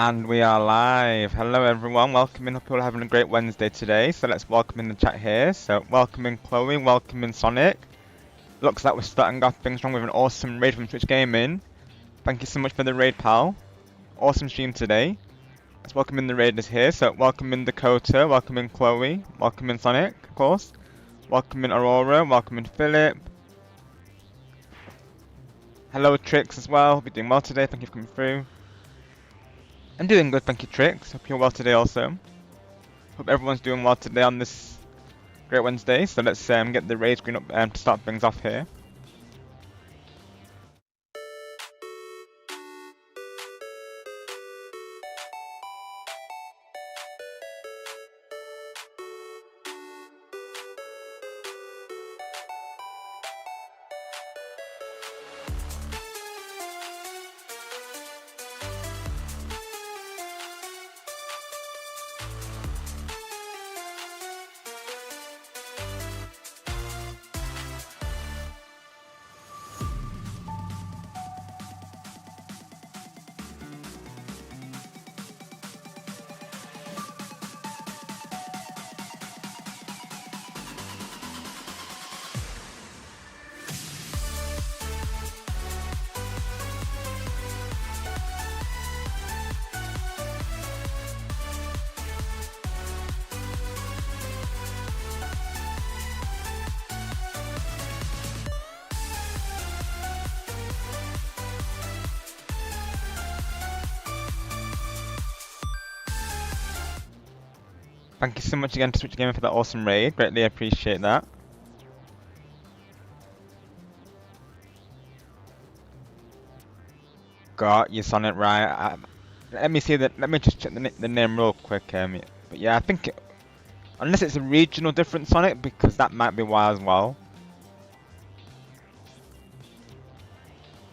And we are live. Hello everyone, welcome in. Hope you're all having a great Wednesday today. So let's welcome in the chat here. So welcome in Chloe, welcome in Sonic. Looks like we're starting off things strong with an awesome raid from Twitch Gaming. Thank you so much for the raid, pal. Awesome stream today. Let's welcome in the raiders here. So welcome in Dakota, welcome in Chloe, welcome in Sonic, of course. Welcome in Aurora, welcome in Philip. Hello Trix as well, hope you're doing well today, thank you for coming through. I'm doing good, thank you Trix, hope you're well today also. Hope everyone's doing well today on this great Wednesday. So let's get the raid screen up to start things off here. Thank you so much again to Switch Gamer for that awesome raid. Greatly appreciate that. Got you, Sonic, right. Let me see that. Let me just check the name real quick. But yeah, I think unless it's a regional difference Sonic, because that might be why as well.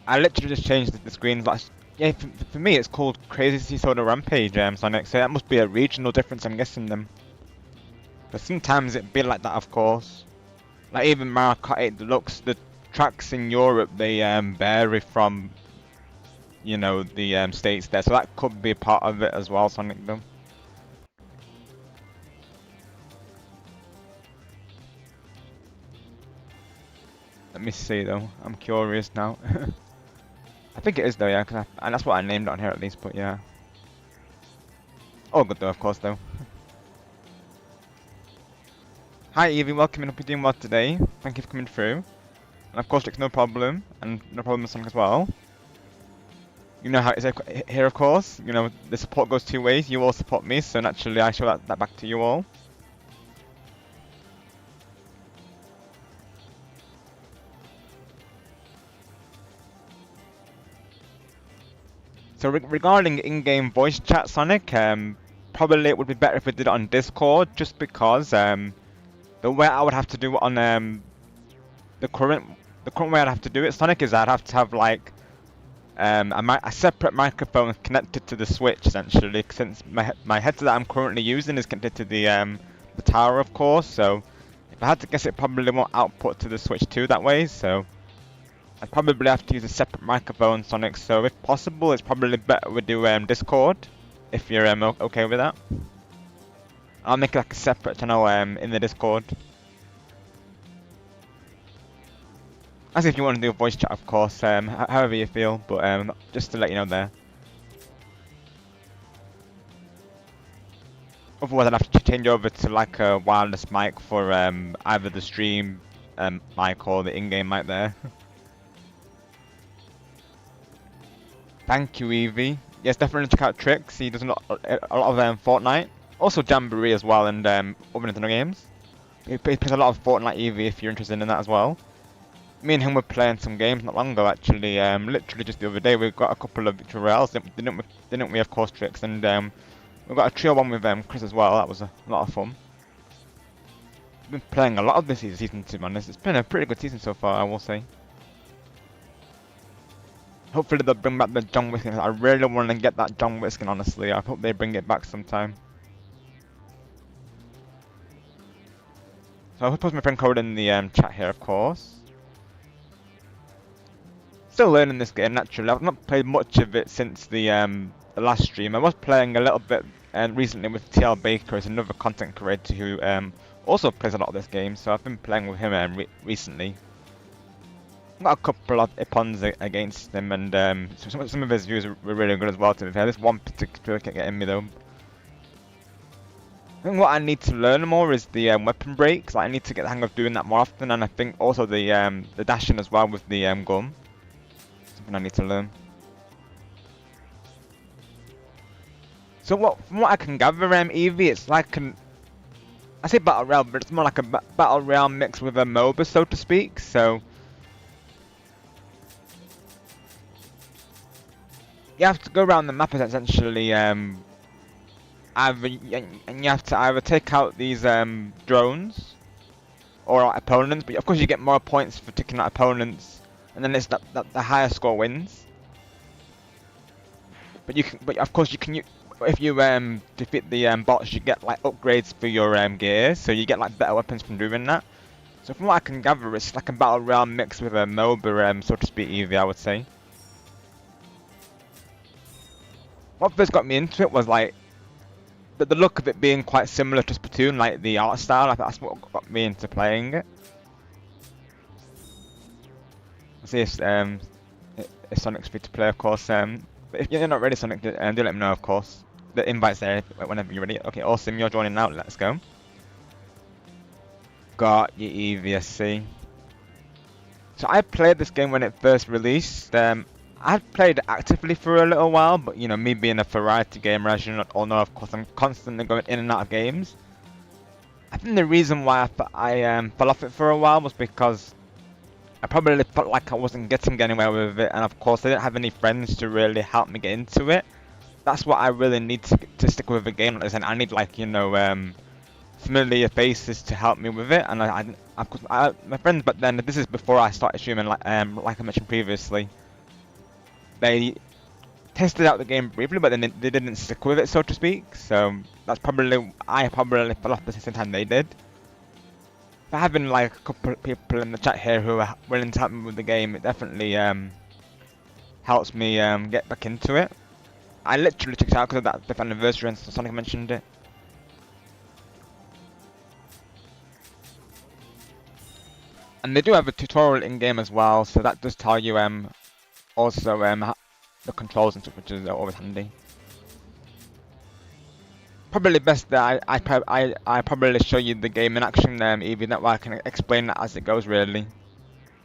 I literally just changed the screens last. Yeah, for me it's called Crazy Sea Soda Rampage, Sonic. So that must be a regional difference, I'm guessing them. But sometimes it'd be like that, of course. Like even Mario Kart 8 Deluxe, the tracks in Europe they vary from, you know, the states there. So that could be part of it as well, Sonic. Though. Let me see though. I'm curious now. I think it is though, yeah, and that's what I named it on here at least. But yeah. All good though, of course though. Hi Evie, welcome in. Hope you're doing well today. Thank you for coming through. And of course, it's no problem, and no problem Sonic as well. You know how it is here, of course. You know, the support goes two ways. You all support me, so naturally I show that back to you all. So regarding in-game voice chat, Sonic, probably it would be better if we did it on Discord, just because the way I would have to do it on the current way I'd have to do it, Sonic, is I'd have to have like a separate microphone connected to the Switch, essentially, since my headset that I'm currently using is connected to the tower, of course. So if I had to guess, it probably won't output to the Switch 2 that way. So I'd probably have to use a separate microphone, Sonic. So if possible, it's probably better we do Discord, if you're okay with that. I'll make like a separate channel in the Discord. As if you want to do a voice chat, of course, however you feel, but just to let you know there. Otherwise, I'd have to change over to like a wireless mic for either the stream mic or the in-game mic there. Thank you, Evie. Yes, definitely check out Trix. He does a lot of Fortnite. Also Jamboree as well, and other Nintendo games. He plays a lot of Fortnite, Evie, if you're interested in that as well. Me and him were playing some games not long ago, actually. Literally just the other day, we got a couple of victory royales, didn't we, of course, Trix? And we got a trio one with Chris as well. That was a lot of fun. Been playing a lot of this season, to be honest. It's been a pretty good season so far, I will say. Hopefully they'll bring back the John Wick skin. I really want to get that John Wick skin, honestly. I hope they bring it back sometime. So I'll post my friend code in the chat here, of course. Still learning this game naturally. I've not played much of it since the last stream. I was playing a little bit recently with TL Baker, as another content creator who also plays a lot of this game. So I've been playing with him recently. Got a couple of Ipons against him, and some of his views were really good as well. To be fair, this one particular kept getting me though. I think what I need to learn more is the weapon breaks. Like, I need to get the hang of doing that more often, and I think also the dashing as well with the gun. Something I need to learn. So from what I can gather, Eevee, it's like I say battle royale, but it's more like a battle royale mixed with a MOBA, so to speak. So you have to go around the map essentially. And you have to either take out these drones or opponents, but of course you get more points for taking out opponents, and then it's that the higher score wins. But of course you can. If you defeat the bots, you get like upgrades for your gear, so you get like better weapons from doing that. So from what I can gather, it's like a battle royale mixed with a MOBA, so to speak, Eevee, I would say. What first got me into it was like the look of it being quite similar to Splatoon, like the art style. I think that's what got me into playing it. I see it's Sonic's free to play, of course. But if you're not ready, Sonic, do let me know, of course. The invite's there whenever you're ready. Okay, awesome, you're joining now. Let's go. Got your EVSC. So I played this game when it first released. I've played it actively for a little while, but you know, me being a variety gamer, as you all know, of course, I'm constantly going in and out of games. I think the reason why I fell off it for a while was because I probably felt like I wasn't getting anywhere with it, and of course I didn't have any friends to really help me get into it. That's what I really need to stick with a game like this, and I need, like, you know, familiar faces to help me with it. And my friends, but then this is before I started streaming, like I mentioned previously. They tested out the game briefly, but then they didn't stick with it, so to speak. So that's probably I probably fell off the same time they did. But having like a couple of people in the chat here who are willing to help me with the game, it definitely helps me get back into it. I literally checked it out because of that 5th anniversary, and Sonic mentioned it. And they do have a tutorial in game as well, so that does tell you also the controls and stuff, which is always handy. Probably best that I probably show you the game in action, Eevee, that way I can explain it as it goes, really.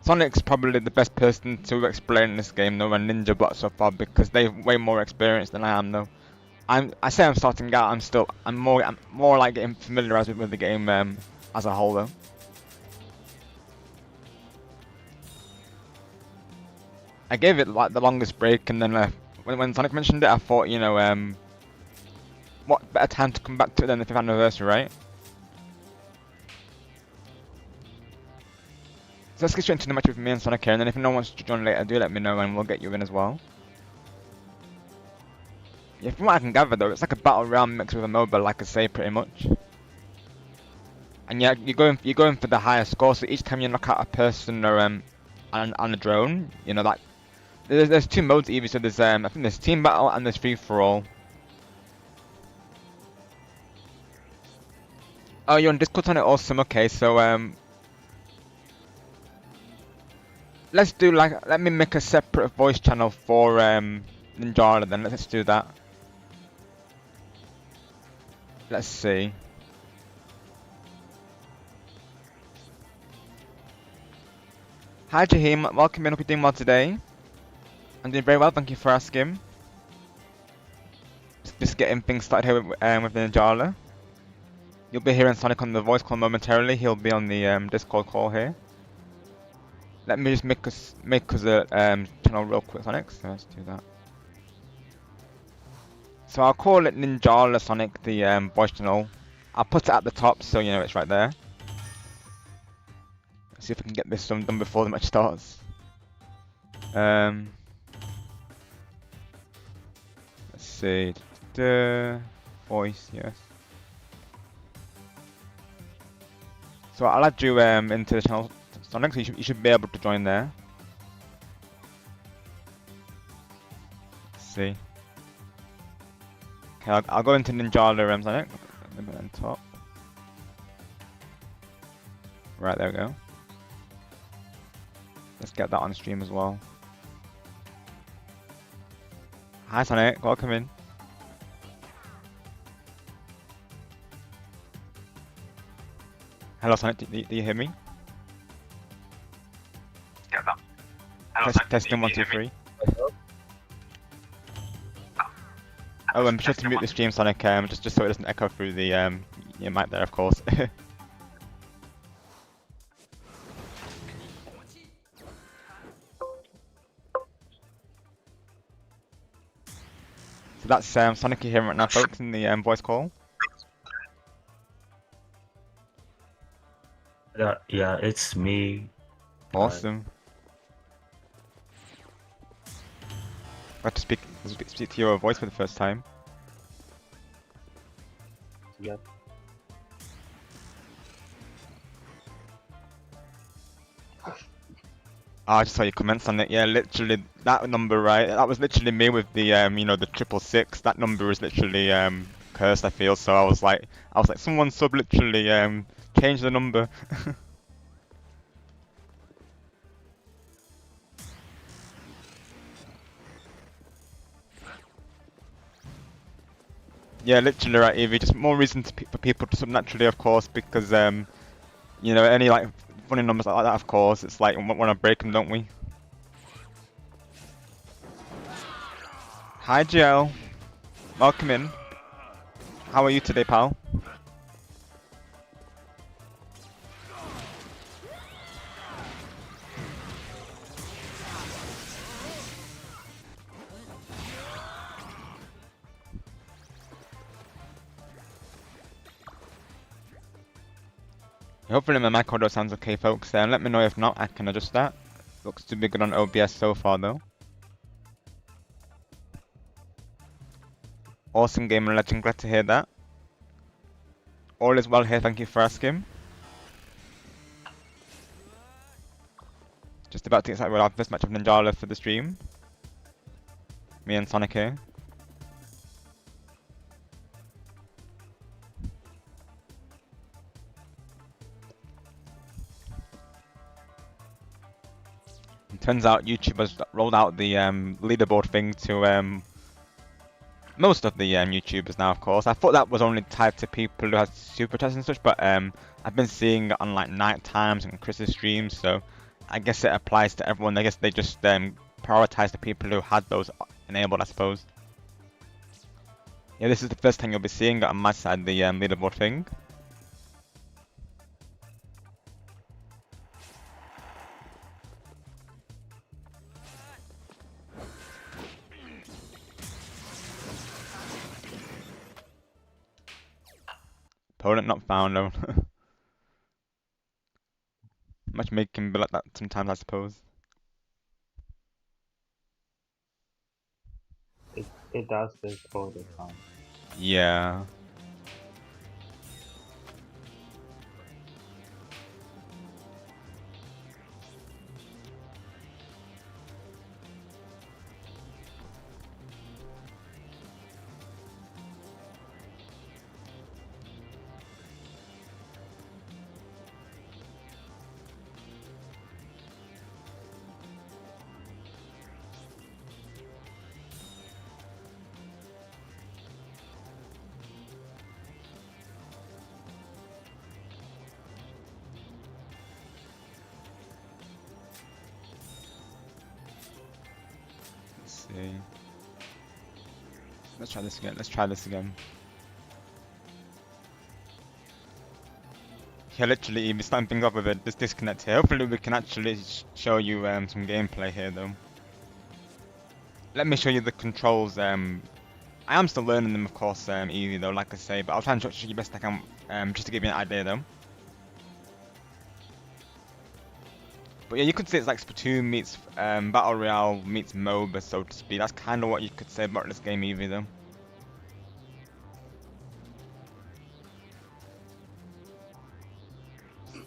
Sonic's probably the best person to explain this game, though, and Ninjala so far, because they've way more experience than I am, though. I say I'm starting out, I'm more like getting familiarized with the game as a whole, though. I gave it like the longest break, and then when Sonic mentioned it, I thought, you know, what better time to come back to it than the 5th anniversary, right? So let's get straight into the match with me and Sonic here, and then if no one wants to join later, do let me know and we'll get you in as well. Yeah, from what I can gather though, it's like a battle royale mixed with a MOBA, like I say, pretty much. And yeah, you're going for the higher score, so each time you knock out a person or on a drone, you know, like there's 2 modes Eevee, so there's I think there's team battle and there's free for all. Oh, you're on Discord on it, awesome. Okay, so let's do let me make a separate voice channel for Ninjala then. Let's do that. Let's see. Hi Jaheim, welcome in. Hope you're doing well today. I'm doing very well, thank you for asking. Just getting things started here with Ninjala. You'll be hearing Sonic on the voice call momentarily. He'll be on the Discord call here. Let me just make us a channel real quick, Sonic. So let's do that. So I'll call it Ninjala Sonic, the voice channel. I'll put it at the top so you know it's right there. Let's see if I can get this done before the match starts. Let's see. Voice, yes. So I'll add you into the channel, Sonic, so you should be able to join there. see. Okay, I'll go into Ninjala Sonic. Limit on top. Right, there we go. Let's get that on stream as well. Hi Sonic, welcome in. Hello Sonic, do you hear me? Get that. Hello, Testing 1, 2, 3. Oh, I'm sure to mute the stream, Sonic, just so it doesn't echo through the your mic there, of course. So that's Sonic you're hearing right now, folks, in the voice call. Yeah, it's me. Awesome. Glad to speak to your voice for the first time. Yeah. I just saw your comments on it. Yeah, literally that number, right? That was literally me with the you know, the 666. That number is literally cursed, I feel. So I was like, someone sub literally change the number. Yeah, literally right, Evie. Just more reason for people to sub naturally, of course, because you know, any like funny numbers like that, of course, it's like we want to break them, don't we? Hi, Joe. Welcome in. How are you today, pal? Hopefully my mic audio sounds okay, folks. Let me know if not, I can adjust that. Looks to be good on OBS so far, though. Awesome gamer legend, glad to hear that. All is well here, thank you for asking. Just about to get started with our first match of Ninjala for the stream. Me and Sonic here. It turns out YouTube has rolled out the leaderboard thing to most of the YouTubers now, of course. I thought that was only tied to people who had super chats and such, but I've been seeing it on like night times and Chris's streams, so I guess it applies to everyone. I guess they just prioritize the people who had those enabled, I suppose. Yeah, this is the first time you'll be seeing it on my side, the leaderboard thing. Opponent not found, though. Matchmaking be like that sometimes, I suppose. It does this all the time. Yeah. Let's see. Let's try this again. Let's try this again. Yeah, literally, you'll be starting things up with this disconnect here. Hopefully, we can actually show you some gameplay here, though. Let me show you the controls. I am still learning them, of course, easy though, like I say, but I'll try and show you best I can, just to give you an idea, though. But yeah, you could say it's like Splatoon meets Battle Royale meets MOBA, so to speak. That's kind of what you could say about this game, Eevee, though.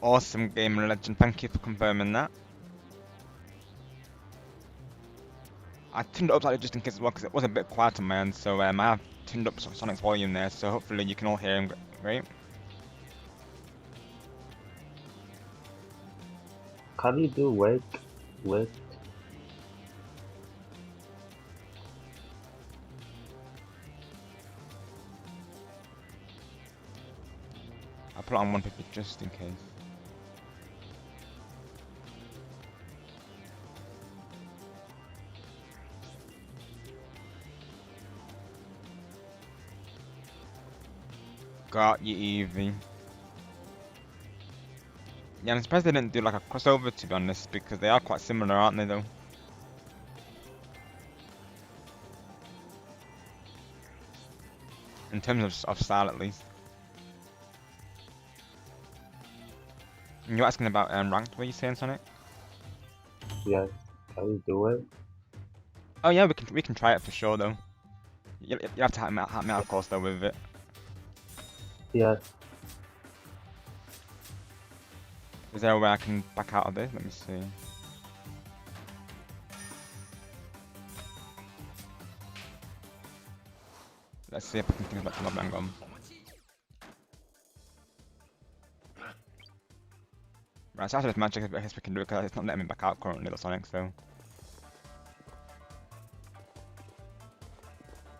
Awesome gamer legend, thank you for confirming that. I turned it up slightly just in case as well because it was a bit quiet on my end. So I have turned up Sonic's volume there, so hopefully you can all hear him great. Can you do wait? I'll put it on 150 just in case. Got you, Evie. Yeah, I'm surprised they didn't do like a crossover to be honest, because they are quite similar, aren't they though? In terms of style at least. And you're asking about ranked, were you saying, Sonic? Yes. Can you do it? Oh yeah, we can try it for sure though. You have to help me out of course though with it. Yes. Is there a way I can back out of this? Let me see. Let's see if I can think about some of them. Right, so after this magic, I guess we can do it because it's not letting me back out currently, the Sonic, so.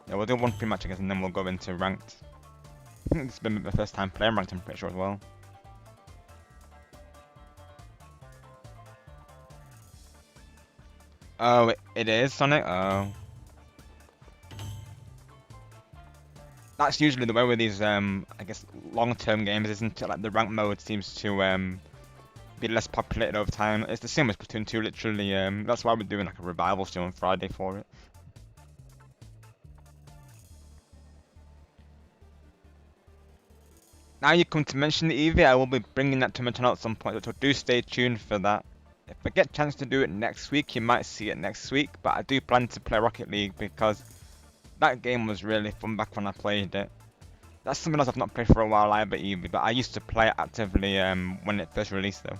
Yeah, we'll do one free match, I guess, and then we'll go into ranked. I think this has been the first time playing ranked, I'm pretty sure as well. Oh, it is Sonic? Oh. That's usually the way with these, I guess, long-term games, isn't it? Like, the ranked mode seems to, be less populated over time. It's the same as Splatoon 2, literally. That's why we're doing, like, a revival stream on Friday for it. Now you come to mention the Eevee, I will be bringing that to my channel at some point, so do stay tuned for that. If I get a chance to do it next week, you might see it next week, but I do plan to play Rocket League because that game was really fun back when I played it. That's something else I've not played for a while either, Eevee, but I used to play it actively when it first released though.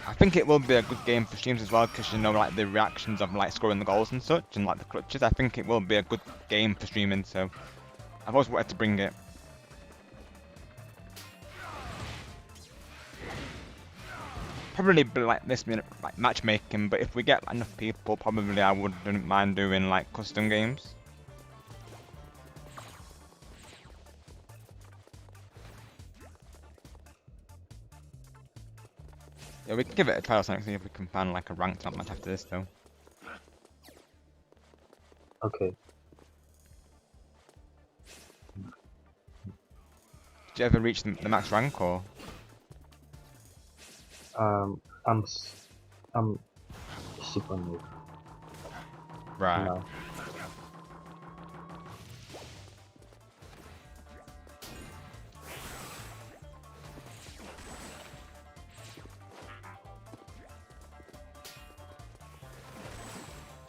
I think it will be a good game for streams as well, because you know, like the reactions of like scoring the goals and such, and like the clutches. I think it will be a good game for streaming, so I've always wanted to bring it. Probably be like this, like matchmaking, but if we get enough people, probably I wouldn't mind doing like custom games. Yeah, we can give it a try or something, see if we can find like a ranked match after this though. Okay. Did you ever reach the max rank or? I'm super new Right. now.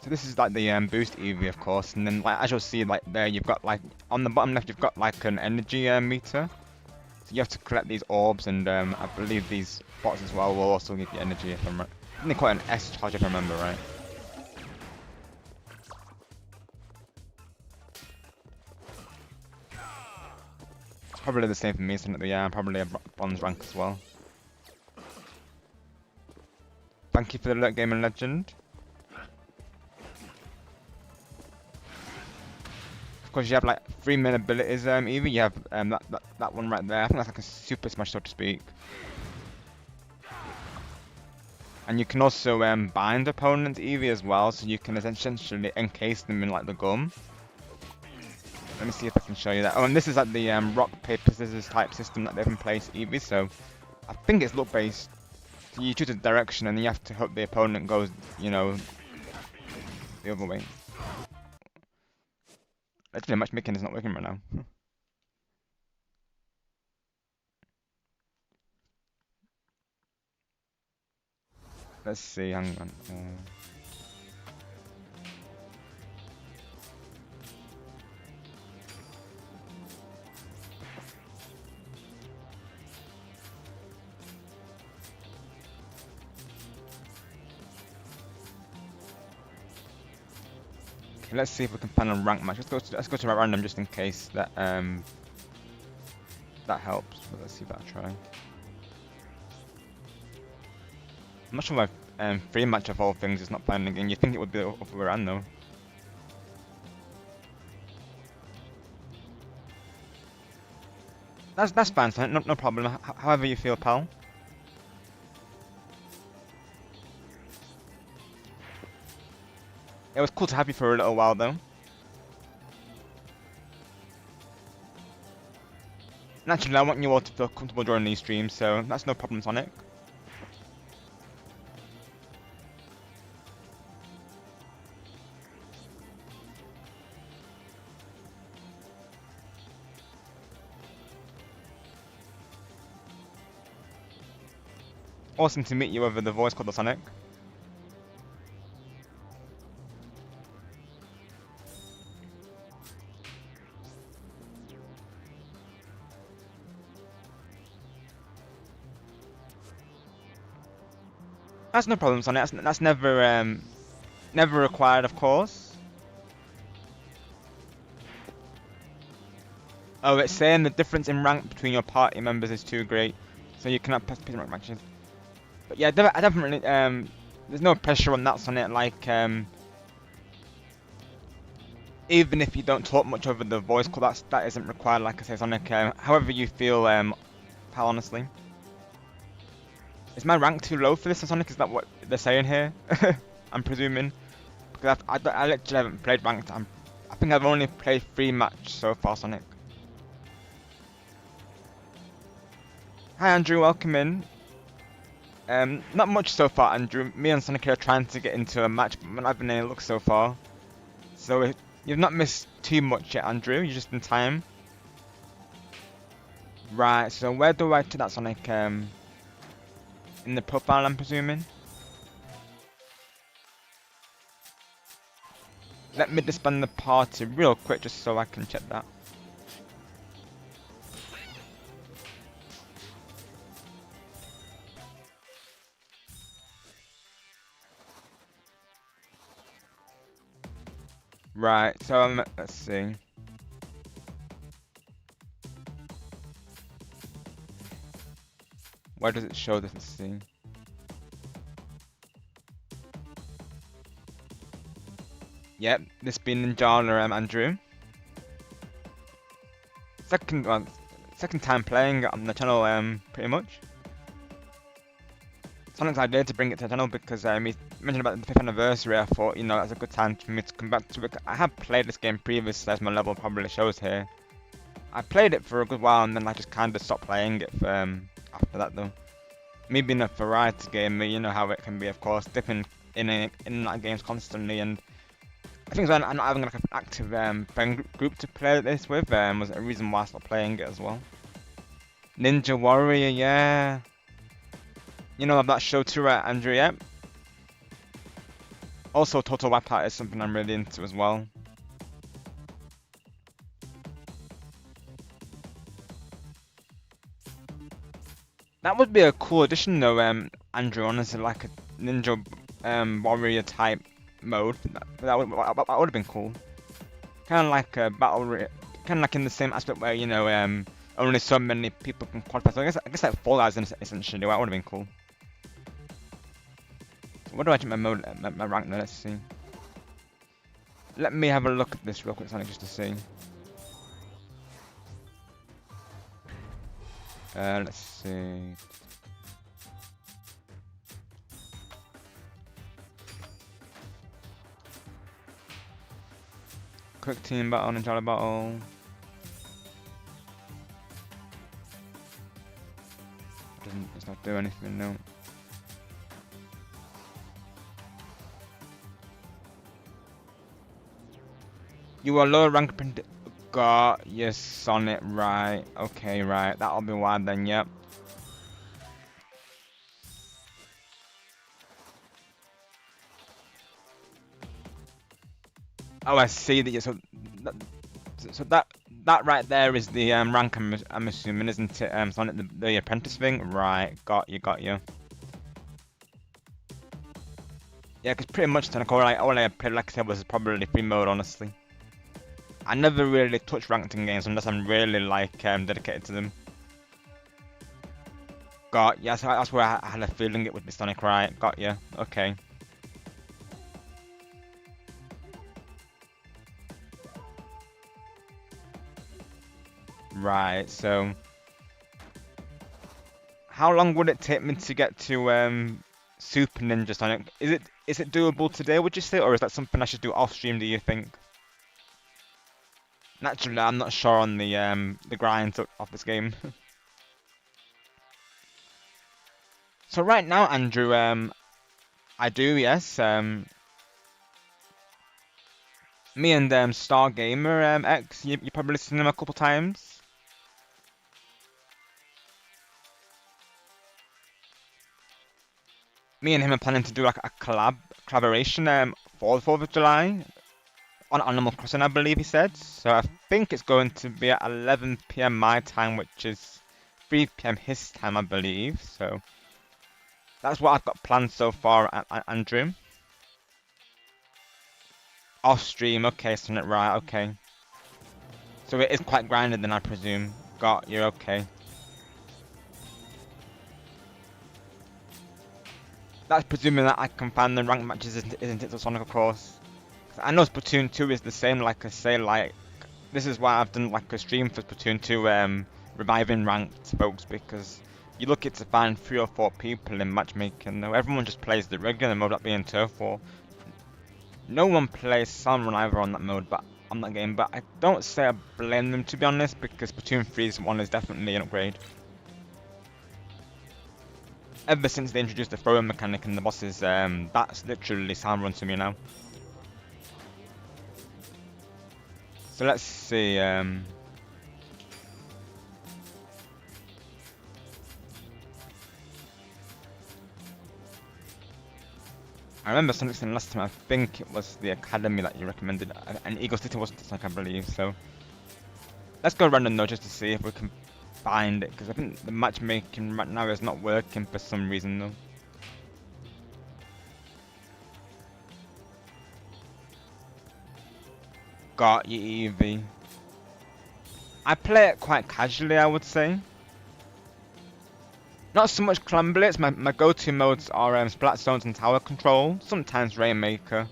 So this is like the boost Eevee, of course, and then like as you'll see, like there you've got like on the bottom left you've got like an energy meter. So you have to collect these orbs, and I believe these bots as well will also give you energy if I'm right. I think they call it an S charge if I remember right. It's probably the same for me, isn't it? Yeah, I'm probably a bronze rank as well. Thank you for the alert, Gaming Legend. Of course, you have like 3 main abilities, Eevee. You have that one right there. I think that's like a super smash, so to speak. And you can also bind opponents Eevee as well, so you can essentially encase them in like the gum. Let me see if I can show you that. Oh, and this is like the rock, paper, scissors type system that they've in place Eevee, so I think it's luck based. So you choose a direction and you have to hope the opponent goes, you know, the other way. Actually, matchmaking is not working right now. Let's see, hang on. Okay, let's see if we can find a rank match. Let's go to random just in case that that helps. But let's see if that try. I'm not sure why free match of all things is not finding again. You think it would be the other way around though. That's fine, son. No problem. However you feel, pal. It was cool to have you for a little while though. Naturally, I want you all to feel comfortable during these streams, so that's no problem, Sonic. Awesome to meet you over the voice call, Sonic. That's no problem, Sonic. That's never never required, of course. Oh, it's saying the difference in rank between your party members is too great, so you cannot participate in rank matches. But yeah, I definitely there's no pressure on that, Sonic. Like even if you don't talk much over the voice call, that isn't required. Like I say, Sonic. However you feel, pal. Honestly. Is my rank too low for this, Sonic? Is that what they're saying here? I'm presuming. Because I literally haven't played ranked. I think I've only played 3 match so far, Sonic. Hi Andrew, welcome in. Not much so far, Andrew. Me and Sonic are trying to get into a match, but not having any luck so far. So you've not missed too much yet, Andrew. You're just in time. Right, so where do I take that, Sonic? In the profile, I'm presuming. Let me disband the party real quick just so I can check that. Right, so let's see. Where does it show this? Let's see. Yep, this being Ninjala, Andrew. Second time playing on the channel, pretty much. Sonic's idea to bring it to the channel because he mentioned about the 5th anniversary. I thought, you know, that's a good time for me to come back to it. I have played this game previously, as my level probably shows here. I played it for a good while and then I just kind of stopped playing it after that though. Me being a variety gamer, you know how it can be, of course, dipping in and out of games constantly, and I think I'm not having like an active friend group to play this with was a reason why I stopped playing it as well. Ninja Warrior, yeah. You know of that show too, right, Andrew? Yeah. Also, Total Wipeout is something I'm really into as well. That would be a cool addition though, Andrew, honestly, like a Ninja Warrior type mode. That would have been cool. Kind of like a kind of like in the same aspect where, you know, only so many people can qualify. So I guess like Fall Guys essentially. That would have been cool. So what do I check my rank now? Let's see. Let me have a look at this real quick, Sonic, just to see. Let's see. Quick team battle, Ninjala battle. It's not doing anything, no. You are lower rank print. Got your Sonic, right. Okay, right. That'll be why then, yep. Oh, I see that. So that right there is the rank. I'm assuming, isn't it? Sonic, the apprentice thing. Right. Got you. Yeah, because pretty much then all I played, like I said, was probably free mode, honestly. I never really touch ranked in games unless I'm really like dedicated to them. Got yeah, so that's where I had a feeling it would be Sonic, right? Got ya. Okay. Right. So, how long would it take me to get to Super Ninja Sonic? Is it doable today? Would you say, or is that something I should do off stream? Do you think? Naturally, I'm not sure on the grind of this game. So right now, Andrew, I do, yes. Me and Star Gamer X, you probably seen him a couple times. Me and him are planning to do like a collaboration for the 4th of July on Animal Crossing, I believe he said. So I think it's going to be at 11 p.m. my time, which is 3 p.m. his time, I believe. So that's what I've got planned so far, Andrew. Off stream, okay, Sonic, right, okay. So it is quite grinded then, I presume. Got you, okay. That's presuming that I can find the ranked matches, isn't it, to Sonic, of course? 'Cause I know Splatoon 2 is the same, like I say, like, this is why I've done like a stream for Splatoon 2, reviving ranked folks, because you look at to find 3 or 4 people in matchmaking, though everyone just plays the regular mode, that being Turf War. No one plays Salmon either on that mode, but on that game, but I don't say I blame them, to be honest, because Splatoon 3's one is definitely an upgrade. Ever since they introduced the throwing mechanic and the bosses, that's literally Salmon to me now. So let's see, I remember Sonic saying last time, I think it was the Academy that you recommended, and Eagle City wasn't Sonic, I believe, so... Let's go random though, just to see if we can find it, because I think the matchmaking right now is not working for some reason though. Got you, Eevee. I play it quite casually, I would say. Not so much Clan Blitz, my go-to modes are Splat Zones and Tower Control, sometimes Rainmaker.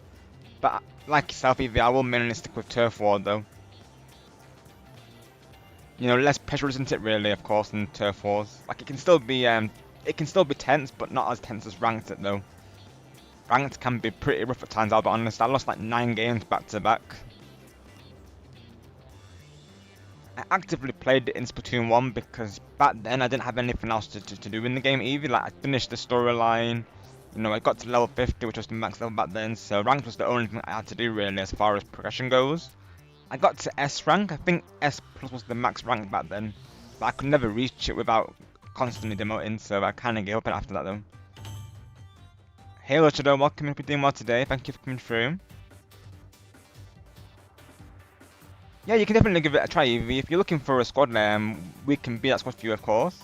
But like yourself, Eevee, I will mainly stick with Turf War though. You know, less pressure, isn't it? Really, of course, than Turf Wars. Like it can still be tense, but not as tense as Ranked though. Ranked can be pretty rough at times. I'll be honest. I lost like 9 games back to back. I actively played it in Splatoon 1 because back then I didn't have anything else to do in the game either. Like I finished the storyline, you know, I got to level 50, which was the max level back then. So ranked was the only thing I had to do really as far as progression goes. I got to S rank. I think S plus was the max rank back then, but I could never reach it without constantly demoting. So I kind of gave up after that though. Hey Luchado, welcome. Hope you're doing well today. Thank you for coming through. Yeah, you can definitely give it a try, Evie. If you're looking for a squad, we can be that squad for you, of course.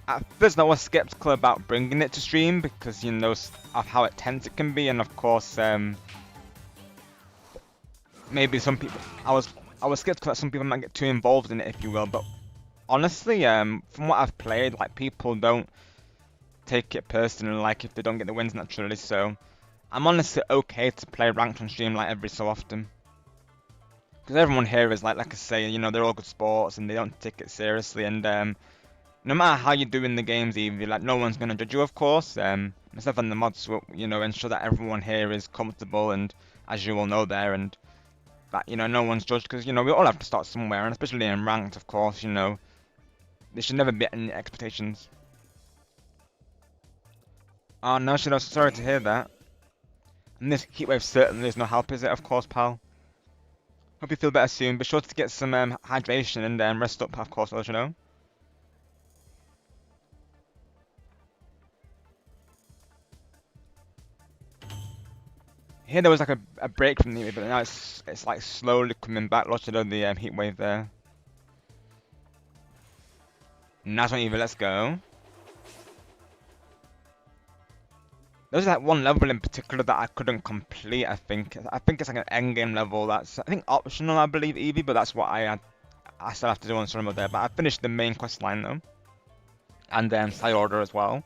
At first, I was skeptical about bringing it to stream because, you know, of how intense it can be, and of course, maybe some people. I was skeptical that some people might get too involved in it, if you will. But honestly, from what I've played, like people don't take it personally, like if they don't get the wins naturally. So I'm honestly okay to play ranked on stream like every so often. Because everyone here is like I say, you know, they're all good sports and they don't take it seriously. And no matter how you do in the games, Evie, like no one's gonna judge you, of course. Myself and the mods will, you know, ensure that everyone here is comfortable and, as you all know, there and that, you know, no one's judged because, you know, we all have to start somewhere, and especially in ranked, of course, you know, there should never be any expectations. Oh no, Shadow, sorry to hear that. And this heatwave certainly is no help, is it? Of course, pal. Hope you feel better soon. Be sure to get some hydration and rest up, of course, you know. Here there was like a break from the heatwave, but now it's like slowly coming back. Lots of the heatwave there. Nice one, Eva. Let's go. There's like one level in particular that I couldn't complete. I think it's like an end game level. That's I think optional, I believe, Eevee, but that's what I still have to do on some of there. But I finished the main quest line though, and then Side Order as well.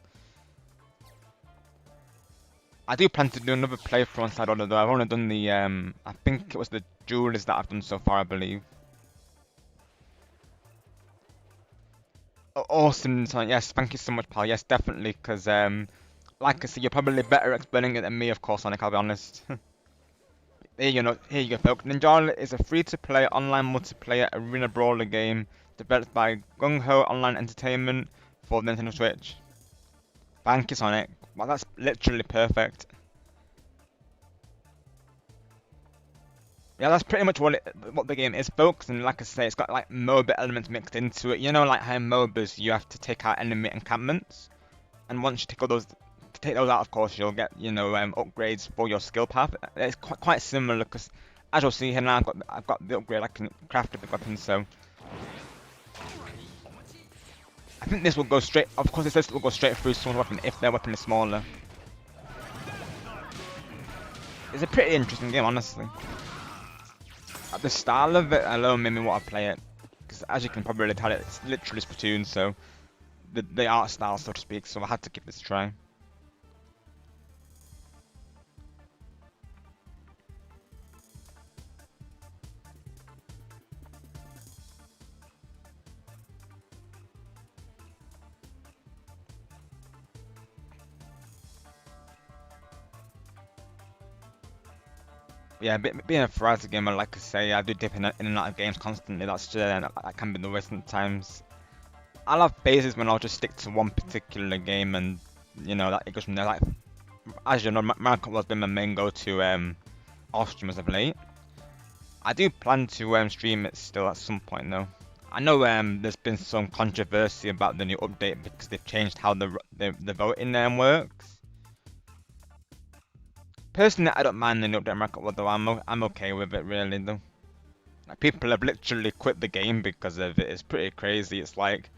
I do plan to do another playthrough on Side Order though. I've only done the I think it was the jewelers that I've done so far, I believe. Awesome, son. Yes, thank you so much, pal. Yes, definitely, because like I said, you're probably better explaining it than me, of course, Sonic. I'll be honest. Here you go, folks. Ninjala is a free-to-play online multiplayer arena brawler game developed by Gung Ho Online Entertainment for the Nintendo Switch. Thank you, Sonic. Well, that's literally perfect. Yeah, that's pretty much what the game is, folks. And like I say, it's got like MOBA elements mixed into it. You know, like how in MOBAs you have to take out enemy encampments, and once you take those out, of course, you'll get upgrades for your skill path. It's quite similar because, as you'll see here now, I've got the upgrade. I can craft the weapon, so I think this will go straight. Of course, this will go straight through someone's weapon if their weapon is smaller. It's a pretty interesting game, honestly. The style of it alone made me want to play it, because as you can probably tell, it's literally Splatoon, so the art style, so to speak. So I had to give this a try. Yeah, being a variety gamer, like I say, I do dip in and out of games constantly. That can be the worst times. I'll have phases when I'll just stick to one particular game, and that it goes from there. Like as you know, Mario Kart has been my main go-to off stream as of late. I do plan to stream it still at some point though. I know there's been some controversy about the new update because they've changed how the voting works. Personally, I don't mind the new update record, though I'm okay with it really though. Like people have literally quit the game because of it. It's pretty crazy. It's like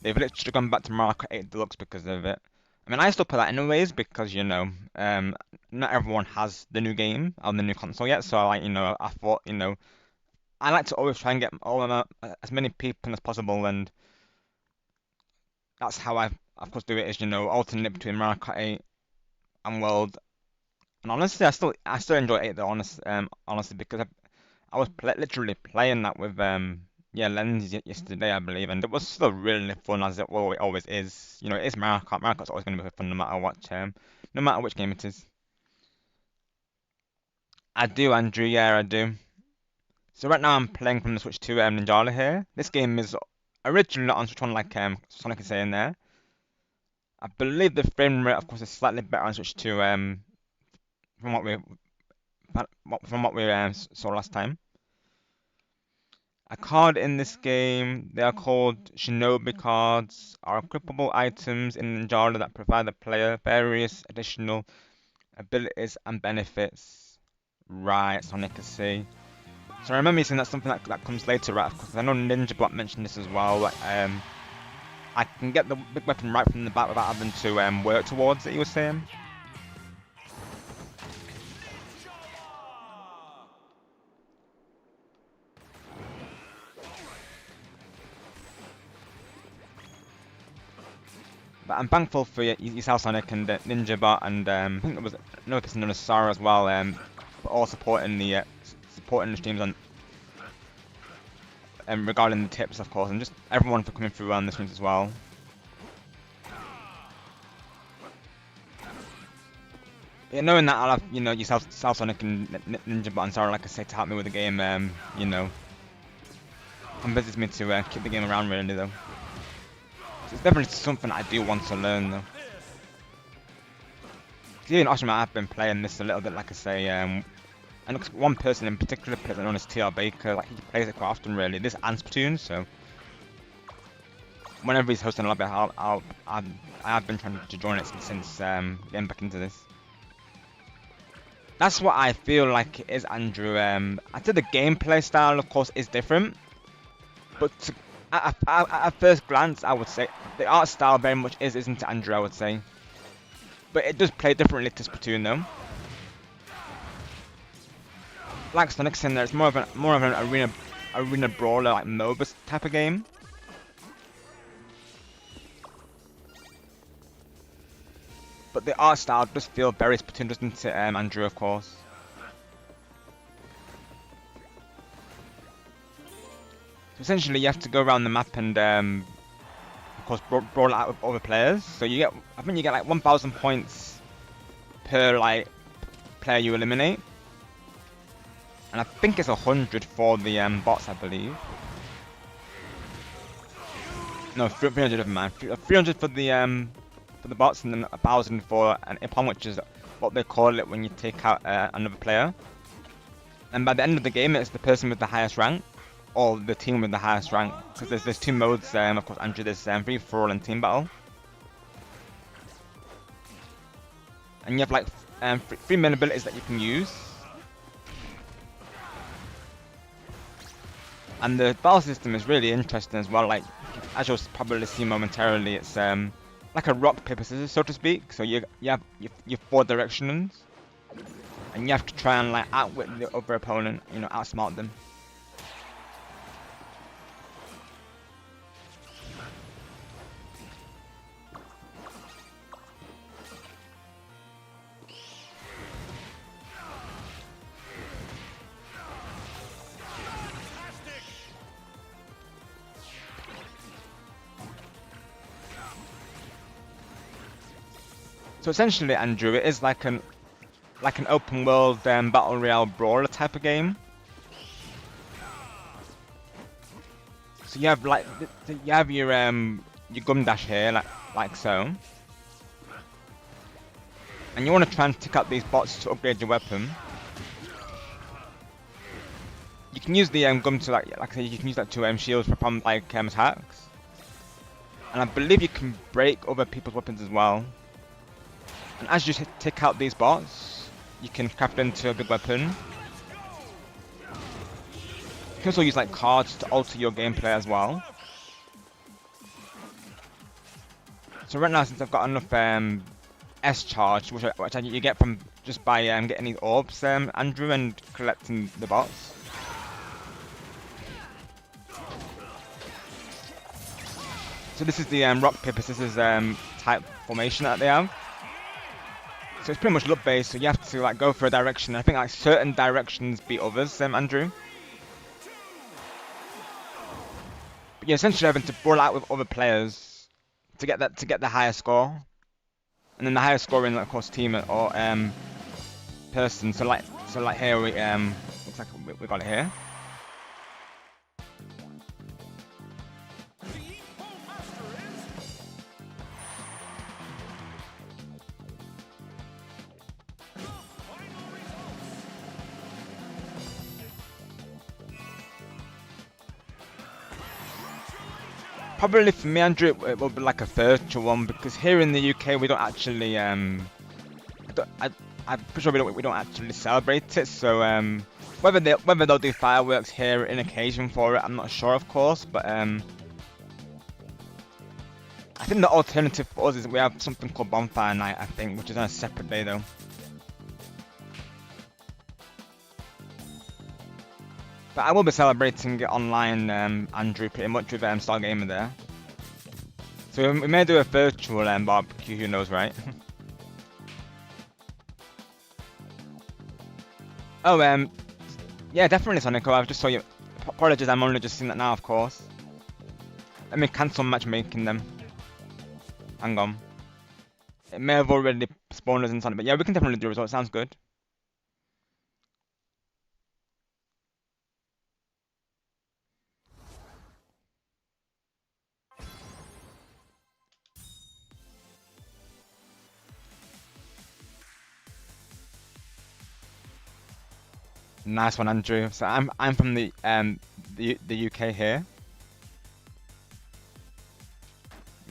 they've literally gone back to Mario Kart 8 Deluxe because of it. I mean, I still play that anyways because not everyone has the new game on the new console yet. So I thought I like to always try and get as many people as possible, and that's how I of course do it. Is alternate between Mario Kart 8 and World. And honestly, I still enjoy it though. Honestly, because I was literally playing that with Lens yesterday, I believe, and it was still really fun as it always is. It is Mario Kart. Mario Kart's always going to be fun no matter what, no matter which game it is. I do, Andrew. Yeah, I do. So right now I'm playing from the Switch 2 Ninjala here. This game is originally on Switch 1, like Sonic is saying there. I believe the frame rate, of course, is slightly better on Switch 2 from what we saw last time. A card in this game, they are called Shinobi cards, are equipable items in Ninjala that provide the player various additional abilities and benefits. Right, Sonic, I see. So I remember you saying that's something that comes later, right? Because I know Ninjabot mentioned this as well. Like, I can get the big weapon right from the back without having to work towards it, you were saying? But I'm thankful for yourself, Sonic, and Ninjabot, and I think there was another person known as Sarah as well, for all supporting the streams on regarding the tips, of course, and just everyone for coming through on the streams as well. Yeah, knowing that I'll have yourself, Sonic, and Ninjabot and Sarah, like I say, to help me with the game, convinces me to keep the game around really though. It's definitely something I do want to learn though. Even Oshima, I've been playing this a little bit, like I say, and one person in particular, known as TR Baker, like he plays it quite often really. This and Splatoon, so whenever he's hosting a lobby, I have been trying to join it since getting back into this. That's what I feel like it is, Andrew. I'd say the gameplay style, of course, is different, but at first glance, I would say the art style very much isn't it, Andrew? I would say but it does play differently to Splatoon though. Like Sonic's in there, it's more of an arena brawler, like MOBA type of game. But the art style does feel very Splatoon, doesn't it, Andrew, of course. So essentially you have to go around the map and, of course, brawl out with other players. So you get, I think you get like 1,000 points per, like, player you eliminate. And I think it's 100 for the bots, I believe. No, 300 of them, man. 300 for the bots, and then 1,000 for an Ipon, which is what they call it when you take out another player. And by the end of the game, it's the person with the highest rank, or the team with the highest rank. Because there's two modes, of course, Andrew. There's free for all and team battle. And you have like three main abilities that you can use. And the battle system is really interesting as well. Like, as you'll probably see momentarily, it's like a rock paper scissors, so to speak. So you have your four directions, and you have to try and like outwit the other opponent, you know, outsmart them. So essentially, Andrew, it is like an open world battle royale brawler type of game. So you have like you have your gum dash here, like so, and you want to try and tick out these bots to upgrade your weapon. You can use the gum to like I said, you can use that to shield for attacks, and I believe you can break other people's weapons as well. And as you take out these bots, you can craft into a good weapon. You can also use like cards to alter your gameplay as well. So right now, since I've got enough S charge, which you get from just by getting these orbs, Andrew, and collecting the bots. So this is the rock paper scissors type formation that they have. So it's pretty much luck based, so you have to like go for a direction. I think like certain directions beat others, Andrew. But you're essentially having to brawl out with other players to get the higher score, and then the higher score in, of course, team or person. So like here we looks like we got it here. Probably for me, Andrew, it will be like a virtual one, because here in the UK we don't actually I'm pretty sure we don't actually celebrate it. So whether they'll do fireworks here in occasion for it, I'm not sure, of course. But I think the alternative for us is we have something called Bonfire Night, I think, which is on a separate day though. But I will be celebrating it online, Andrew, pretty much with Stargamer there. So we may do a virtual barbecue, who knows, right? Oh, yeah, definitely, Sonico. I've just saw you. Apologies, I'm only just seeing that now, of course. Let me cancel matchmaking them. Hang on. It may have already spawned us in Sonic, but yeah, we can definitely do a result. Sounds good. Nice one, Andrew. So I'm from the UK here.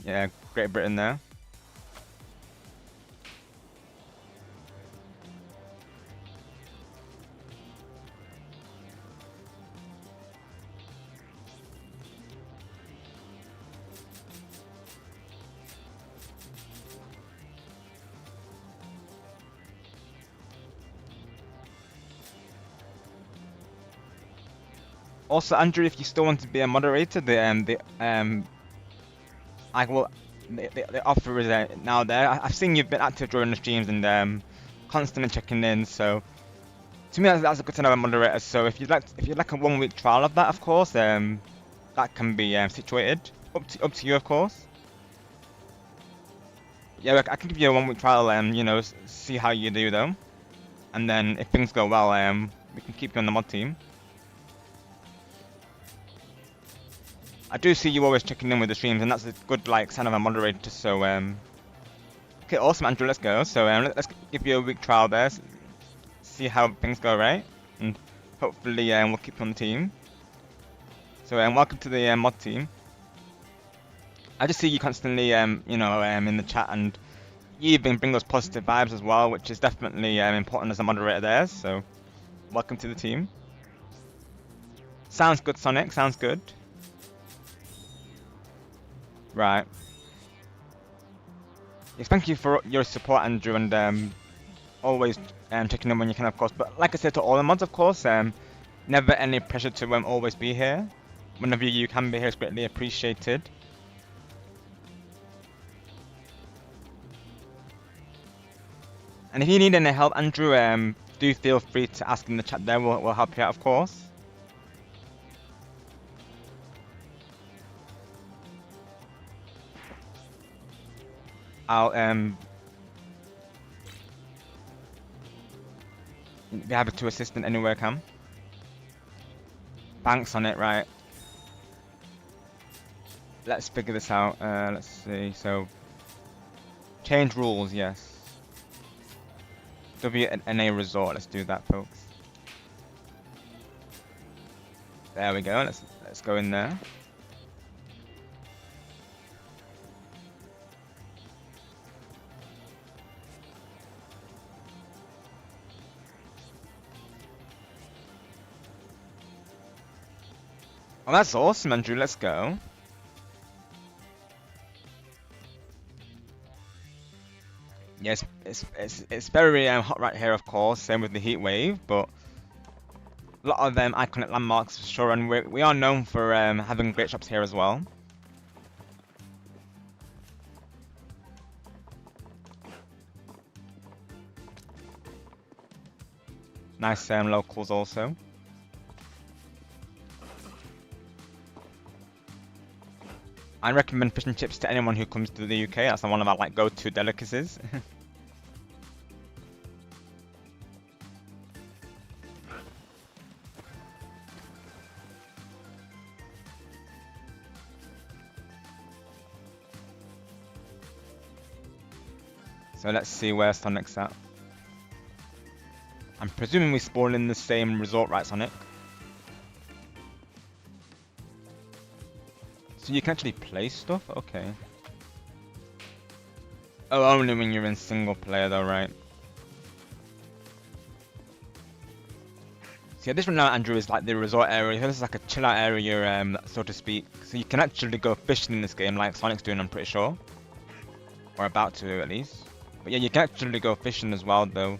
Yeah, Great Britain there. Also, Andrew, if you still want to be a moderator, I will. The offer is now there. I've seen you've been active during the streams and constantly checking in. So to me, that's a good to know a moderator. So if you'd like a 1 week trial of that, of course, that can be situated. Up to you, of course. Yeah, I can give you a 1 week trial. You know, see how you do though, and then if things go well, we can keep you on the mod team. I do see you always checking in with the streams, and that's a good like sign of a moderator. So okay, awesome, Andrew. Let's go. So let's give you a week trial there, see how things go, right? And hopefully we'll keep you on the team. So welcome to the mod team. I just see you constantly you know in the chat, and you even bring those positive vibes as well, which is definitely important as a moderator there. So welcome to the team. Sounds good, Sonic. Sounds good. Right. Yes, thank you for your support, Andrew, and always checking in when you can, of course. But like I said to all the mods, of course, never any pressure to always be here. Whenever you can be here, it's greatly appreciated. And if you need any help, Andrew, do feel free to ask in the chat there. We'll help you out, of course. I'll be happy to assist in any way I can. Thanks on it, right? Let's figure this out. Let's see. So, change rules, yes. WNA resort. Let's do that, folks. There we go. Let's go in there. Oh, that's awesome, Andrew. Let's go. Yes, it's very hot right here, of course. Same with the heat wave, but a lot of iconic landmarks for sure, and we are known for having great shops here as well. Nice locals also. I recommend fish and chips to anyone who comes to the UK. That's one of our like go-to delicacies. So let's see where Sonic's at. I'm presuming we spawn in the same resort, right, Sonic? So you can actually play stuff? Okay. Oh, only when you're in single player though, right? So yeah, this one now, Andrew, is like the resort area. This is like a chill out area, so to speak. So you can actually go fishing in this game like Sonic's doing, I'm pretty sure. Or about to, at least. But yeah, you can actually go fishing as well, though.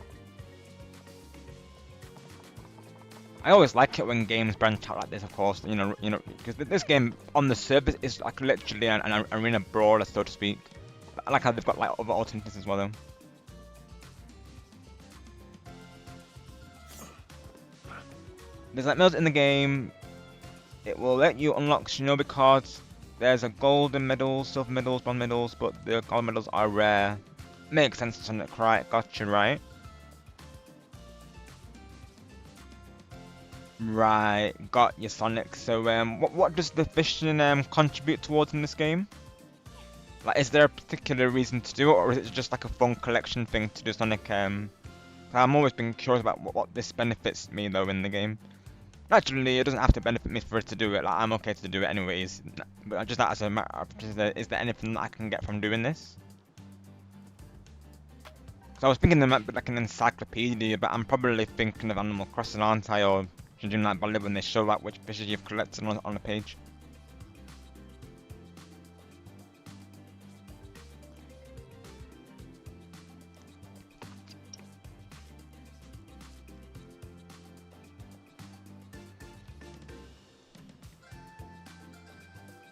I always like it when games branch out like this, of course, you know, because this game on the surface is like literally an arena brawler, so to speak. I like how they've got like other alternatives as well, though. There's like medals in the game. It will let you unlock shinobi cards. There's a golden medals, silver medals, bronze medals, but the gold medals are rare. Makes sense, Sonic, right? Gotcha, right? Right, got you, Sonic. So, what does the fishing contribute towards in this game? Like, is there a particular reason to do it, or is it just like a fun collection thing to do, Sonic? I'm always been curious about what this benefits me though in the game. Naturally, it doesn't have to benefit me for it to do it. Like, I'm okay to do it anyways. But just that as a matter of, is there anything that I can get from doing this? So I was thinking there might be like an encyclopedia, but I'm probably thinking of Animal Crossing, aren't I? Or something like Bollywood when they show out which fishes you've collected on a page.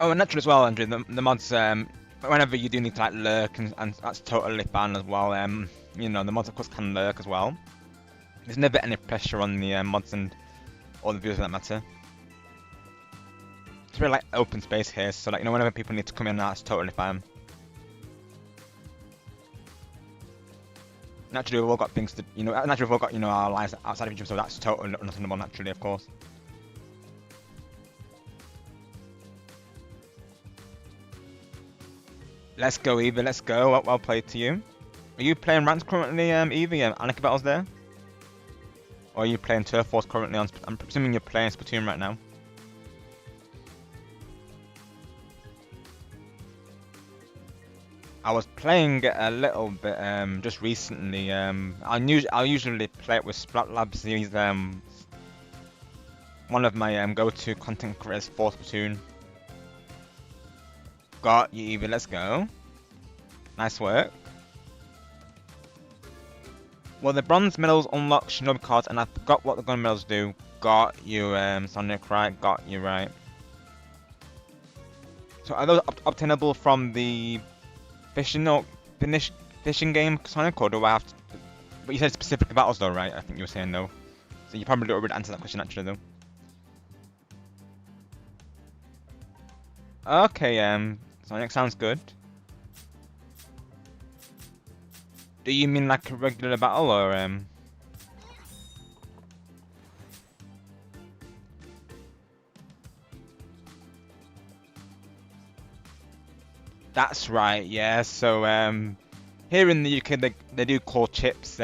Oh, and naturally as well, Andrew. The mods, whenever you do need to like lurk, and that's totally fine as well. You know, the mods of course can lurk as well. There's never any pressure on the mods and all the viewers for that matter. It's really like open space here, so like you know, whenever people need to come in, that's totally fine. Naturally, we've all got things to, you know, naturally we've all got, you know, our lives outside of each other, so that's totally understandable, naturally, of course. Let's go, Evie, let's go. Well played to you. Are you playing Rants currently, Evie? Anarchy Battles there? Or are you playing Turf Wars currently on, I'm presuming you're playing Splatoon right now. I was playing it a little bit just recently. I'll usually play it with Splat Labs. He's one of my go-to content creators for Splatoon. Got you, Evie. Let's go. Nice work. Well, the bronze medals unlock Shinobi cards, and I forgot what the gold medals do. Got you, Sonic. Right. Got you right. So are those obtainable from the fishing or fishing game, Sonic, or do I have to? But you said specific battles though, right? I think you were saying though. So you probably already answered that question actually though. Okay, Sonic sounds good. Do you mean like a regular battle or That's right, yeah. So here in the UK they do call chips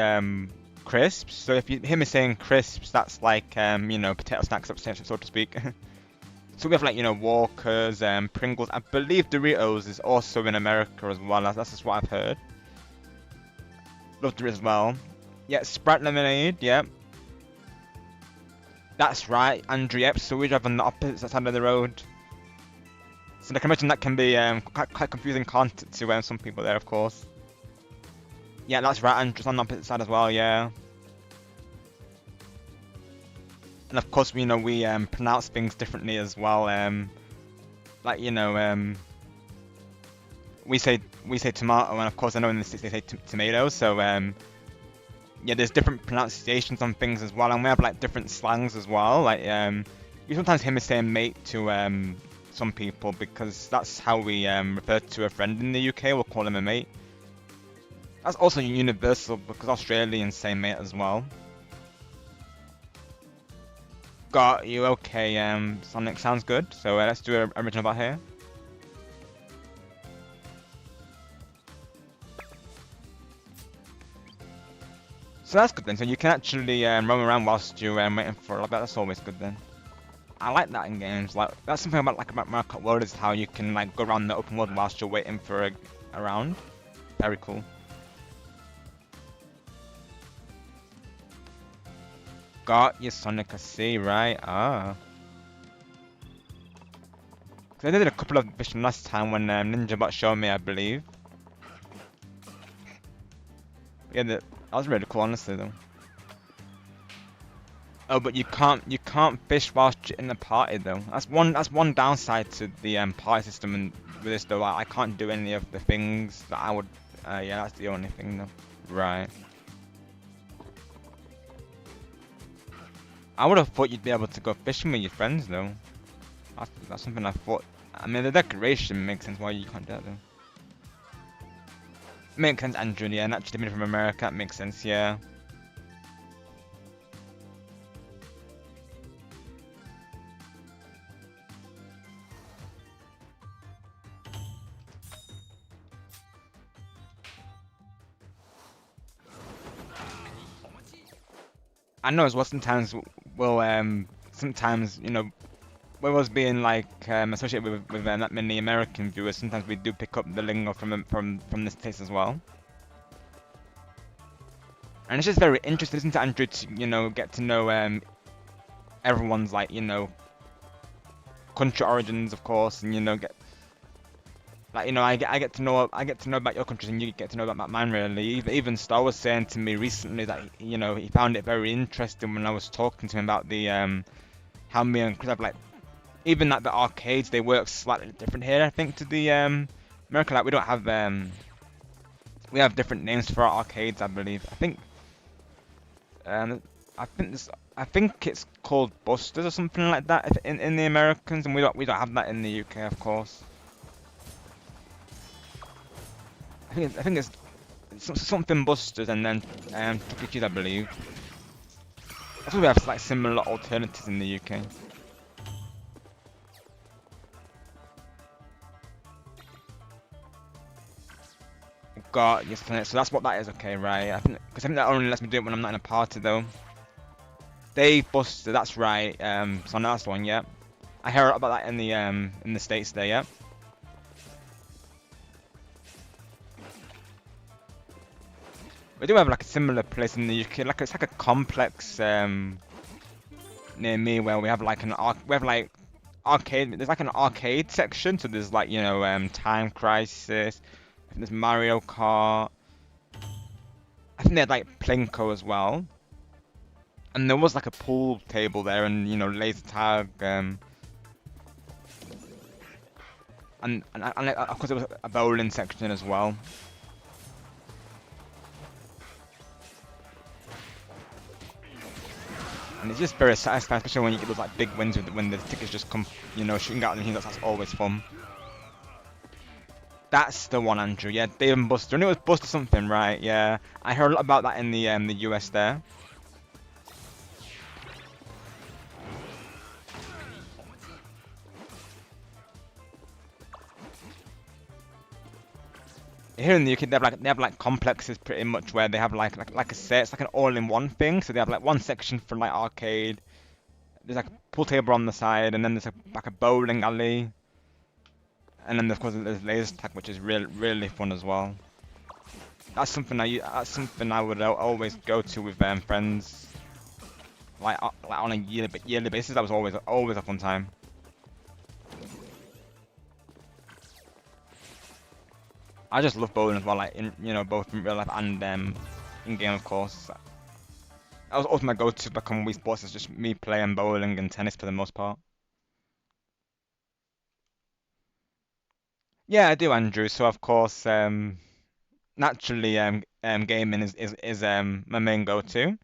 crisps. So if you hear me saying crisps, that's like you know, potato snacks, so to speak. So we have like, you know, Walkers, Pringles. I believe Doritos is also in America as well. That's just what I've heard. Love Doritos as well. Yeah, Sprite Lemonade, yeah. That's right, Andrew, yep. So we drive on the opposite side of the road. So I can imagine that can be quite confusing, can't it, to some people there, of course. Yeah, that's right, Andrew's on the opposite side as well, yeah. And of course, you know, we pronounce things differently as well. Like, you know, we say tomato, and of course I know in the States they say tomato. So yeah, there's different pronunciations on things as well, and we have like different slangs as well. Like you sometimes hear me saying mate to some people because that's how we refer to a friend in the UK. We'll call him a mate. That's also universal because Australians say mate as well. Got you. Okay, Sonic sounds good. So let's do an original battle here. So that's good then. So you can actually roam around whilst you're waiting for like that. That's always good then. I like that in games. Like that's something about Mario Kart World is how you can like go around the open world whilst you're waiting for a round. Very cool. Got you, Sonic. I see, right? Ah. Cause I did a couple of missions last time when Ninjala showed me, I believe. Yeah, that was really cool, honestly, though. Oh, but you can't fish whilst you're in the party, though. That's one downside to the party system, and with this though, I can't do any of the things that I would. Yeah, that's the only thing, though. Right. I would have thought you'd be able to go fishing with your friends, though. That's something I thought. I mean, the decoration makes sense why you can't do that, though. Makes sense, Andrew, yeah, and actually being from America, that makes sense, yeah. I know as well sometimes sometimes, you know, with us being like associated with that many American viewers, sometimes we do pick up the lingo from the States as well. And it's just very interesting, isn't it, Andrew, to, you know, get to know everyone's like, you know, country origins, of course, and you know, get like, you know, I get to know about your countries, and you get to know about mine. Really, even Star was saying to me recently that, you know, he found it very interesting when I was talking to him about the how me and Chris have like even like the arcades, they work slightly different here, I think, to the America. Like we don't have we have different names for our arcades, I believe. Um, I think this, I think it's called Busters or something like that in the Americans, and we don't have that in the UK, of course. I think it's something Busters and then Chuck E. Cheese, I believe. That's why we have like similar alternatives in the UK. Got yes, so that's what that is. Okay, right. I think that only lets me do it when I'm not in a party though. Dave Buster, that's right. So that's the one. Yeah, I heard about that in the States there. Yeah. We do have like a similar place in the UK. Like it's like a complex near me where we have like we have like arcade. There's like an arcade section. So there's like Time Crisis. I think there's Mario Kart. I think they had like Plinko as well. And there was like a pool table there, and laser tag, and of course there was a bowling section as well. And it's just very satisfying, especially when you get those like big wins when the tickets just come, shooting out, and that's always fun. That's the one, Andrew. Yeah, Dave and Buster. And it was Buster something, right? Yeah, I heard a lot about that in the US there. Here in the UK, they have like complexes pretty much where they have like a set. It's like an all-in-one thing. So they have like one section for like arcade. There's like a pool table on the side, and then there's like a bowling alley, and then of course there's laser tag, which is really fun as well. That's something I would always go to with friends, like on a yearly basis. That was always a fun time. I just love bowling as well, like both in real life and in game, of course. That was also my go-to back on Wii Sports. It's just me playing bowling and tennis for the most part. Yeah, I do, Andrew. So of course, naturally, gaming is my main go-to.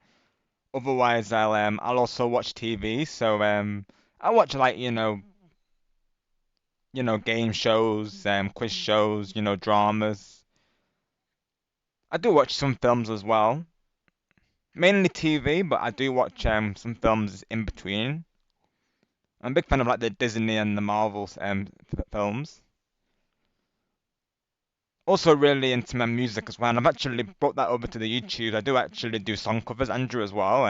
Otherwise, I'll also watch TV. So I watch like game shows, quiz shows, dramas. I do watch some films as well, mainly TV, but I do watch some films in between. I'm a big fan of like the Disney and the Marvel films. Also really into my music as well, and I've actually brought that over to the YouTube. I do actually do song covers, Andrew, as well.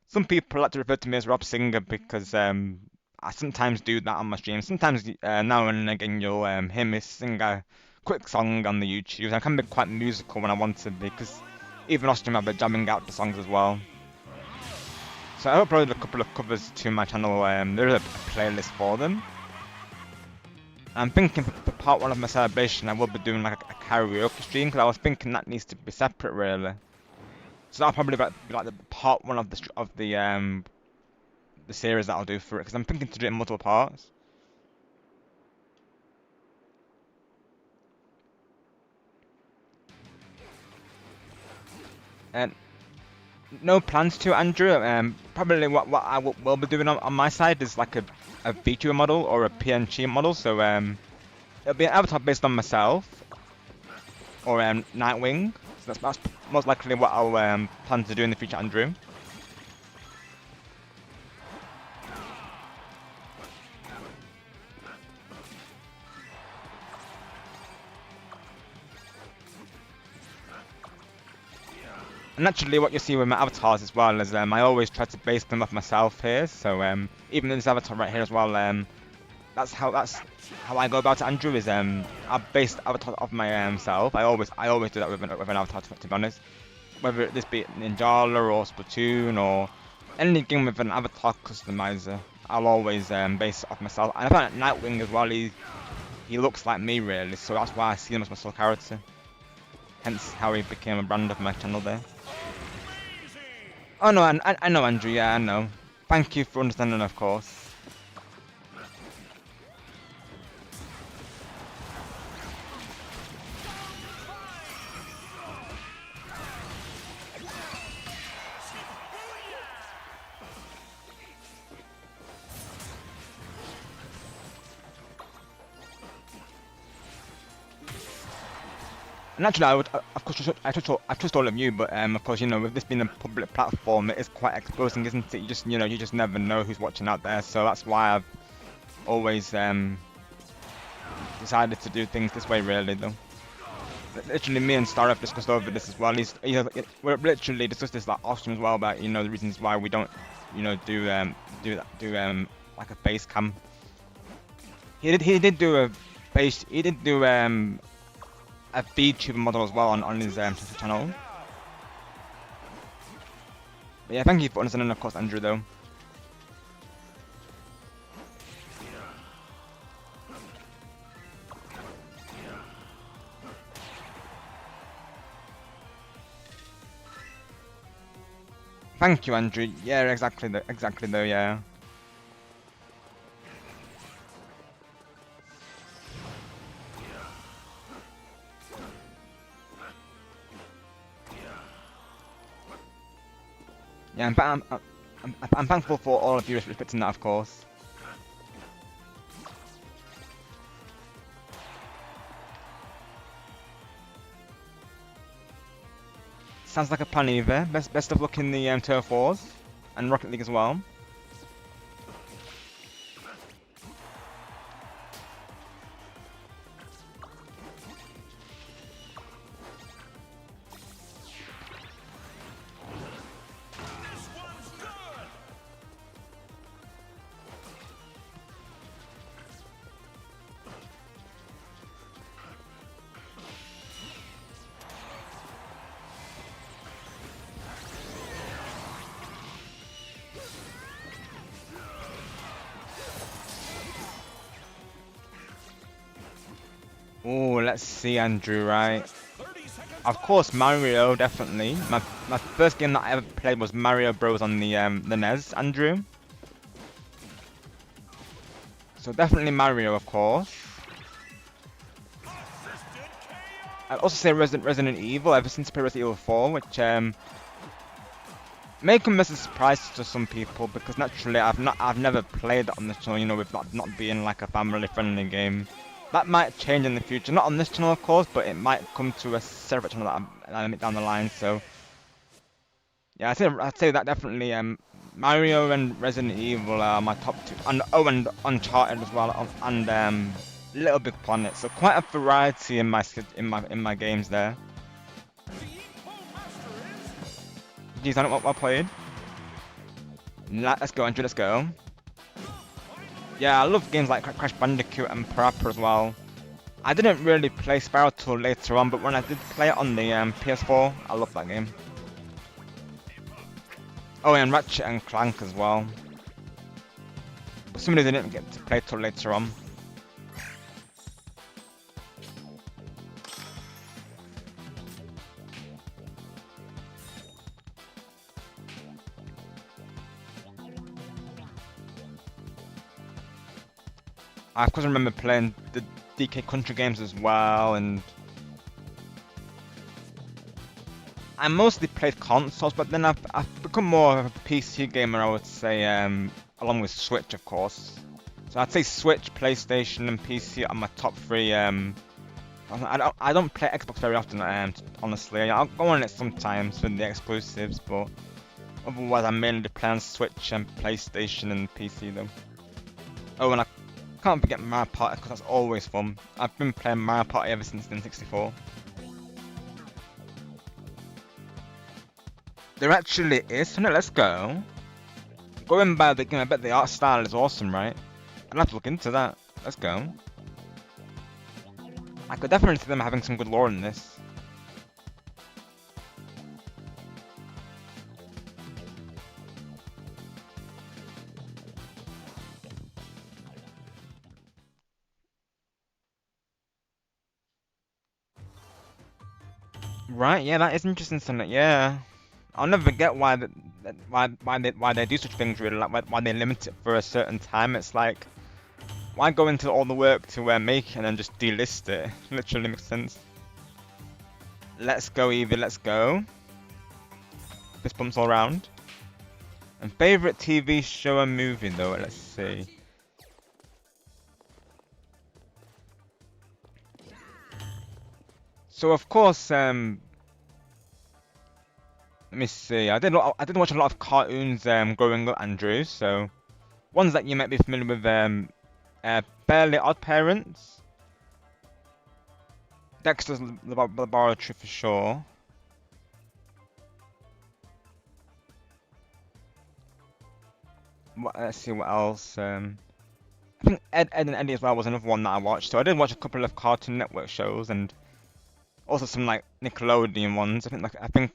Some people like to refer to me as Rob Singer because I sometimes do that on my stream. Sometimes now and again you'll hear me sing a quick song on the YouTube. I can be quite musical when I want to be, because even off stream I'll be jamming out the songs as well. So I uploaded a couple of covers to my channel. There is a playlist for them. I'm thinking for part one of my celebration, I will be doing like a karaoke stream, because I was thinking that needs to be separate, really. So that'll probably be like the part one of the series that I'll do for it, because I'm thinking to do it in multiple parts. And no plans to, Andrew. Probably what I will be doing on my side is like a VTuber model or a PNG model. So it'll be an avatar based on myself or Nightwing. So that's most likely what I'll plan to do in the future, Andrew. And naturally, what you see with my avatars as well is I always try to base them off myself here. So even in this avatar right here as well, that's how I go about it, Andrew. Is I base the avatar off my self. I always do that with an avatar, to be honest. Whether this be Ninjala or Splatoon or any game with an avatar customizer, I'll always base it off myself. And I found Nightwing as well. He looks like me really, so that's why I see him as my sole character. Hence how he became a brand of my channel there. Oh no, I know, Andrew. Yeah, I know. Thank you for understanding, of course. Naturally, I would, of course, I trust all of you, but of course, you know, with this being a public platform, it is quite exposing, isn't it? You just, you know, you just never know who's watching out there. So that's why I've always decided to do things this way, really, though. Literally, me and Star have discussed over this as well. We're literally discussed this like often as well about, you know, the reasons why we don't, you know, do like a face cam. He did do a VTuber model as well on his channel. But yeah, thank you for understanding, of course, Andrew, though. Thank you, Andrew. Yeah, exactly though, yeah. Yeah, I'm thankful for all of you respecting that, of course. Sounds like a plan, Eva. Best of luck in the Turf Wars and Rocket League as well. Oh, let's see, Andrew, right? Of course, Mario, definitely. My first game that I ever played was Mario Bros on the NES, Andrew. So definitely Mario, of course. I'd also say Resident Evil, ever since Resident Evil 4, which may come as a surprise to some people because naturally I've never played it on this channel, you know, with not being like a family friendly game. That might change in the future, not on this channel of course, but it might come to a separate channel that I'm down the line. So yeah, I'd say that definitely Mario and Resident Evil are my top two, and and Uncharted as well, and Little Big Planet. So quite a variety in my games there. Geez, I don't know what I played. Let's go, Andrew, let's go. Yeah, I love games like Crash Bandicoot and Parappa as well. I didn't really play Spyro till later on, but when I did play it on the PS4, I love that game. Oh, and Ratchet and Clank as well. But somebody didn't get to play till later on. I of course remember playing the DK Country games as well, and I mostly played consoles, but then I've become more of a PC gamer, I would say, along with Switch, of course. So I'd say Switch, PlayStation, and PC are my top three. I don't play Xbox very often, honestly. I'll go on it sometimes for the exclusives, but otherwise I mainly play on Switch and PlayStation and PC though. Oh, and I can't forget Mario Party because that's always fun. I've been playing Mario Party ever since N64. There actually is, so let's go. Going by the game, I bet the art style is awesome, right? I'd have to look into that. Let's go. I could definitely see them having some good lore in this. Right, yeah, that is interesting, isn't it? Yeah. I'll never get why why they do such things really, like why they limit it for a certain time. It's like, why go into all the work to make it and then just delist it? Literally makes sense. Let's go, Evie, let's go. Fist bumps all around. And favorite TV show and movie though, let's see. So of course, let me see. I did watch a lot of cartoons growing up, Andrew. So ones that you might be familiar with, Fairly Odd Parents, Dexter's Laboratory for sure. Let's see what else. I think Ed and Eddie as well was another one that I watched. So I did watch a couple of Cartoon Network shows and also some like Nickelodeon ones. I don't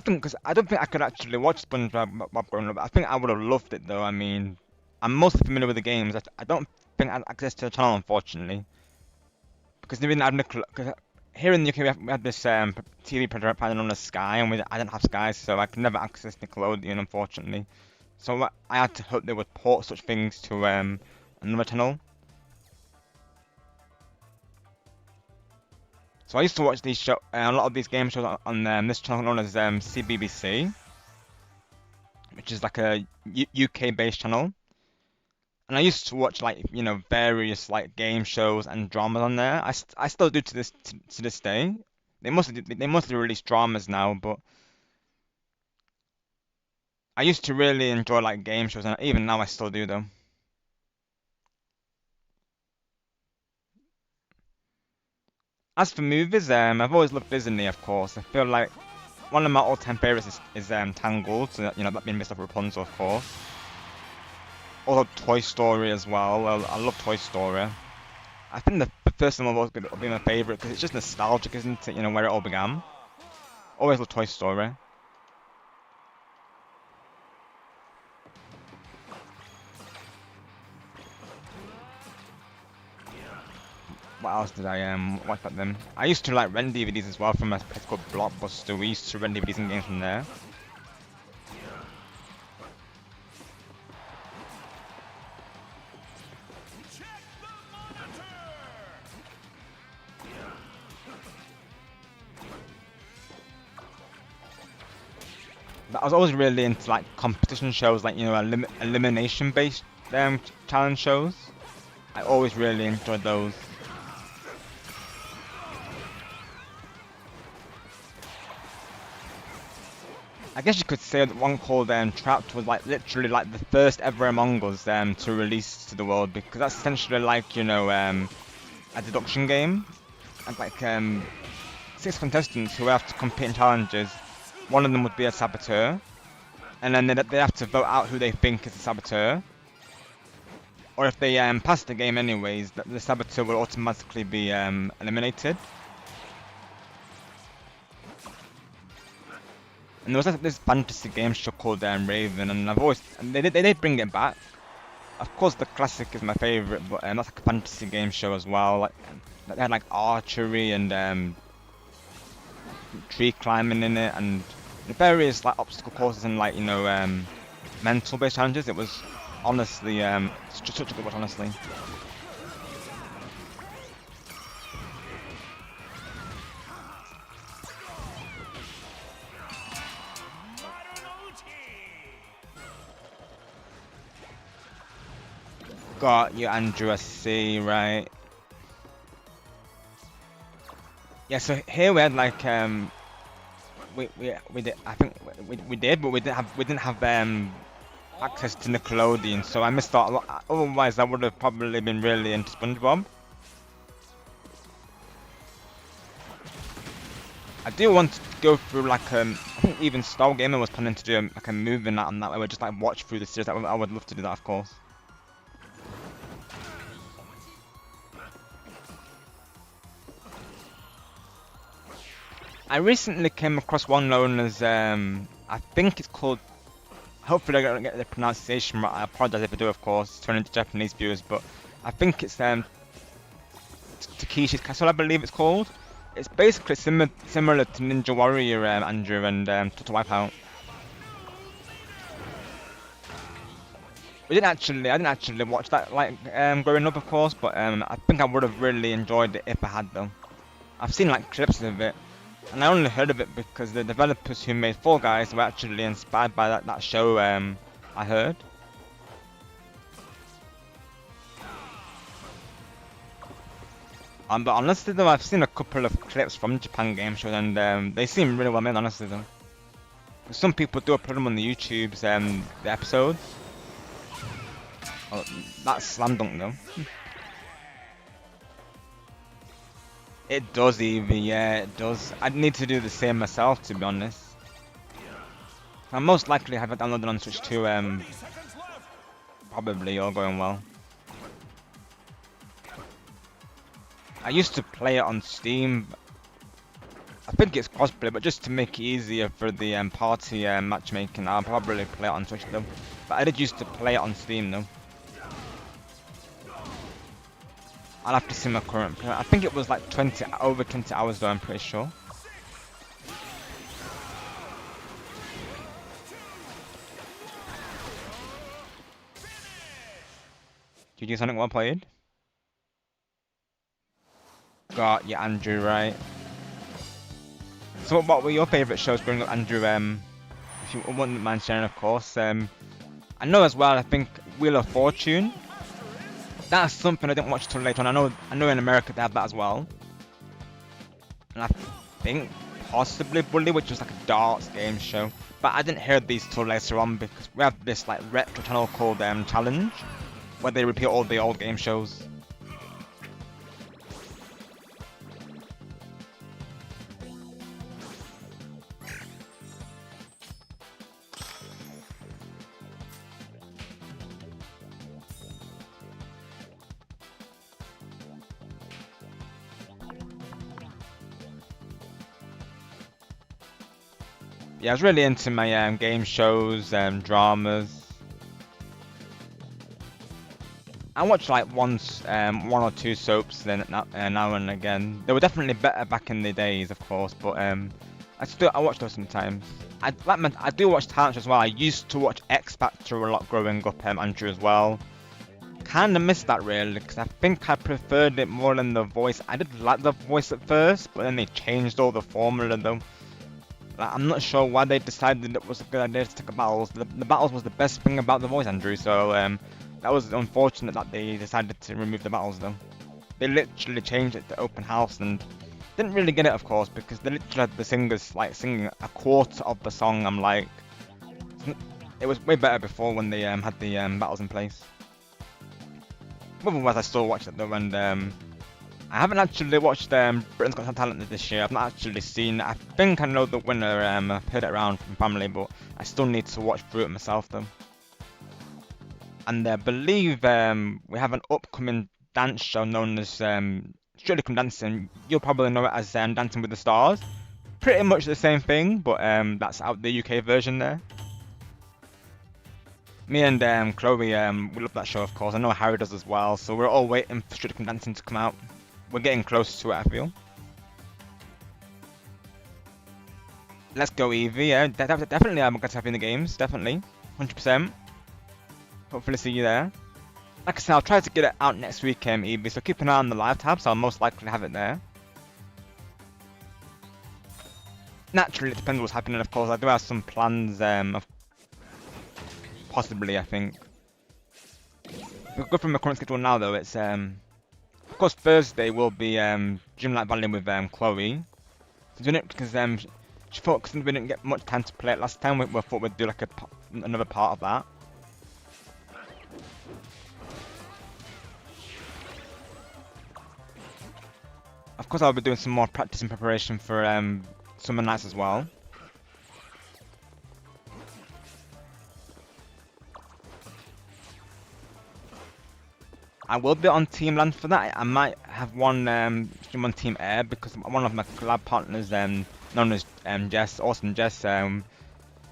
think I could actually watch SpongeBob growing up. I think I would have loved it though. I mean, I'm mostly familiar with the games. I don't think I had access to the channel unfortunately because they didn't have Cause here in the UK we had this TV provider known as Sky, and I didn't have Sky, so I could never access Nickelodeon unfortunately. So I had to hope they would port such things to another channel. So I used to watch a lot of these game shows on this channel known as CBBC, which is like a UK-based channel. And I used to watch like various like game shows and dramas on there. I still do to this day. They mostly release dramas now, but I used to really enjoy like game shows, and even now I still do them. As for movies, I've always loved Disney, of course. I feel like one of my all-time favorites is Tangled, so, that being based off Rapunzel, of course. Also Toy Story as well. I love Toy Story. I think the first one will always be my favorite because it's just nostalgic, isn't it? Where it all began. Always love Toy Story. What else did I watch about them? I used to like rent DVDs as well from a place called Blockbuster. We used to rent DVDs and games from there. But I was always really into like competition shows, like elimination-based challenge shows. I always really enjoyed those. I guess you could say that one called Trapped was like literally like the first ever Among Us to release to the world, because that's essentially like a deduction game, and like 6 contestants who have to compete in challenges. One of them would be a saboteur, and then they have to vote out who they think is the saboteur. Or if they pass the game anyways, the saboteur will automatically be eliminated. And there was this fantasy game show called Raven, and they did bring it back. Of course, the classic is my favorite, but that's like a fantasy game show as well. Like they had like archery and tree climbing in it, and various like obstacle courses and like mental based challenges. It was honestly such a good watch, honestly. Got you, Andrew. I see, right? Yeah. So here we had like we did, I think we did, but we didn't have access to Nickelodeon, so I missed out a lot. Otherwise, I would have probably been really into SpongeBob. I do want to go through like I think even Star Gamer was planning to do like a movie on that, where we just like watch through the series. I would love to do that, of course. I recently came across one known as I think it's called. Hopefully I don't get the pronunciation right. I apologize if I do, of course, to any Japanese viewers, but I think it's Takeshi's Castle, I believe it's called. It's basically similar to Ninja Warrior, Andrew, and Total Wipeout. I didn't actually watch that like growing up, of course, but I think I would have really enjoyed it if I had though. I've seen like clips of it, and I only heard of it because the developers who made Fall Guys were actually inspired by that show. I heard. But honestly though, I've seen a couple of clips from Japan game shows and they seem really well made, honestly though. Some people do upload them on the YouTube's the episodes. Oh, that's slam dunk though. It does, Evie, yeah, it does. I'd need to do the same myself, to be honest. I most likely have it downloaded on Switch too, probably all going well. I used to play it on Steam. I think it's crossplay, but just to make it easier for the party matchmaking, I'll probably play it on Switch though. But I did used to play it on Steam though. I'll have to see my current play. I think it was like over 20 hours though, I'm pretty sure. GG Sonic, well played. Got you, Andrew, right. So what were your favourite shows growing up, Andrew? If you wouldn't mind sharing, of course. I know as well, I think Wheel of Fortune. That's something I didn't watch till later on. I know in America they have that as well. And I think possibly Bully, which was like a darts game show. But I didn't hear these till later on because we have this like retro channel called Challenge, where they repeat all the old game shows. Yeah, I was really into my game shows, dramas. I watched like one or two soaps then now and again. They were definitely better back in the days, of course, but I watch those sometimes. I do watch talent as well. I used to watch X Factor a lot growing up, Andrew, as well. Kinda missed that really, because I think I preferred it more than The Voice. I did like The Voice at first, but then they changed all the formula though. Like, I'm not sure why they decided it was a good idea to take battles. The battles was the best thing about The Voice, Andrew, so that was unfortunate that they decided to remove the battles though. They literally changed it to open house and didn't really get it, of course, because they literally had the singers like singing a quarter of the song. I'm like, it was way better before when they had the battles in place. Otherwise, I still watched it though, and I haven't actually watched Britain's Got Talent this year. I've not actually seen it. I think I know the winner. I've heard it around from family, but I still need to watch through it myself though. And I believe we have an upcoming dance show known as Strictly Come Dancing. You'll probably know it as Dancing with the Stars. Pretty much the same thing, but that's out the UK version there. Me and Chloe, we love that show, of course. I know Harry does as well, so we're all waiting for Strictly Come Dancing to come out. We're getting close to it, I feel. Let's go, Evie. Yeah, definitely I'm going to have you in the games. Definitely. 100%. Hopefully see you there. Like I said, I'll try to get it out next week, Evie, so keep an eye on the live tab, so I'll most likely have it there. Naturally, it depends what's happening, of course. I do have some plans, possibly, I think. We'll go from the current schedule now, though. It's, of course, Thursday will be Dreamlight Valley with Chloe. Doing it because she thought because we didn't get much time to play it last time, we thought we'd do like another part of that. Of course, I'll be doing some more practice and preparation for Summer Nights as well. I will be on Team Land for that. I might have one stream on Team Air because one of my collab partners, known as Jess, Awesome Jess,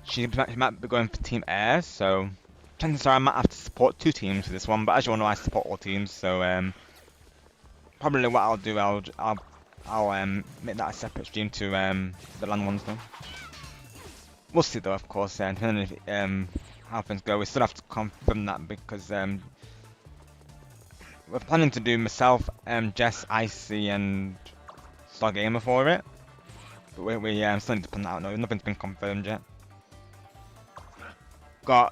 she might be going for Team Air. So chances are I might have to support two teams for this one. But as you all know, I support all teams. So probably what I'll do, I'll make that a separate stream to the Land ones though. We'll see though, of course, depending on how things go. We still have to confirm that because we're planning to do myself, Jess, Icy, and Star Gamer for it. But we still need to put that out now. Nothing's been confirmed yet.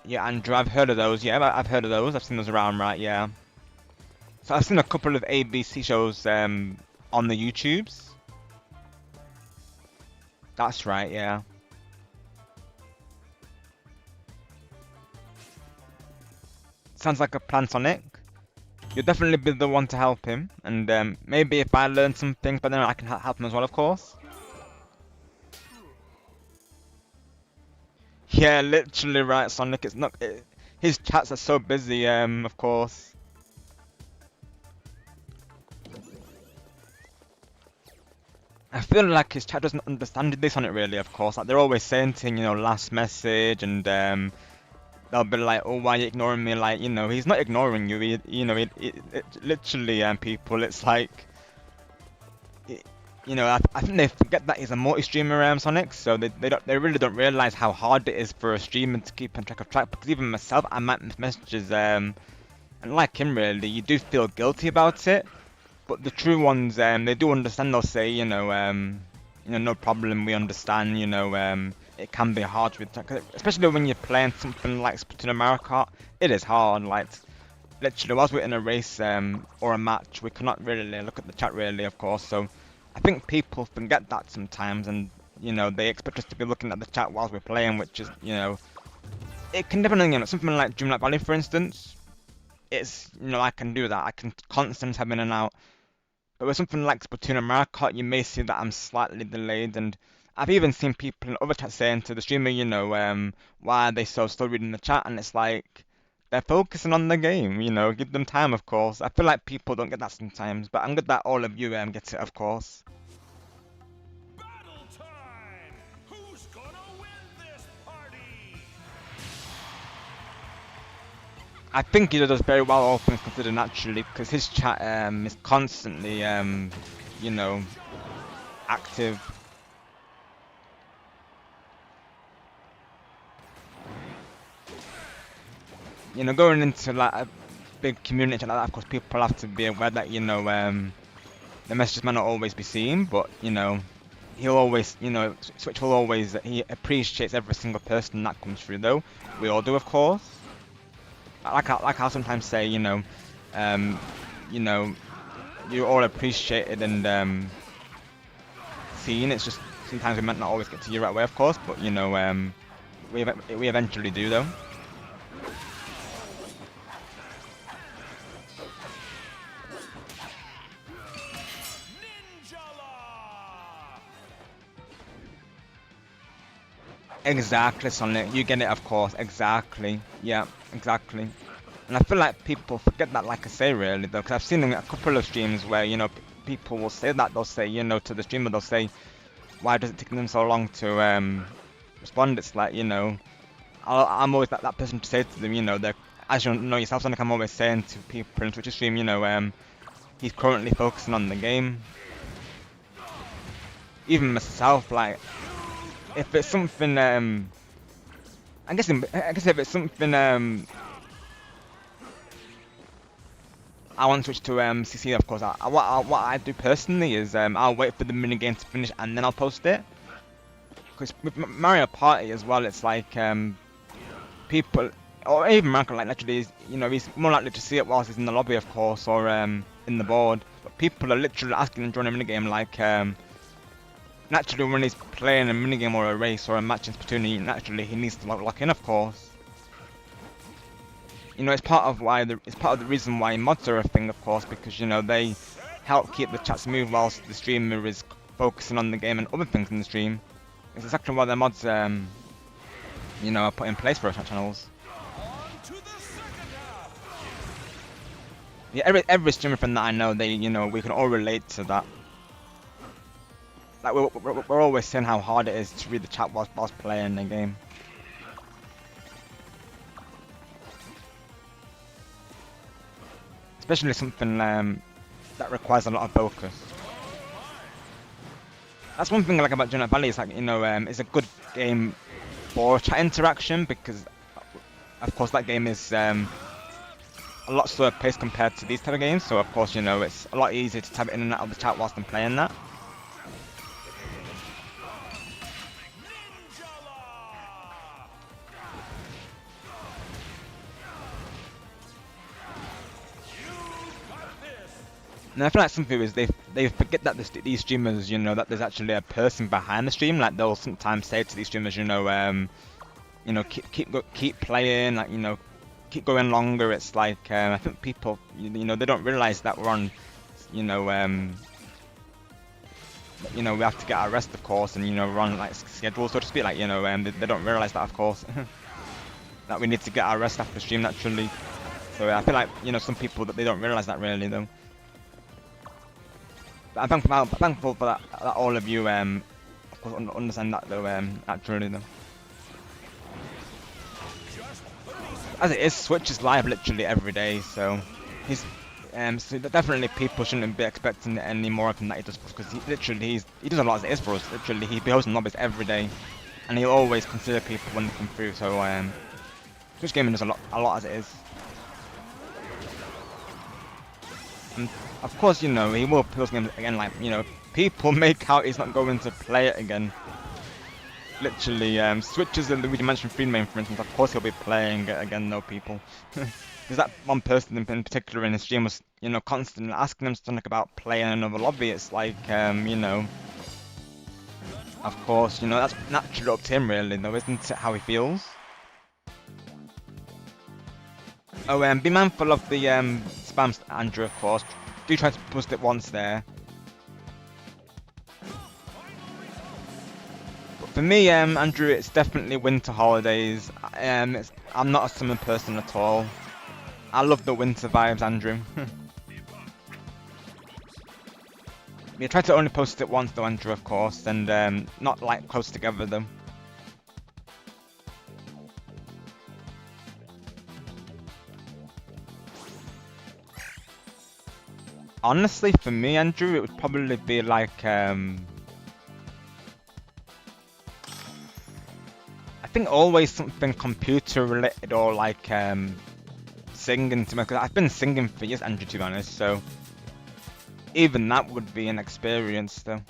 Yeah, Andrew, I've heard of those. Yeah, I've heard of those. I've seen those around, right? Yeah. So I've seen a couple of ABC shows on the YouTubes. That's right, yeah. Sounds like a plan, Sonic. You'll definitely be the one to help him, and maybe if I learn some things, but then I can help him as well, of course. Yeah, literally right, Sonic. It's not. His chats are so busy, of course. I feel like his chat doesn't understand this on it really, of course. Like they're always saying to him, last message, and they'll be like, "Oh, why are you ignoring me?" Like, he's not ignoring you. It literally, people, it's like, it, I think they forget that he's a multi-streamer, Sonic. So they really don't realize how hard it is for a streamer to keep on track of track. Because even myself, I might miss messages, and like him, really, you do feel guilty about it. But the true ones, they do understand. They'll say, no problem. We understand. It can be hard with, especially when you're playing something like Splatoon Mario Kart. It is hard. Like literally, whilst we're in a race or a match, we cannot really look at the chat really, of course. So I think people forget that sometimes, and they expect us to be looking at the chat whilst we're playing, which is, it can depend on something like Dreamlight Valley, for instance. It's I can do that. I can constantly have in and out. But with something like Splatoon and Mario Kart, you may see that I'm slightly delayed, and I've even seen people in other chats saying to the streamer, why are they so slow reading the chat? And it's like, they're focusing on the game, give them time, of course. I feel like people don't get that sometimes, but I'm glad that all of you get it, of course. Battle time! Who's gonna win this party? I think he does very well, all things considered, naturally, because his chat is constantly, active. Going into like a big community like that, of course, people have to be aware that the messages might not always be seen, but he'll always, Switch will always, he appreciates every single person that comes through, though. We all do, of course. Like I'll sometimes say, you know, you all appreciate it and seen. It's just sometimes we might not always get to you right away, of course, but we eventually do, though. Ninjala! Exactly, Sonic. You get it, of course. Exactly. Yeah, exactly. And I feel like people forget that, like I say, really, though, because I've seen a couple of streams where, people will say that. They'll say, to the streamer, they'll say, why does it take them so long to respond? It's like, I'm always that person to say to them, they're, as you know yourself, Sonic, I'm always saying to people in Twitch stream, he's currently focusing on the game. Even myself, like, if it's something, I guess if it's something, I want to switch to CC, of course. What I do personally is I'll wait for the minigame to finish and then I'll post it. Because with Mario Party as well, it's like people, or even Mario, like naturally, he's more likely to see it whilst he's in the lobby, of course, or in the board. But people are literally asking him to join a minigame, like naturally when he's playing a minigame or a race or a match in Splatoon, naturally he needs to lock in, of course. It's part of the reason why mods are a thing, of course, because they help keep the chat smooth whilst the streamer is focusing on the game and other things in the stream. It's exactly why the mods, are put in place for our chat channels. On to the second half! Yeah, every streamer friend that I know, we can all relate to that. Like we're always saying how hard it is to read the chat whilst playing the game. Especially something that requires a lot of focus. That's one thing I like about Dreamlight Valley. Is like it's a good game for chat interaction because, of course, that game is a lot slower paced compared to these type of games. So of course, it's a lot easier to tab in and out of the chat whilst I'm playing that. And I feel like some viewers they forget that these streamers, you know, that there's actually a person behind the stream. Like they'll sometimes say to these streamers, you know, keep playing, like, you know, keep going longer. It's like I think people, you know, they don't realize that we're on, you know, we have to get our rest, of course, and you know, we're on like schedule, so to speak. Like, you know, they don't realize that, of course, that we need to get our rest after stream naturally. So I feel like, you know, some people that they don't realize that really though. But I'm thankful for that all of you of course understand that though, naturally though. As it is, Switch is live literally every day, so he's so definitely people shouldn't be expecting any more of him that he does, because he does a lot as it is for us. Literally, he be hosting lobbies every day, and he'll always consider people when they come through. So Switch gaming does a lot as it is. And of course, you know, he will play those games again. Like, you know, people make out he's not going to play it again. Literally, Switches and Luigi Mansion 3 main, for instance, of course he'll be playing it again, though, people. Because that one person in particular in his stream was, you know, constantly asking him something about playing another lobby. It's like, you know, of course, you know, that's naturally up to him, really, though, isn't it, how he feels? Oh, be mindful of the spams, Andrew, of course. Do try to post it once there. For me, Andrew, it's definitely winter holidays. I'm not a summer person at all. I love the winter vibes, Andrew. We try to only post it once though, Andrew, of course, and not like close together though. Honestly, for me, Andrew, it would probably be like I think always something computer related, or like singing to me, because I've been singing for years, Andrew, to be honest, so even that would be an experience though.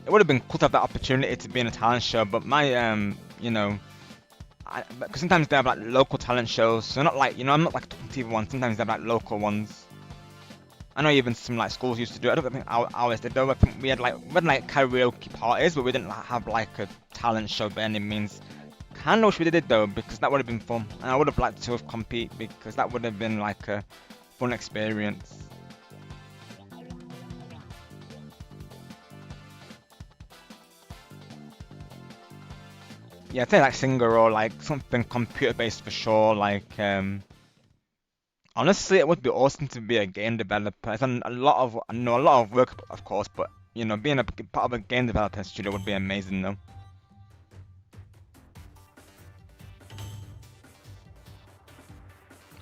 It would have been cool to have that opportunity to be in a talent show, but my you know, because sometimes they have like local talent shows, so not like, you know, I'm not like talking TV ones, sometimes they have like local ones. I know even some like schools used to do it. I don't think ours did though. I think we had like karaoke parties, but we didn't have like a talent show by any means. Kinda wish we did it though, because that would have been fun, and I would have liked to have compete, because that would have been like a fun experience. Yeah, I'd say like singer or like something computer based for sure. Like honestly, it would be awesome to be a game developer. It's a lot of, I know, a lot of work, of course, but you know, being a part of a game developer studio would be amazing, though.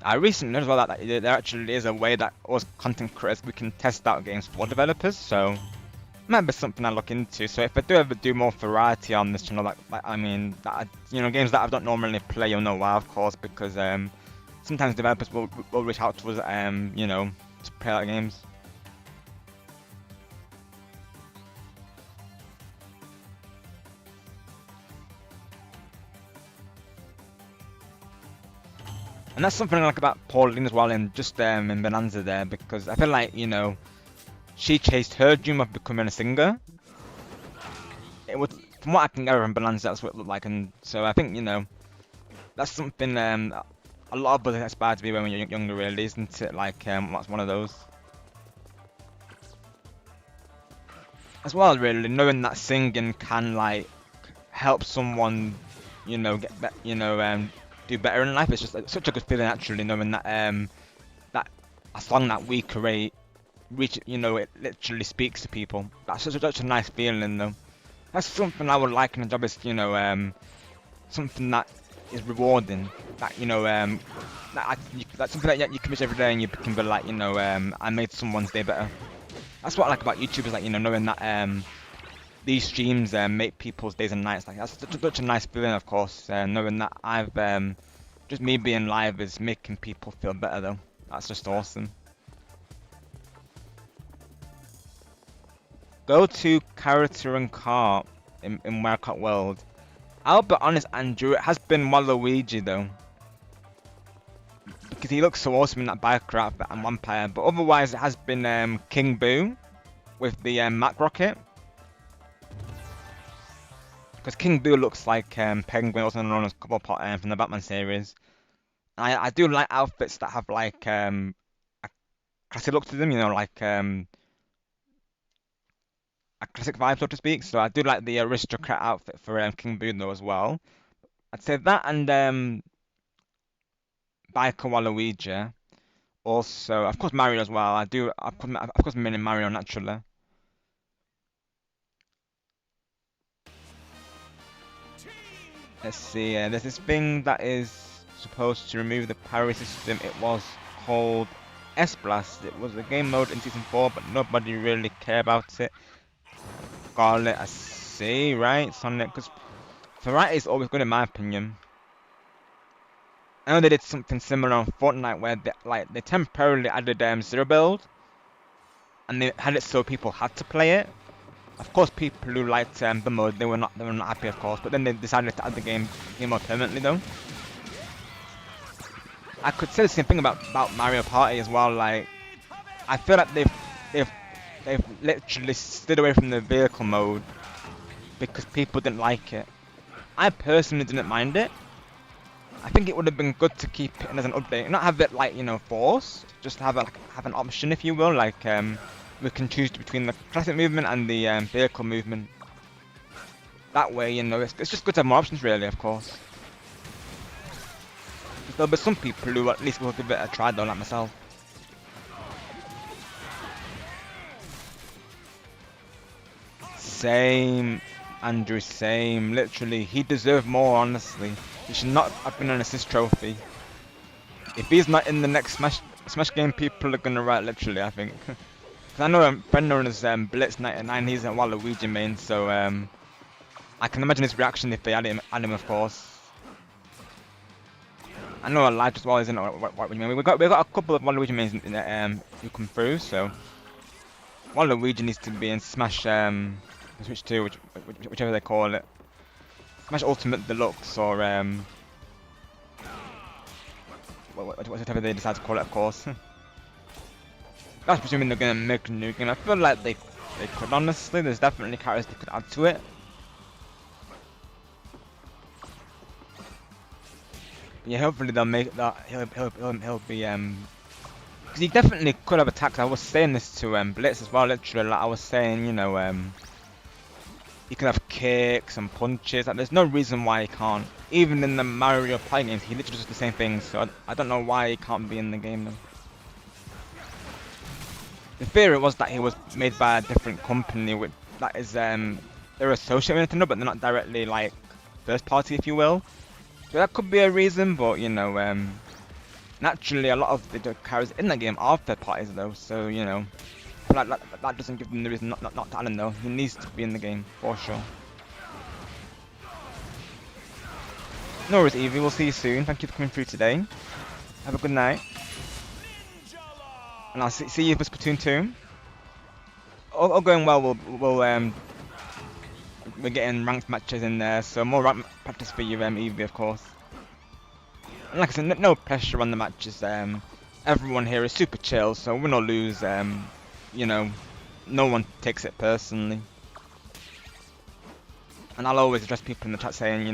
I recently noticed well that there actually is a way that us content creators, we can test out games for developers, so might be something I look into. So if I do ever do more variety on this channel, like I mean, you know, games that I don't normally play, you'll know why, of course, because sometimes developers will reach out to us, you know, to play out games. And that's something I like about Pauline as well, and just in Bonanza there, because I feel like, you know, she chased her dream of becoming a singer. It was, from what I can gather from Bonanza, that's what it looked like, and so I think, you know, that's something a lot of us aspire to be when we're younger, really, isn't it? Like, that's one of those. As well, really, knowing that singing can like help someone, you know, do better in life. It's just such a good feeling, actually, knowing that that a song that we create, you know, it literally speaks to people. That's such a nice feeling, though. That's something I would like in a job, is, you know, something that is rewarding. That, you know, that's something that you can miss every day, and you can be like, you know, I made someone's day better. That's what I like about YouTube, is like, you know, knowing that these streams make people's days and nights. Like, that's such a nice feeling, of course, knowing that I've just me being live is making people feel better, though. That's just awesome. Go to character and car in Wirecard World. I'll be honest, Andrew, it has been Waluigi though. Because he looks so awesome in that biker outfit and vampire, but otherwise it has been King Boo with the Mac Rocket. Because King Boo looks like Penguin, also known as Cobblepot from the Batman series. I do like outfits that have like a classic look to them, you know, like a classic vibe, so to speak. So I do like the aristocrat outfit for King Boo though as well. I'd say that and Biker Waluigi. Also, of course, Mario as well. Of course, Mini Mario naturally. Let's see. There's this thing that is supposed to remove the parry system. It was called S-Blast. It was a game mode in Season 4, but nobody really cared about it. Scarlet, I see, right? Sonic, because variety is always good in my opinion. I know they did something similar on Fortnite where they temporarily added Zero Build, and they had it so people had to play it. Of course, people who liked the mode, they were not happy, of course. But then they decided to add the game mode permanently, though. I could say the same thing about Mario Party as well. Like, I feel like they've literally stayed away from the vehicle mode because people didn't like it. I personally didn't mind it. I think it would have been good to keep it as an update, not have it like forced. Just have have an option, if you will, like we can choose between the classic movement and the vehicle movement. That way, it's just good to have more options, really, of course. There'll be some people who at least will give it a try, though, like myself. Same, Andrew, same. Literally, he deserved more, honestly. He should not have been an assist trophy. If he's not in the next Smash game, people are gonna write literally, I think. Cause I know a friend known as Blitz99, he's a Waluigi main, so I can imagine his reaction if they add him, of course. I know Elijah as well isn't what we mean. We got a couple of Waluigi mains who come through, so Waluigi needs to be in Smash Switch 2, whichever they call it. Smash Ultimate Deluxe or whatever they decide to call it, of course. That's presuming they're gonna make a new game. I feel like they could, honestly. There's definitely characters they could add to it. But yeah, hopefully they'll make that. He'll be because he definitely could have attacks. I was saying this to Blitz as well. Literally, like I was saying, he can have kicks and punches. Like, there's no reason why he can't. Even in the Mario Party games, he literally does the same thing. So I don't know why he can't be in the game though. The theory was that he was made by a different company, which that is they're associated with Nintendo, but they're not directly like first party, if you will. So that could be a reason, but naturally a lot of the characters in the game are third parties though. So that doesn't give them the reason not to add him though. He needs to be in the game for sure. No worries, Evie. We'll see you soon. Thank you for coming through today. Have a good night. And I'll see you for Splatoon 2. All going well, we're getting ranked matches in there, so more ranked practice for you, Evie, of course. And like I said, no pressure on the matches. Everyone here is super chill, so win or lose, no one takes it personally. And I'll always address people in the chat saying,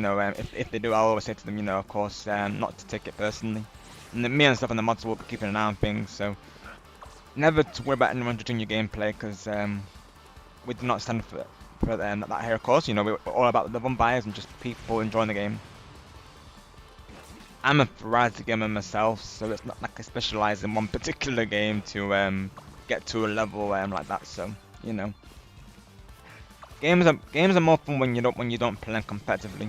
if they do, I'll always say to them, of course, not to take it personally. And then me and stuff and the mods will be keeping an eye on things, so never to worry about anyone judging your gameplay, because we do not stand for that here, of course. We're all about the fun buyers and just people enjoying the game. I'm a variety gamer myself, so it's not like I specialize in one particular game to get to a level like that. So games are more fun when you don't play them competitively.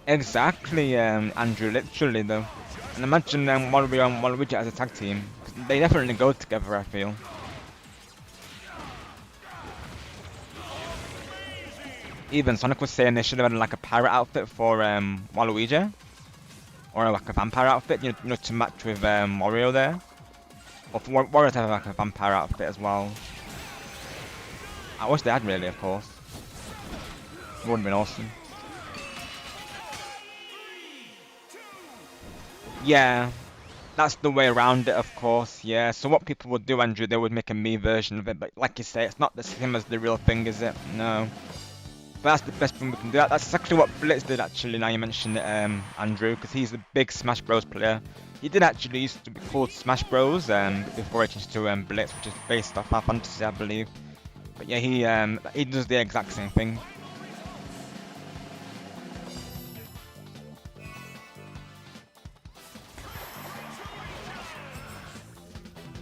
Exactly, Andrew, literally though. And imagine Waluigi and Waluigi as a tag team. They definitely go together, I feel. Even Sonic was saying they should have had like a pirate outfit for Waluigi. Or like a vampire outfit, to match with Wario there. Or for Wario to have like a vampire outfit as well. I wish they had really, of course. It would have been awesome. Yeah, that's the way around it, of course. Yeah. So what people would do, Andrew, they would make a me version of it, but like you say, it's not the same as the real thing, is it? No. But that's the best thing we can do. That's exactly what Blitz did, actually. Now you mention it, Andrew, because he's a big Smash Bros player. He did actually used to be called Smash Bros. Before he changed to Blitz, which is based off Final Fantasy, I believe. But yeah, he does the exact same thing.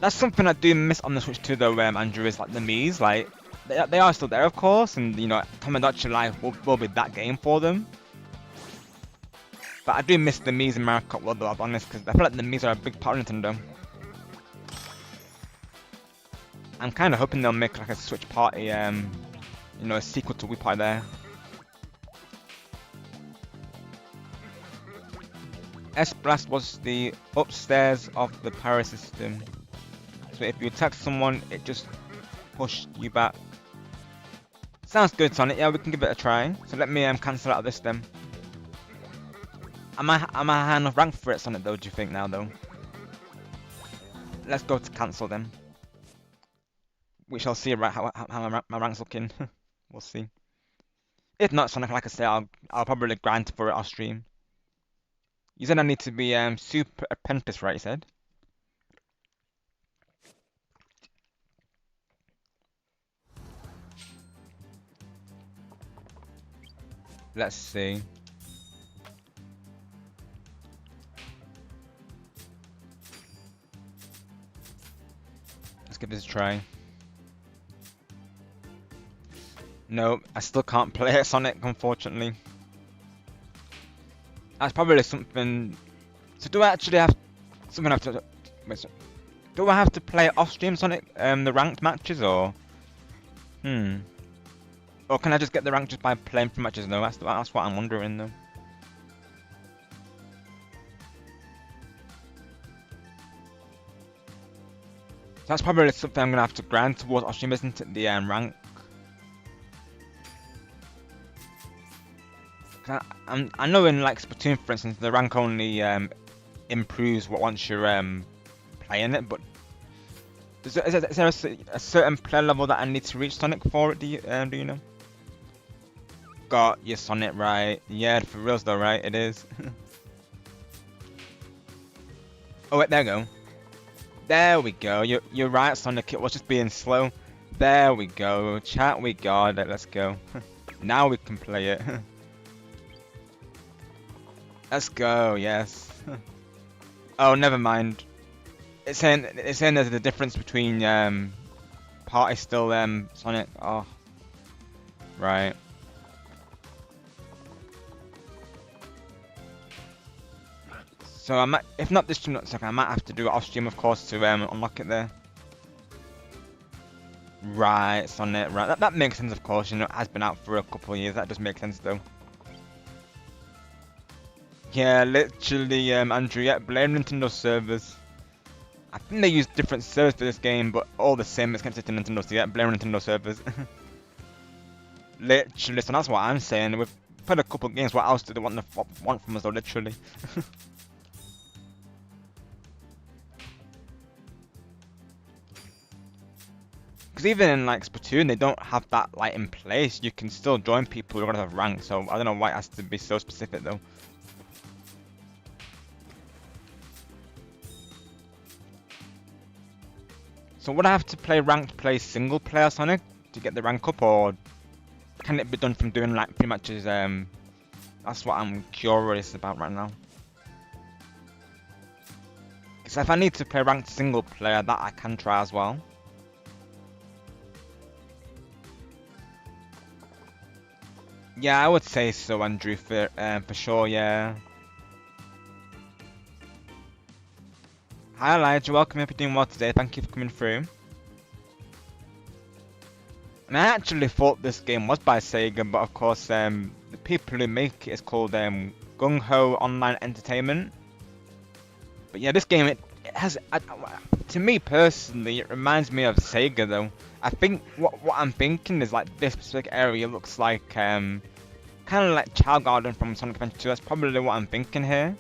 That's something I do miss on the Switch too, though, Andrew, is like the Mii's. Like, they are still there, of course, and you know, Tomodachi Life will be that game for them. But I do miss the Mii's in Mario Kart World, though, I'll be honest, because I feel like the Mii's are a big part of Nintendo. I'm kind of hoping they'll make like a Switch Party, you know, a sequel to Wii Party there. S-Blast was the upstairs of the power system. So if you attack someone, it just pushed you back. Sounds good, Sonic. Yeah, we can give it a try. So let me cancel out of this then. Am I high enough rank for it, Sonic, though, do you think now, though? Let's go to cancel then. We shall see how my rank's looking. We'll see. If not, Sonic, like I say, I'll probably grind for it off stream. You said I need to be Super Apprentice, right, you said? Let's see. Let's give this a try. No, I still can't play it, Sonic, unfortunately. That's probably something. So do I actually have something I have to? Wait, so, do I have to play off stream, Sonic? The ranked matches, or or can I just get the rank just by playing for matches? No, that's what I'm wondering though. So that's probably something I'm gonna have to grind towards off stream, isn't it? The rank. I know in like Splatoon, for instance, the rank only improves once you're playing it, but is there a certain player level that I need to reach, Sonic, for it? Do you know? Got your Sonic, right? Yeah, for reals though, right? It is. Oh wait, there we go. There we go. You're right, Sonic. It was just being slow. There we go. Chat, we got it. Let's go. Now we can play it. Let's go. Yes. Oh, never mind. It's saying there's a difference between party still Sonic. Oh, right. So I might, if not this stream, I might have to do it off stream, of course, to unlock it there. Right, Sonic. Right, that makes sense, of course. You know, it has been out for a couple of years. That does make sense, though. Yeah, literally, Andrew. Yeah, blame Nintendo servers. I think they use different servers for this game, but all the same, it's connected to Nintendo. So yeah, blame Nintendo servers. Literally, so that's what I'm saying. We've played a couple of games. What else do they want from us, though? Literally. Because even in like Splatoon, they don't have that like in place. You can still join people who don't have rank. So I don't know why it has to be so specific though. So would I have to play ranked play single player Sonic to get the rank up, or can it be done from doing like pretty much as that's what I'm curious about right now. Because if I need to play ranked single player, that I can try as well. Yeah, I would say so, Andrew, for sure, yeah. Hi Elijah, welcome, hope you're doing well today, thank you for coming through. And I actually thought this game was by Sega, but of course the people who make it is called Gung Ho Online Entertainment. But yeah, this game, it has, to to me personally, it reminds me of Sega though. I think what I'm thinking is like this specific area looks like kind of like Child Garden from Sonic Adventure 2. That's probably what I'm thinking here.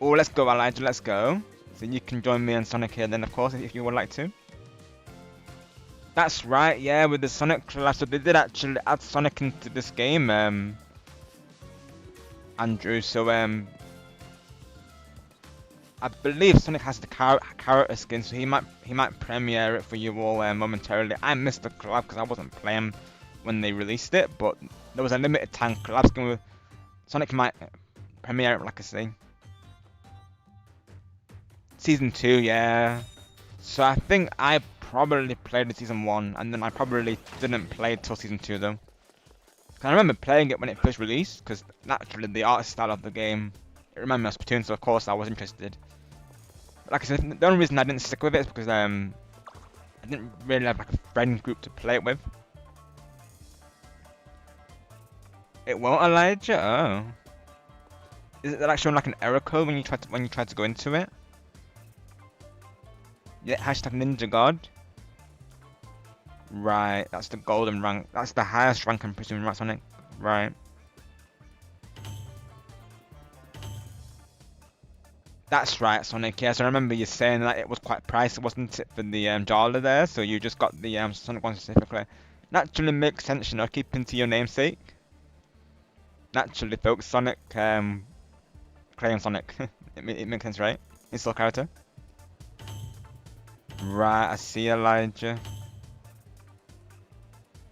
Oh, let's go, Elijah. Let's go. So you can join me and Sonic here then, of course, if you would like to. That's right, yeah, with the Sonic collab. So they did actually add Sonic into this game, Andrew. So I believe Sonic has the character skin, so he might premiere it for you all momentarily. I missed the collab because I wasn't playing when they released it, but there was a limited time collab skin with Sonic. Might premiere it, like I say. Season 2, yeah. So I think I probably played the Season 1, and then I probably didn't play till Season 2 though. I remember playing it when it first released, because naturally the art style of the game, it reminded me of Splatoon, so of course I was interested. But like I said, the only reason I didn't stick with it is because I didn't really have like a friend group to play it with. It won't, Elijah? Oh. Is it like showing like an error code when you try to go into it? Yeah, hashtag Ninja God. Right, that's the golden rank. That's the highest rank I'm presuming, right, Sonic? Right. That's right, Sonic. Yes, I remember you saying that it was quite pricey, wasn't it, for the Ninjala there? So you just got the Sonic one specifically. Naturally makes sense, you know, keeping to your namesake. Naturally, folks, Sonic, Crayon Sonic. it makes sense, right? It's still character. Right, I see, Elijah.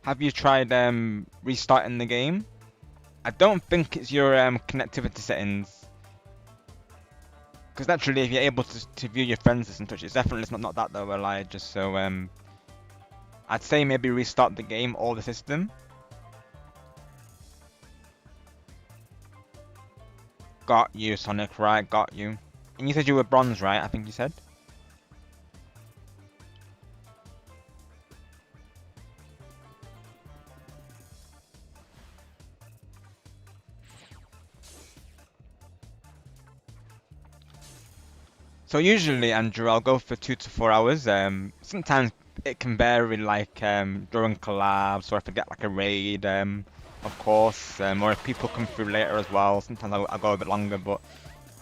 Have you tried restarting the game? I don't think it's your connectivity settings. Because naturally, if you're able to view your friends list and touch, it's definitely not that though, Elijah. So I'd say maybe restart the game or the system. Got you, Sonic. Right, got you. And you said you were bronze, right? I think you said. So usually, Andrew, I'll go for 2 to 4 hours. Sometimes it can vary, like during collabs, or if I get like a raid, of course, or if people come through later as well. Sometimes I'll go a bit longer, but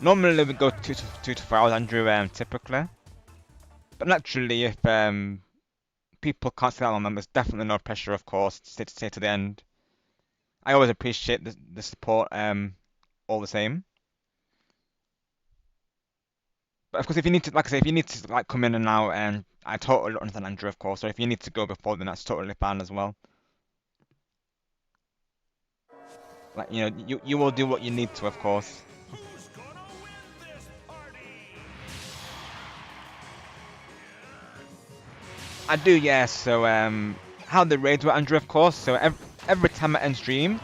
normally we go 2 to 4 hours, Andrew, typically. But naturally, if people can't stay that long, then there's definitely no pressure, of course, to stay to the end. I always appreciate the support, all the same. But of course, if you need to, like I say, if you need to like come in and out, and I totally understand, Andrew, of course. Or if you need to go before, then that's totally fine as well. Like you will do what you need to, of course. Who's gonna win this party? I do, yeah. So how the raids work, Andrew, of course. So every time I end stream,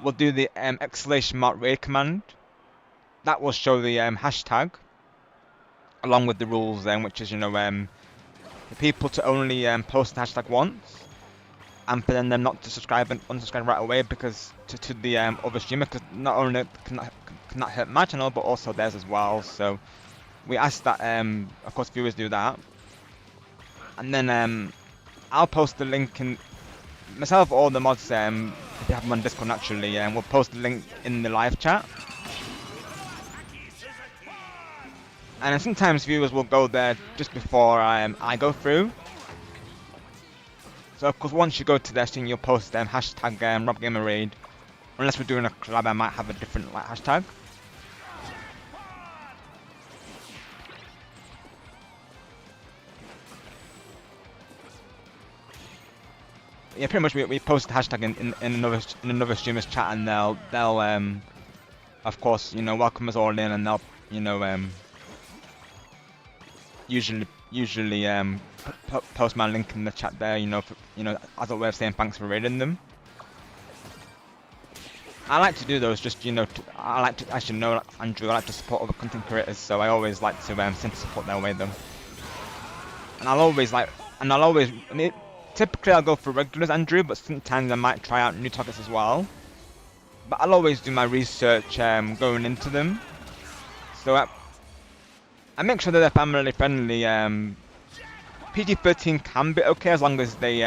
we'll do the !mark raid command. That will show the hashtag along with the rules, which is for people to only post the hashtag once, and for them not to subscribe and unsubscribe right away because to the other streamer, because not only can that hurt my channel but also theirs as well. So we ask that of course viewers do that, and then I'll post the link in myself or the mods if you have them on Discord naturally, and we'll post the link in the live chat. And then sometimes viewers will go there just before I go through. So of course, once you go to their stream, you'll post hashtag RobGamerRaid. Unless we're doing a collab, I might have a different hashtag. Yeah, pretty much we post the hashtag in another streamer's chat, and they'll of course welcome us all in, and they'll usually post my link in the chat there, as a way of saying thanks for raiding them. I like to do those just, I like to, as you know, Andrew, I like to support other content creators, so I always like to send support their way though. And typically I'll go for regulars, Andrew, but sometimes I might try out new targets as well. But I'll always do my research going into them. So I make sure that they're family friendly. PG-13 can be okay as long as they,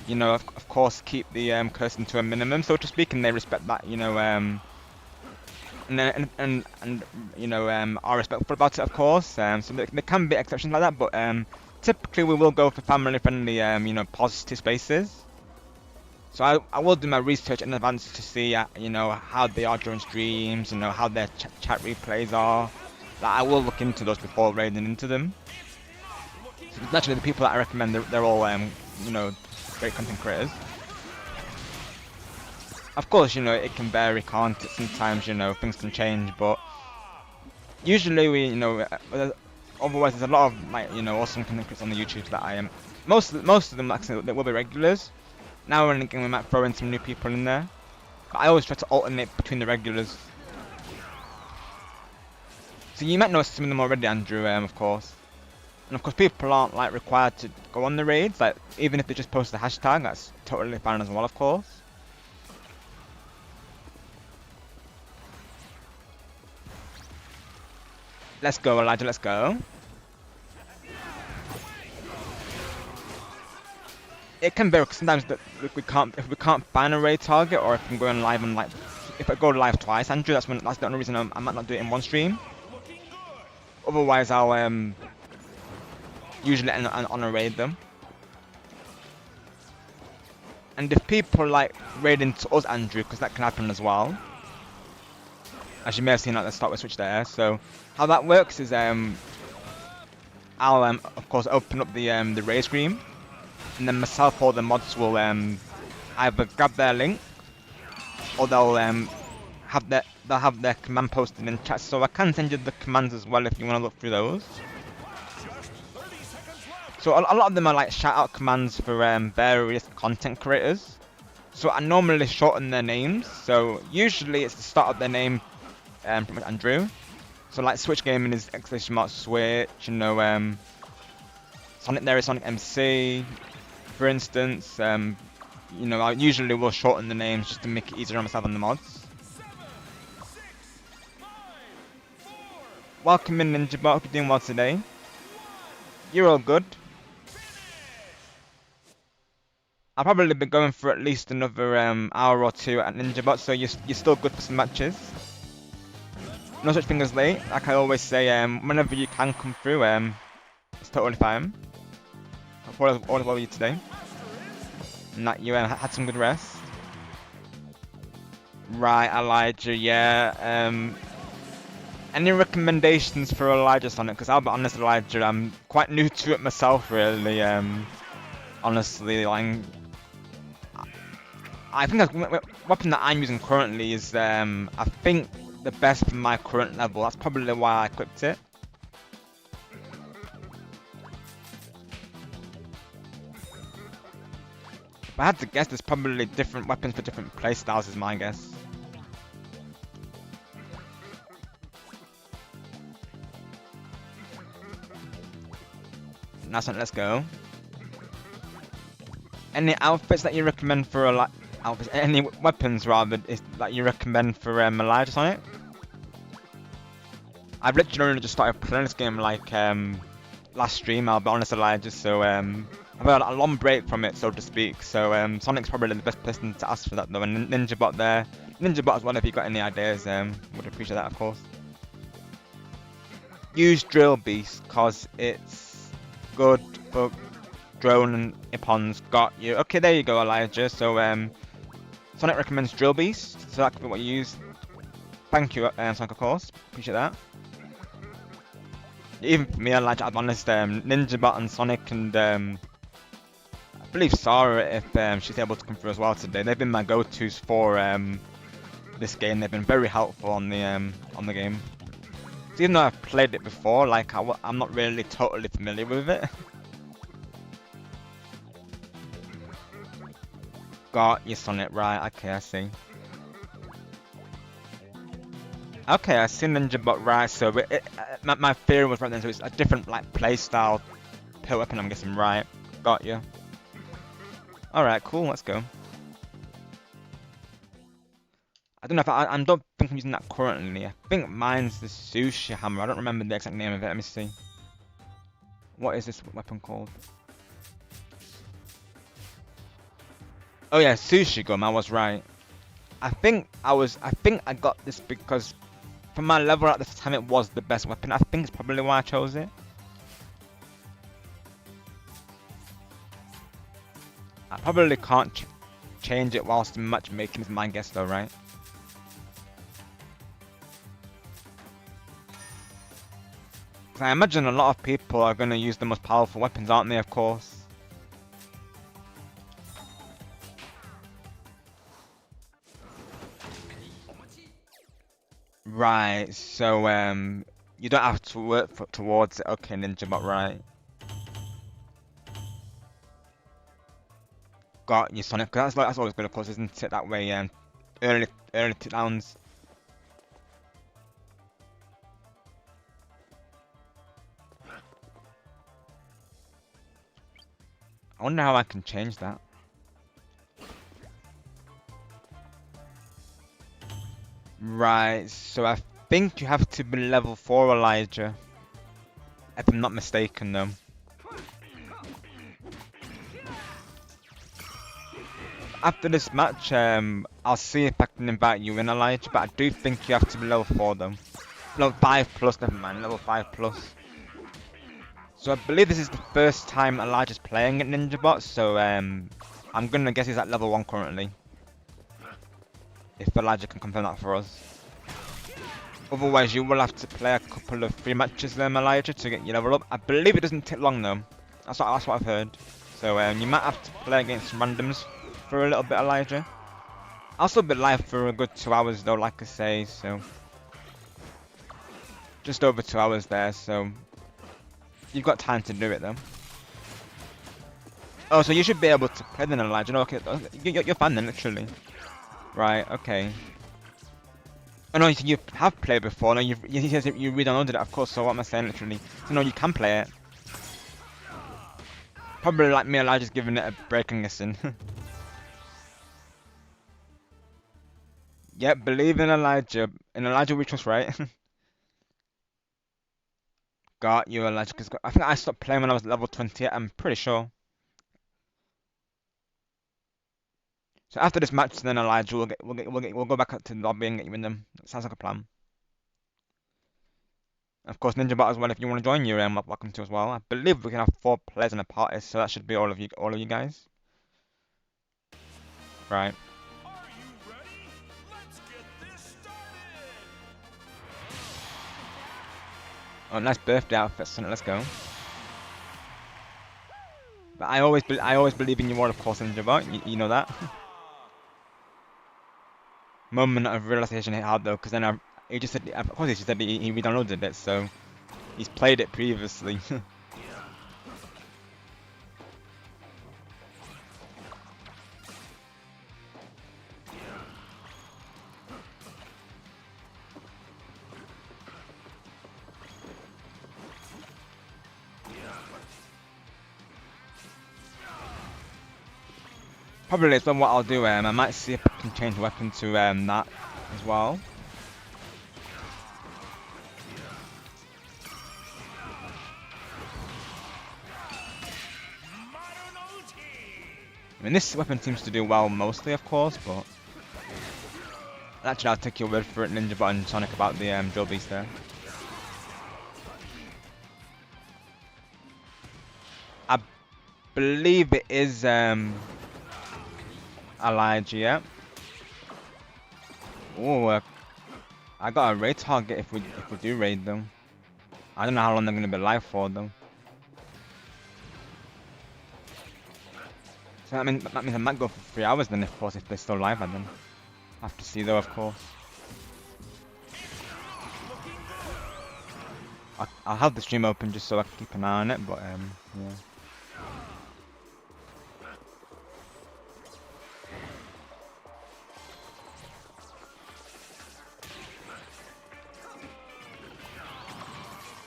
you know, of course, keep the cursing to a minimum, so to speak, and they respect that, you know, and you know, are respectful about it, of course. So there can be exceptions like that, but typically we will go for family-friendly, you know, positive spaces. So I will do my research in advance to see, you know, how they are during streams, you know, how their chat replays are. Like, I will look into those before raiding into them. So naturally, the people that I recommend, they're all, you know, great content creators. Of course, you know, it can vary, can't it? Sometimes, you know, things can change, but usually we, you know, otherwise there's a lot of, like, you know, awesome content creators on the YouTube that I am. Most of them, actually, they will be regulars. Now and again, we might throw in some new people in there. But I always try to alternate between the regulars. So you might know some of them already, Andrew, of course. And of course, people aren't like required to go on the raids. Like, even if they just post the hashtag, that's totally fine as well, of course. Let's go, Elijah. Let's go. It can vary because sometimes if we can't find a raid target, or if I'm going live on like, if I go live twice, Andrew, that's the only reason I might not do it in one stream. Otherwise, I'll usually end on a raid them. And if people like raiding to us, Andrew, because that can happen as well. As you may have seen at the start, we switched there. So how that works is I'll of course open up the raid screen, and then myself or the mods will either grab their link, or they'll have their command posted in chat. So I can send you the commands as well if you want to look through those. So a lot of them are like shout out commands for various content creators. So I normally shorten their names. So usually it's the start of their name, pretty much Andrew. So like Switch Gaming is !Switch, you know, Sonic there is Sonic MC, for instance. You know, I usually will shorten the names just to make it easier on myself and the mods. Welcome in, Ninjala. Hope you're doing well today. You're all good. I'll probably be going for at least another hour or two at Ninjabot, so you're still good for some matches. No such thing as late. Like I always say, whenever you can come through, it's totally fine. Hope all is well with you today. And that you had some good rest. Right, Elijah, yeah. Any recommendations for Elijah Sonic? Because I'll be honest, Elijah, I'm quite new to it myself, really. Honestly, like, I think the weapon that I'm using currently is, I think, the best for my current level. That's probably why I equipped it. If I had to guess, there's probably different weapons for different playstyles, is my guess. Nice one, let's go. Any outfits that you recommend for a any weapons rather that you recommend for Elijah Sonic? I've literally only just started playing this game like last stream, I'll be honest, Elijah, so I've had a long break from it, so to speak. So Sonic's probably the best person to ask for that though, and Ninjabot there. Ninjabot as well, if you got any ideas, would appreciate that, of course. Use Drill Beast, cause it's good for drone and Ippons. Got you. Okay, there you go, Elijah. So Sonic recommends Drill Beast, so that could be what you use. Thank you, Sonic, of course. Appreciate that. Even for me, Elijah, I'm honest, Ninjabot and Sonic and I believe Sarah, if she's able to come through as well today, they've been my go-tos for this game. They've been very helpful on the game. So even though I've played it before, like I'm not really totally familiar with it. Got you, Sonic, right? Okay, I see. Okay, I see Ninjabot, right? So my theory was right then. So it's a different like playstyle per weapon, I'm guessing, right? Got you. All right, cool. Let's go. I don't know if I don't think I'm using that currently. I think mine's the sushi hammer. I don't remember the exact name of it. Let me see. What is this weapon called? Oh yeah, sushi gum. I was right. I think I got this because for my level at the time it was the best weapon. I think it's probably why I chose it. I probably can't change it whilst matchmaking is my guess though, right? I imagine a lot of people are going to use the most powerful weapons, aren't they, of course? Right, so, you don't have to work towards it. Okay, Ninjabot, right. Got you, Sonic. 'Cause that's always good, of course, isn't it? That way, early rounds. I wonder how I can change that. Right, so I think you have to be level 4, Elijah. If I'm not mistaken, though. After this match, I'll see if I can invite you in, Elijah, but I do think you have to be level 4, though. Level 5 plus, never mind, level 5 plus. So I believe this is the first time Elijah's playing at Ninjabot, so I'm gonna guess he's at level 1 currently. If Elijah can confirm that for us. Otherwise, you will have to play a couple of free matches then, Elijah, to get your level up. I believe it doesn't take long though. That's what I've heard. So you might have to play against randoms for a little bit, Elijah. I'll still be live for a good 2 hours though, like I say, so just over 2 hours there, so you've got time to do it though. Oh, so you should be able to play then, Elijah. No, okay, you're fine then, literally. Right, okay. Oh no, you have played before. No, you says you re-downloaded it, of course. So what am I saying, literally? So no, you can play it. Probably like me, Elijah's giving it a break and listen. Yep, believe in Elijah. In Elijah we trust, right? Got you, Elijah. Cause I think I stopped playing when I was level 20. I'm pretty sure. So after this match, then Elijah, we'll go back up to the lobby and get you in them. Sounds like a plan. Of course, Ninjabot as well. If you want to join, you're welcome to as well. I believe we can have 4 players in a party, so that should be all of you guys. Right. Are you ready? Let's get this started. Oh, nice birthday outfit, son. Let's go. But I always believe in you more, of course, Ninjabot. You know that. Moment of realization hit hard though, because then he just said, of course, he just said he re-downloaded it, so he's played it previously. Probably so what I'll do, I might see if I can change the weapon to that as well. I mean, this weapon seems to do well mostly, of course, but actually I'll take your word for it, Ninjabot and Sonic, about the drill beast there. I believe it is Elijah, yeah. Oh, I got a raid target if we do raid them. I don't know how long they're gonna be live for though. So that means I might go for 3 hours then, of course, if they're still live. I then have to see though, of course. I'll have the stream open just so I can keep an eye on it, but yeah.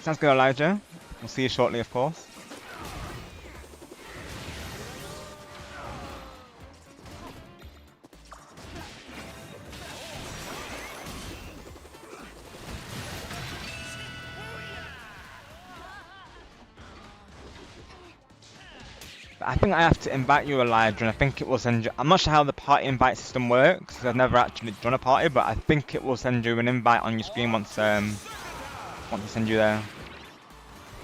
Sounds good, Elijah. We'll see you shortly, of course. I think I have to invite you, Elijah, and I think it will send you. I'm not sure how the party invite system works, 'cause I've never actually done a party, but I think it will send you an invite on your screen once I send you there.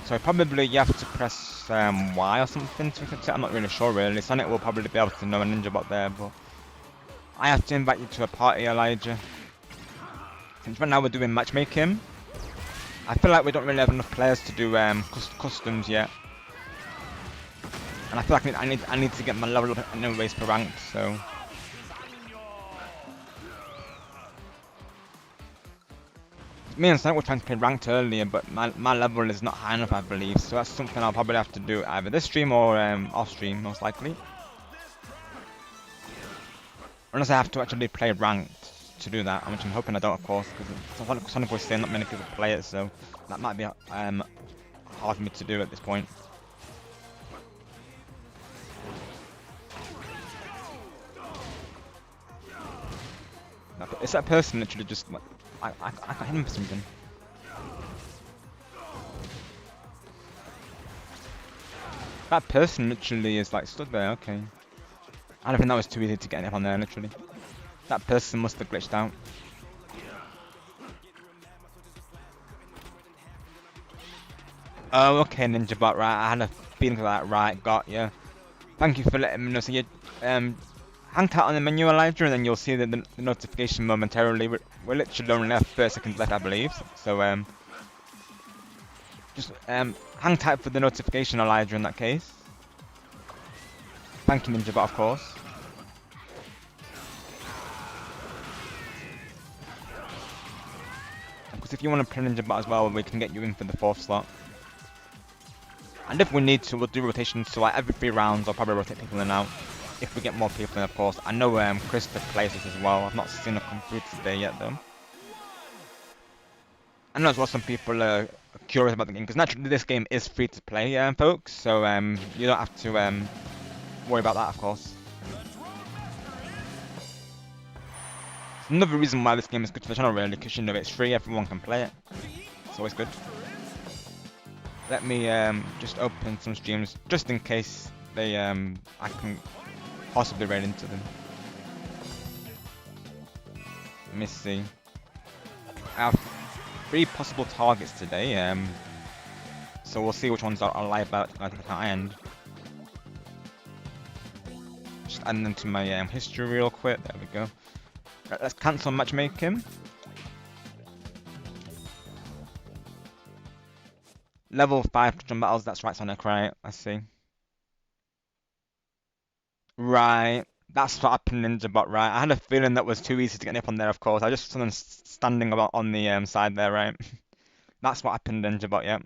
So probably you have to press Y or something to accept it. I'm not really sure really. Sonic will probably be able to know a ninja bot there, but I have to invite you to a party, Elijah. Since right now we're doing matchmaking, I feel like we don't really have enough players to do customs yet. And I feel like I need to get my level up anyways for ranked, so. Me and Sonic were trying to play ranked earlier, but my level is not high enough, I believe. So that's something I'll probably have to do either this stream or off stream, most likely. Unless I have to actually play ranked to do that, which I'm hoping I don't, of course, because Sonic was saying not many people play it, so that might be hard for me to do at this point. It's that person literally just like I got hit him for something. That person literally is like stood there. Okay, I don't think that was too easy to get up on there. Literally, that person must have glitched out. Oh, okay, Ninja Bot. Right, I had a feeling of that. Right, got you. Thank you for letting me know. So you hang tight on the menu, Elijah, and then you'll see the notification momentarily. We're literally only left 30 seconds left, I believe. So just hang tight for the notification, Elijah, in that case. Thank you, Ninja Bot, of course. Because if you want to play Ninja Bot as well, we can get you in for the 4th slot. And if we need to, we'll do rotations. So like every 3 rounds, I'll probably rotate people in and out. If we get more people in, of course. I know Christopher plays this as well. I've not seen her come through today yet, though. I know as well some people are curious about the game, because naturally this game is free to play, folks. So you don't have to worry about that, of course. It's another reason why this game is good for the channel, really, because you know it's free, everyone can play it. It's always good. Let me just open some streams, just in case they I can possibly raid into them. Let me see. I have 3 possible targets today, so we'll see which ones are live at the end. Just adding them to my history real quick. There we go. Right, let's cancel matchmaking. Level 5 jump battles. That's right, Sonic. Right. I see. Right. That's what happened, Ninja Bot. Right. I had a feeling that was too easy to get up on there. Of course. I just saw them standing about on the side there. Right. That's what happened, Ninja Bot. Yep.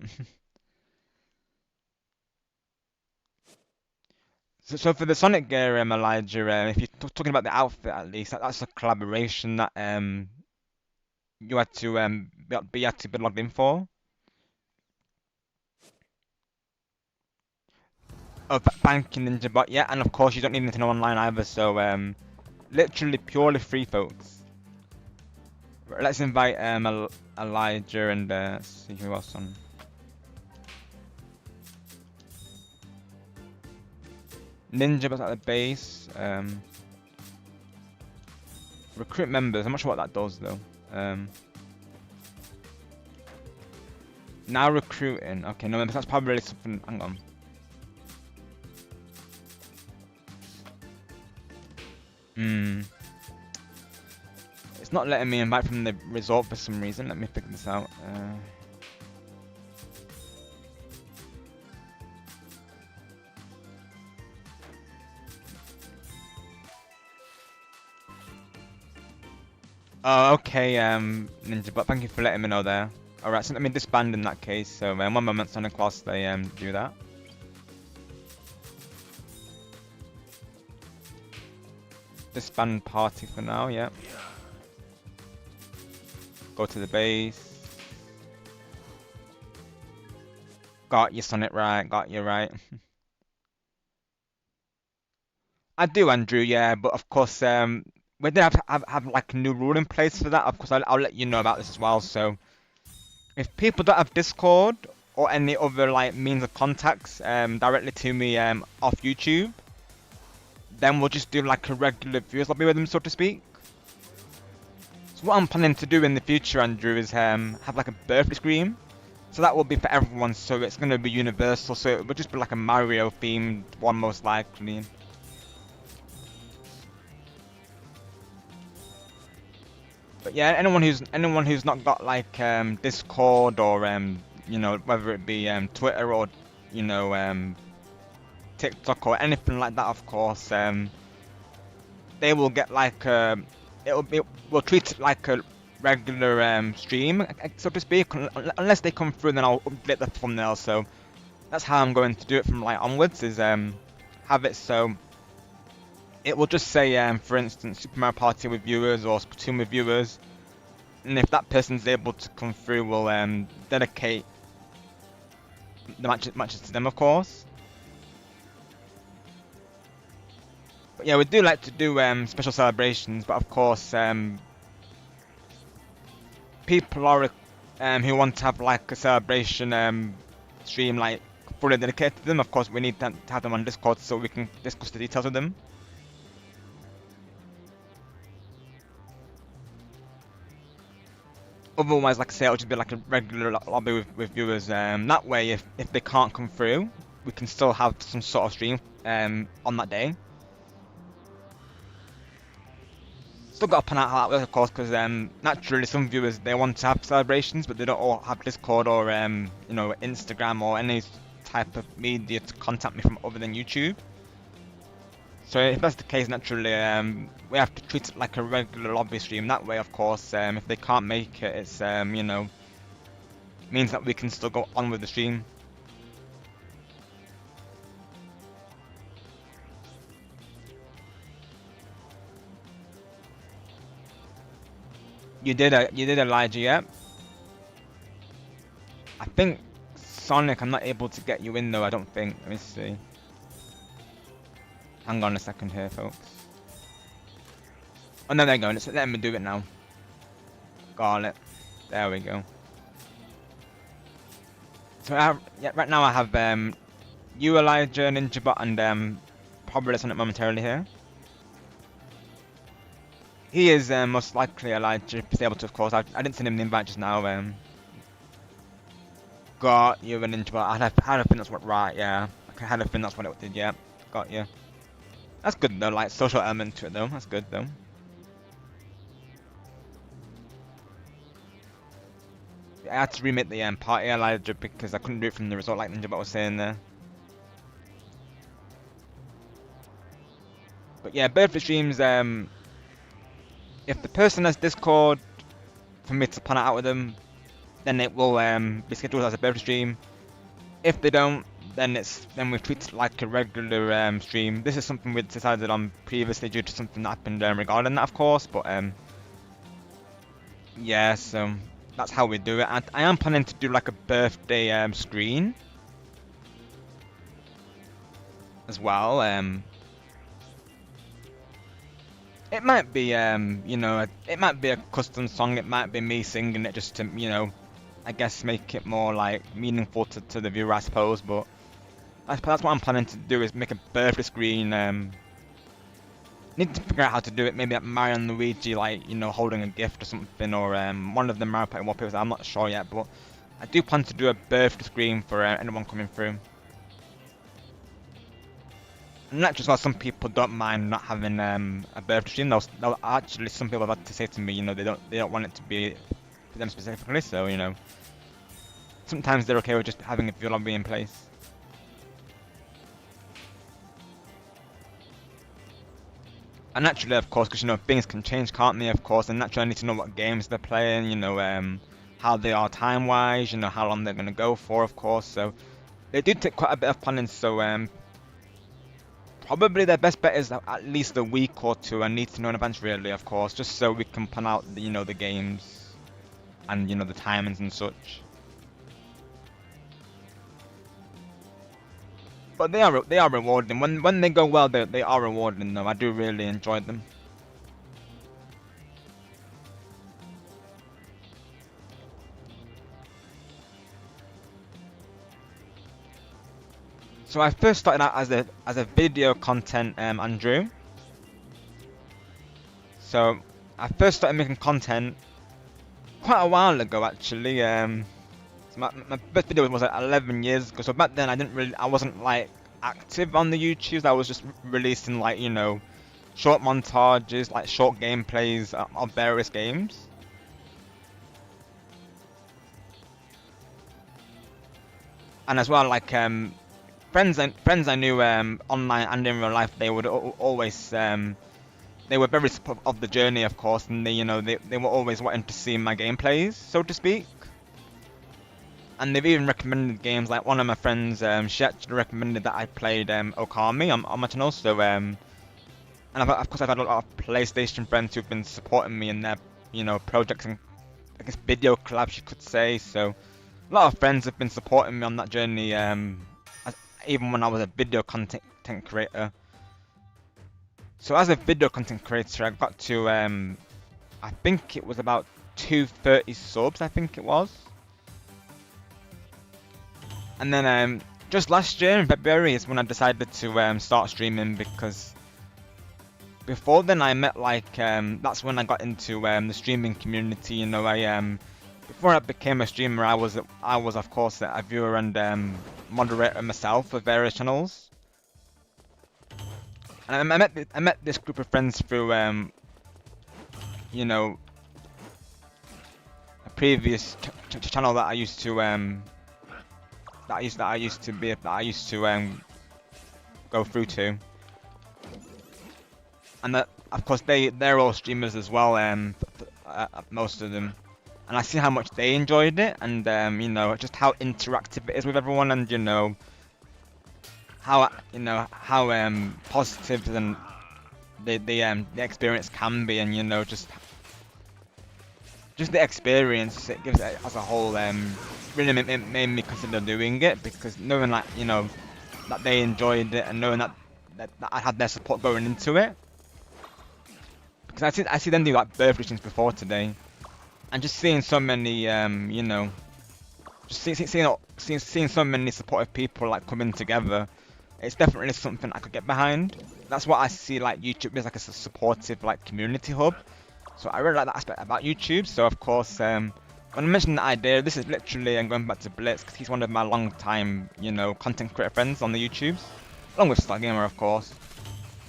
So for the Sonic gear, Elijah, if you're talking about the outfit at least, that's a collaboration that you had to be logged in for. Oh, thank you, Ninja Bot. Yeah, and of course you don't need anything online either. So literally purely free, folks. Right, let's invite Elijah and see who else on. Ninja Bot's at the base. Recruit members. I'm not sure what that does though. Now recruiting. Okay, no, that's probably something. Hang on. It's not letting me invite from the resort for some reason. Let me figure this out. Oh, okay, Ninja, but thank you for letting me know there. Alright, so let me disband in that case. So, one moment, Sonic, whilst they do that. Disband party for now, yeah. Go to the base. Got you, Sonic, right. Got you, right. I do, Andrew, yeah, but of course, we did have like a new rule in place for that. Of course, I'll let you know about this as well. So, if people don't have Discord or any other like means of contacts directly to me off YouTube, then we'll just do like a regular viewers lobby with them, so to speak. So what I'm planning to do in the future, Andrew, is have like a birthday stream. So that will be for everyone, so it's going to be universal, so it will just be like a Mario themed one most likely. But yeah, anyone who's not got like Discord or you know, whether it be Twitter or you know TikTok or anything like that, of course, they will get like we'll treat it like a regular stream, so to speak. Unless they come through, then I'll update the thumbnail. So that's how I'm going to do it from like onwards. Is have it so it will just say for instance Super Mario Party with viewers or Splatoon with viewers, and if that person's able to come through, we'll dedicate the matches to them, of course. But yeah, we do like to do special celebrations, but of course people are who want to have like a celebration stream like fully dedicated to them, of course we need to have them on Discord so we can discuss the details with them. Otherwise, like I say, it'll just be like a regular lobby with viewers. That way, if they can't come through, we can still have some sort of stream on that day. Still got to plan out how that works, of course, because naturally some viewers, they want to have celebrations, but they don't all have Discord or you know, Instagram or any type of media to contact me from other than YouTube. So if that's the case, naturally we have to treat it like a regular lobby stream. That way, of course, if they can't make it, it's you know, means that we can still go on with the stream. You did Elijah, yeah. I think Sonic, I'm not able to get you in though. I don't think. Let me see. Hang on a second here, folks. Oh no, there you go. Let me do it now. Got it. There we go. So yeah, right now I have you, Elijah, Ninjabot, and probably Sonic momentarily here. He is most likely Elijah, if he's able to, of course. I didn't send him the invite just now. Got you, and Ninjabot. I had a think that's what right. Yeah, I had a think that's what it did. Yeah, got you. That's good though, like social element to it though. That's good though. I had to remake the party Elijah because I couldn't do it from the result like Ninjabot was saying there. But yeah, birthday streams, if the person has Discord for me to plan it out with them, then it will be scheduled as a birthday stream. If they don't, then we treat it like a regular stream. This is something we decided on previously due to something that happened regarding that, of course. But yeah, so that's how we do it. And I am planning to do like a birthday screen as well. It might be you know, it might be a custom song. It might be me singing it just to, you know, I guess make it more like meaningful to the viewer, I suppose. But that's what I'm planning to do, is make a birthday screen. Need to figure out how to do it. Maybe like Mario and Luigi, like, you know, holding a gift or something, or one of the Mario Party wallpapers. I'm not sure yet, but I do plan to do a birthday screen for anyone coming through. And that's just why some people don't mind not having a birthday stream. They'll actually, some people have had to say to me, you know, they don't want it to be for them specifically. So, you know, sometimes they're okay with just having a view lobby in place. And naturally, of course, because, you know, things can change, can't they, of course, and naturally I need to know what games they're playing, you know, how they are time-wise, you know, how long they're going to go for, of course. So they do take quite a bit of planning, so probably their best bet is at least a week or two. I need to know in advance, really, of course, just so we can plan out, the, you know, the games and, you know, the timings and such. But they are rewarding. When they go well, they are rewarding though. I do really enjoy them. So I first started out as a video content Andrew. So I first started making content quite a while ago actually. So my first video was like 11 years ago. So back then I wasn't like active on the YouTubes. I was just releasing like short montages, like short gameplays of various games. And as well, like friends I knew online and in real life, they would always they were very supportive of the journey, of course, and they were always wanting to see my gameplays, so to speak. And they've even recommended games. Like one of my friends, she actually recommended that I played Okami on my channel. So and of course I've had a lot of PlayStation friends who've been supporting me in their projects and I guess video collabs, you could say. So a lot of friends have been supporting me on that journey, even when I was a video content creator. So as a video content creator, I got to I think it was about 230 subs. I think it was. And then just last year in February is when I decided to start streaming, because before then I met that's when I got into the streaming community. Before I became a streamer, I was of course a viewer and moderator myself for various channels. And I met this group of friends through a previous channel that I used to go through to, and that of course they're all streamers as well, most of them, and I see how much they enjoyed it, and just how interactive it is with everyone, and how positive and the experience can be, and just the experience it gives it as a whole really made me consider doing it, because knowing that that they enjoyed it, and knowing that I had their support going into it, because I see them do like birthday streams before today, and just seeing so many just seeing so many supportive people like coming together, it's definitely something I could get behind. That's what I see like YouTube is, like a supportive like community hub. So I really like that aspect about YouTube. So of course, when I mentioned the idea, this is literally, I'm going back to Blitz, because he's one of my long time, content creator friends on the YouTubes, along with Star Gamer, of course.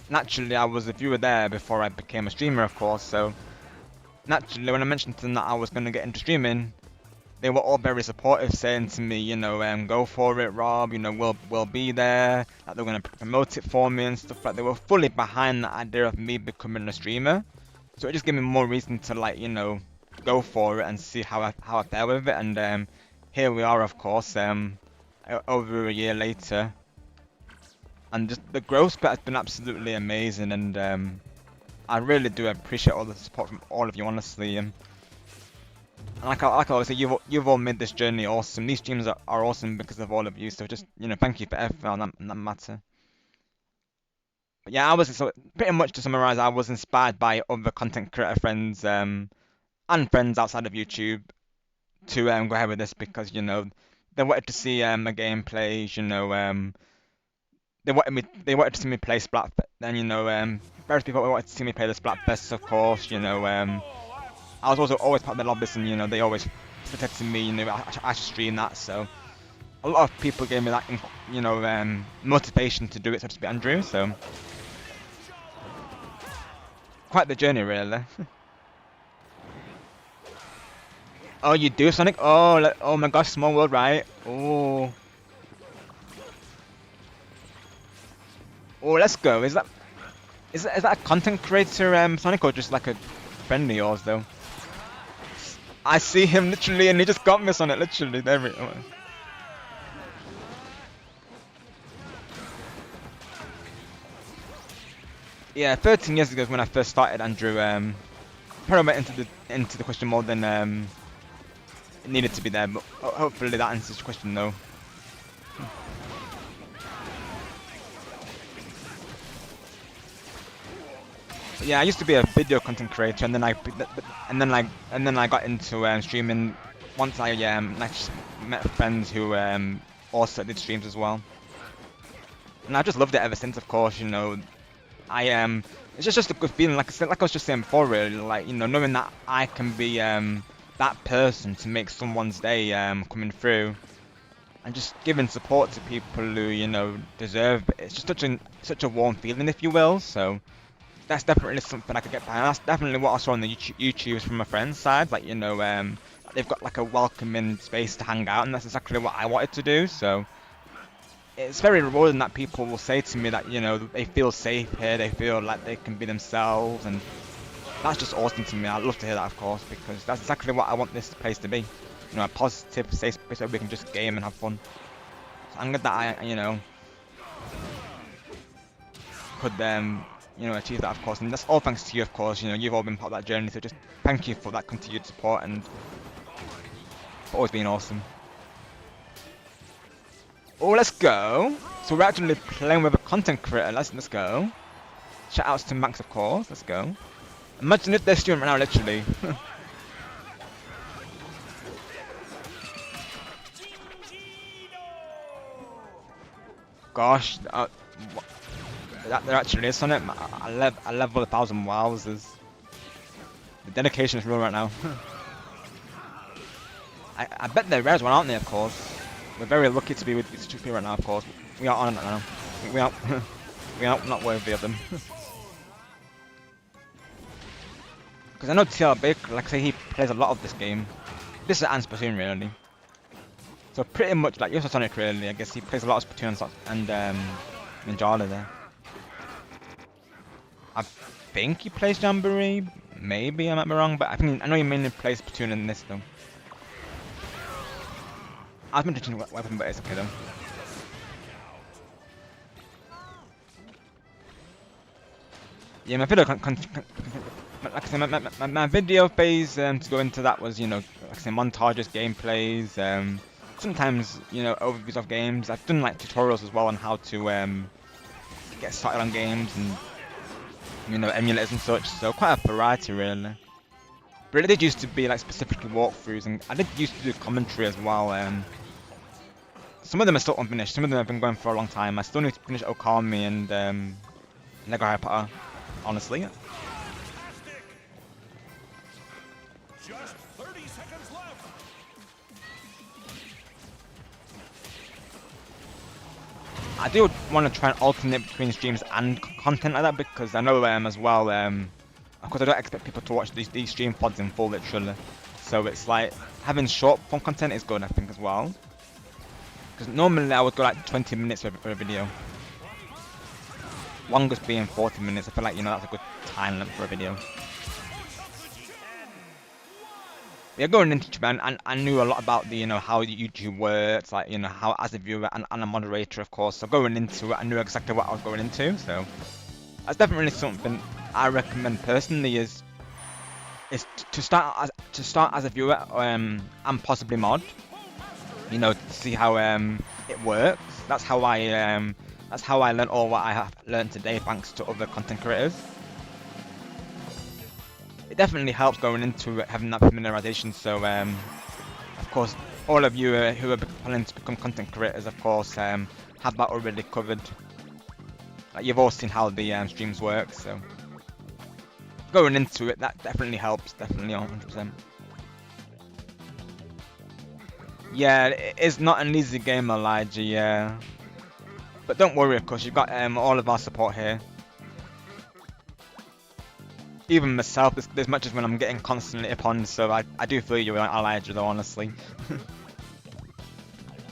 Naturally, I was a viewer there before I became a streamer, of course. So naturally, when I mentioned to them that I was going to get into streaming, they were all very supportive, saying to me, go for it, Rob. We'll be there. That they're going to promote it for me and stuff like that. They were fully behind the idea of me becoming a streamer. So it just gave me more reason to go for it and see how I fare with it. And here we are, of course, over a year later, and just the growth spurt has been absolutely amazing. And I really do appreciate all the support from all of you, honestly. And like I always say, you've all made this journey awesome. These streams are awesome because of all of you. So just thank you for everything on that matter. But yeah, so pretty much to summarize, I was inspired by other content creator friends and friends outside of YouTube to go ahead with this, because they wanted to see a gameplay. They wanted to see me play Splatfest. Then various people wanted to see me play the Splatfest, of course. I was also always part of the lobbies, and they always protected me. I should stream that. So a lot of people gave me that motivation to do it, so to speak, Andrew. So quite the journey, really. Oh, you do, Sonic? Oh, oh my gosh, small world, right? Oh. Oh, let's go. Is that a content creator, Sonic, or just like a friend of yours, though? I see him literally, and he just got me, Sonic. Literally, there we go. Yeah, 13 years ago when I first started, Andrew. Probably went into the question more than it needed to be there, but hopefully that answers your question, though. But yeah, I used to be a video content creator, and then I got into streaming once I met friends who also did streams as well. and I just loved it ever since. Of course, you know, it's just a good feeling. Like I was just saying before, really. Like, you know, knowing that I can be that person to make someone's day coming through, and just giving support to people who, you know, deserve it. It's just such a warm feeling, if you will. So that's definitely something I could get behind. That's definitely what I saw on the YouTubes from my friends' side. Like, you know, they've got like a welcoming space to hang out, and that's exactly what I wanted to do. So it's very rewarding that people will say to me that, you know, they feel safe here, they feel like they can be themselves, and that's just awesome to me. I'd love to hear that, of course, because that's exactly what I want this place to be. You know, a positive, safe space where we can just game and have fun. So I'm glad that I, you know, could you know, achieve that, of course, and that's all thanks to you, of course. You know, you've all been part of that journey, so just thank you for that continued support and for always being awesome. Oh, let's go. So we're actually playing with a content creator. Let's go. Shout outs to Max, of course. Let's go. Imagine if they're streaming right now, literally. Gosh, there actually is on it. I level 1,000 wowzers. The dedication is real right now. I bet they're rares one, aren't they? Of course. We're very lucky to be with these two people right now. Of course, we are on it right now. We are. We are not worthy of them. Because I know TL Baker, like I say, he plays a lot of this game. This is an Splatoon, really. So pretty much like Sonic, really. I guess he plays a lot of Splatoon and Ninjala there. I think he plays Jamboree. Maybe I might be wrong, but I know he mainly plays Splatoon in this though. I've been touching weapon, but it's okay though. Yeah, my video like I said, my video phase to go into that was, you know, like I said, montages, gameplays, sometimes, you know, overviews of games. I've done like tutorials as well on how to get started on games and, you know, emulators and such. So quite a variety really. But it did used to be like specifically walkthroughs, and I did used to do commentary as well. Some of them are still unfinished. Some of them have been going for a long time. I still need to finish Okami and Lego Harry Potter, honestly. Just 30 seconds left. I do want to try and alternate between streams and content like that, because I know as well. Of course, I don't expect people to watch these stream pods in full, literally. So it's like having short form content is good, I think, as well. Because normally I would go like 20 minutes for a video. Longest being 40 minutes. I feel like, you know, that's a good time length for a video. Yeah, going into YouTube, and I knew a lot about the, you know, how YouTube works, like, you know, how as a viewer and a moderator, of course. So going into it, I knew exactly what I was going into. So that's definitely something I recommend personally. Is to start as a viewer and possibly mod. You know, to see how it works. That's how I learned all what I have learned today, thanks to other content creators. It definitely helps going into it, having that familiarization. So, of course, all of you who are planning to become content creators, of course, have that already covered. Like, you've all seen how the streams work, so going into it, that definitely helps, definitely 100%. Yeah, it's not an easy game, Elijah, yeah. But don't worry, of course, you've got all of our support here. Even myself, there's much as when I'm getting constantly upon, so I do feel you, Elijah, though, honestly.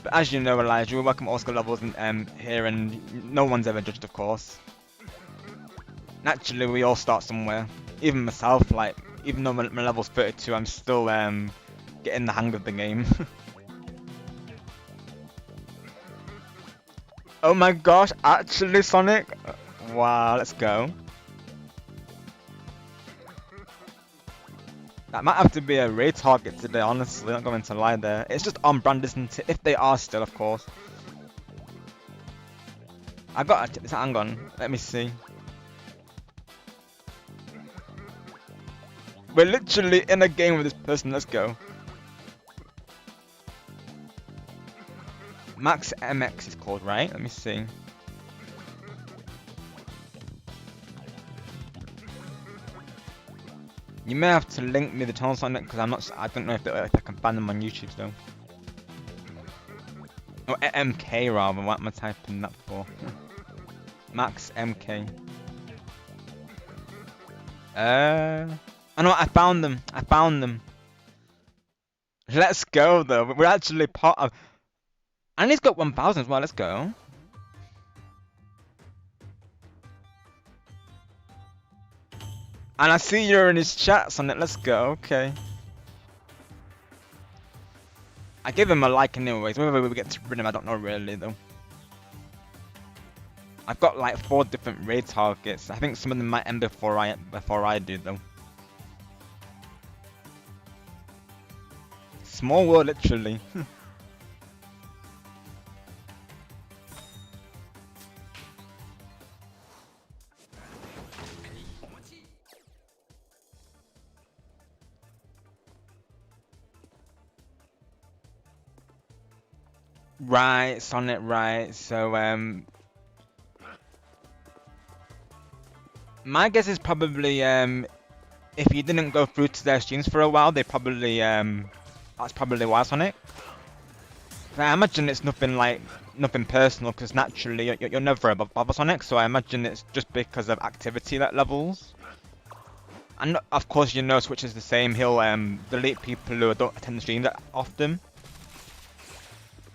But as you know, Elijah, we welcome all skill levels here, and no one's ever judged, of course. Naturally, we all start somewhere. Even myself, like, even though my level's 32, I'm still getting the hang of the game. Oh my gosh, actually, Sonic? Wow, let's go. That might have to be a raid target today, honestly, not going to lie there. It's just on brand, isn't it? If they are still, of course. I got a hang on, let me see. We're literally in a game with this person, let's go. Max MX is called, right? Let me see. You may have to link me the channels on it because I don't know if I can find them on YouTube though. Oh, MK rather. What am I typing that for? Max MK. I know. I found them. I found them. Let's go though. We're actually part of. And he's got 1,000 as well. Let's go. And I see you're in his chats on it. Let's go. Okay. I give him a like anyways. Whether we get to rid him, I don't know really though. I've got like 4 different raid targets. I think some of them might end before I do though. Small world, literally. Right, Sonic, right. So my guess is probably if you didn't go through to their streams for a while, they probably that's probably why, Sonic. I imagine it's nothing personal because naturally you're never above Sonic, so I imagine it's just because of activity levels. And of course, you know, Switch is the same. He'll delete people who don't attend the stream that often.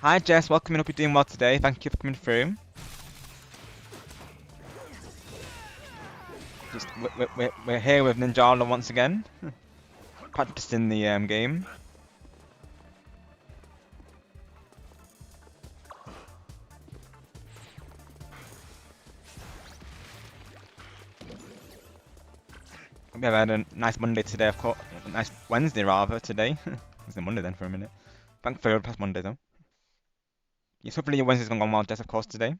Hi Jess, welcome in. Hope you're doing well today. Thank you for coming through. Just we're here with Ninjala once again, practicing the game. We have had a nice Monday today, of course. A nice Wednesday rather today. It's a Monday then for a minute. Thanks for your past Monday though. Yes, hopefully your Wednesday's gone well, Jess, of course, today.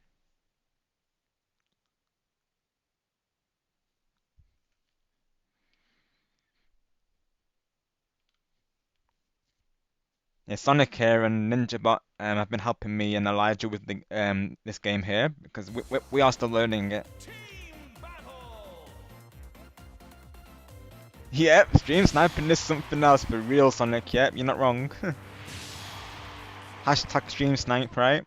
Yeah, Sonic here and Ninjabot have been helping me and Elijah with the this game here because we are still learning it. Yep, stream sniping is something else for real, Sonic. Yep, you're not wrong. Hashtag stream snipe, right?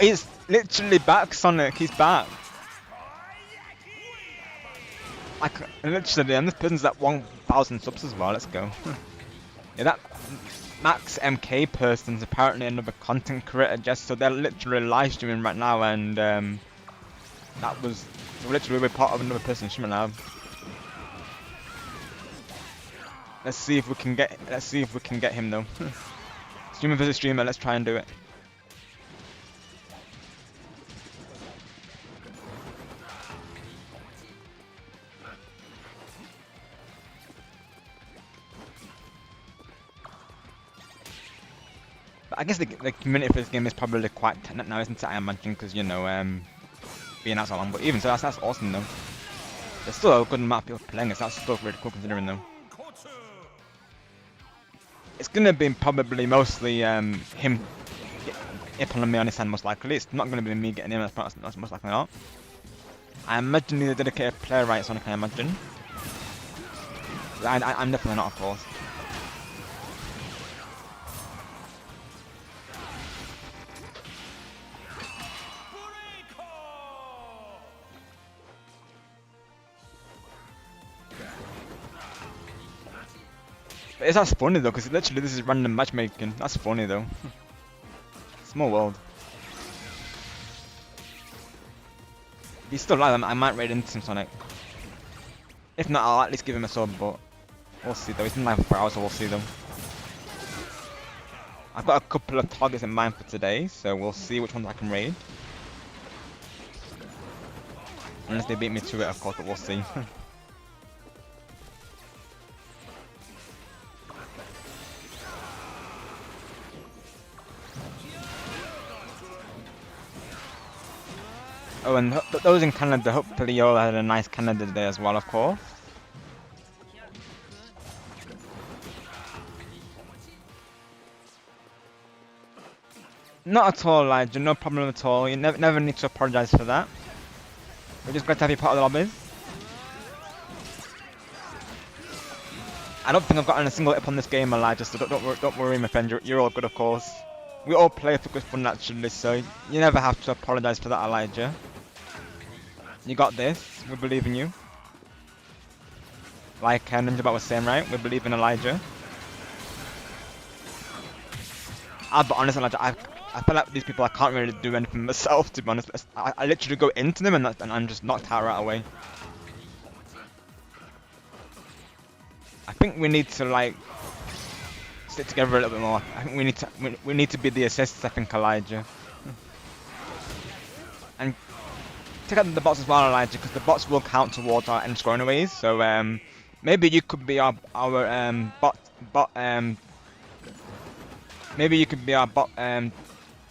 He's literally back, Sonic. He's back. Literally, and this person's at 1,000 subs as well. Let's go. Yeah, that Max MK person's apparently another content creator, just so they're literally live streaming right now, and that was literally we're part of another person's stream now. Let's see if we can get him though. Streamer versus streamer. Let's try and do it. But I guess the community for this game is probably quite tight now, isn't it? I imagine, because you know, being out so long. But even so, that's awesome though. There's still a good amount of people playing it. So that's still really cool considering though. It's gonna be probably mostly him on me on his hand most likely. It's not gonna be me getting him. That's most likely not. I imagine he's a dedicated player, right, Sonic? I imagine. I'm definitely not, of course. But that's funny though, because literally this is random matchmaking. That's funny though. Small world. If he's still alive, I might raid into him, Sonic. If not, I'll at least give him a sub, but we'll see though. He's been live for hours, so we'll see though. I've got a couple of targets in mind for today, so we'll see which ones I can raid. Unless they beat me to it, of course, but we'll see. Oh, and those in Canada, hopefully you all had a nice Canada Day as well, of course. Not at all, Elijah, no problem at all. You never need to apologise for that. We're just glad to have you part of the lobbies. I don't think I've gotten a single hit on this game, Elijah, so don't worry, my friend. You're all good, of course. We all play for good fun naturally, so you never have to apologise for that, Elijah. You got this. We believe in you. Like Ninjala was saying, right? We believe in Elijah. I'll be honest, Elijah. I feel like these people, I can't really do anything myself, to be honest. I literally go into them and I'm just knocked out right away. I think we need to like stick together a little bit more. I think we need to be the assists. I think, Elijah. And take out the bots as well, Elijah, because the bots will count towards our end scoring ways. So maybe you could be our bot maybe you could be our bot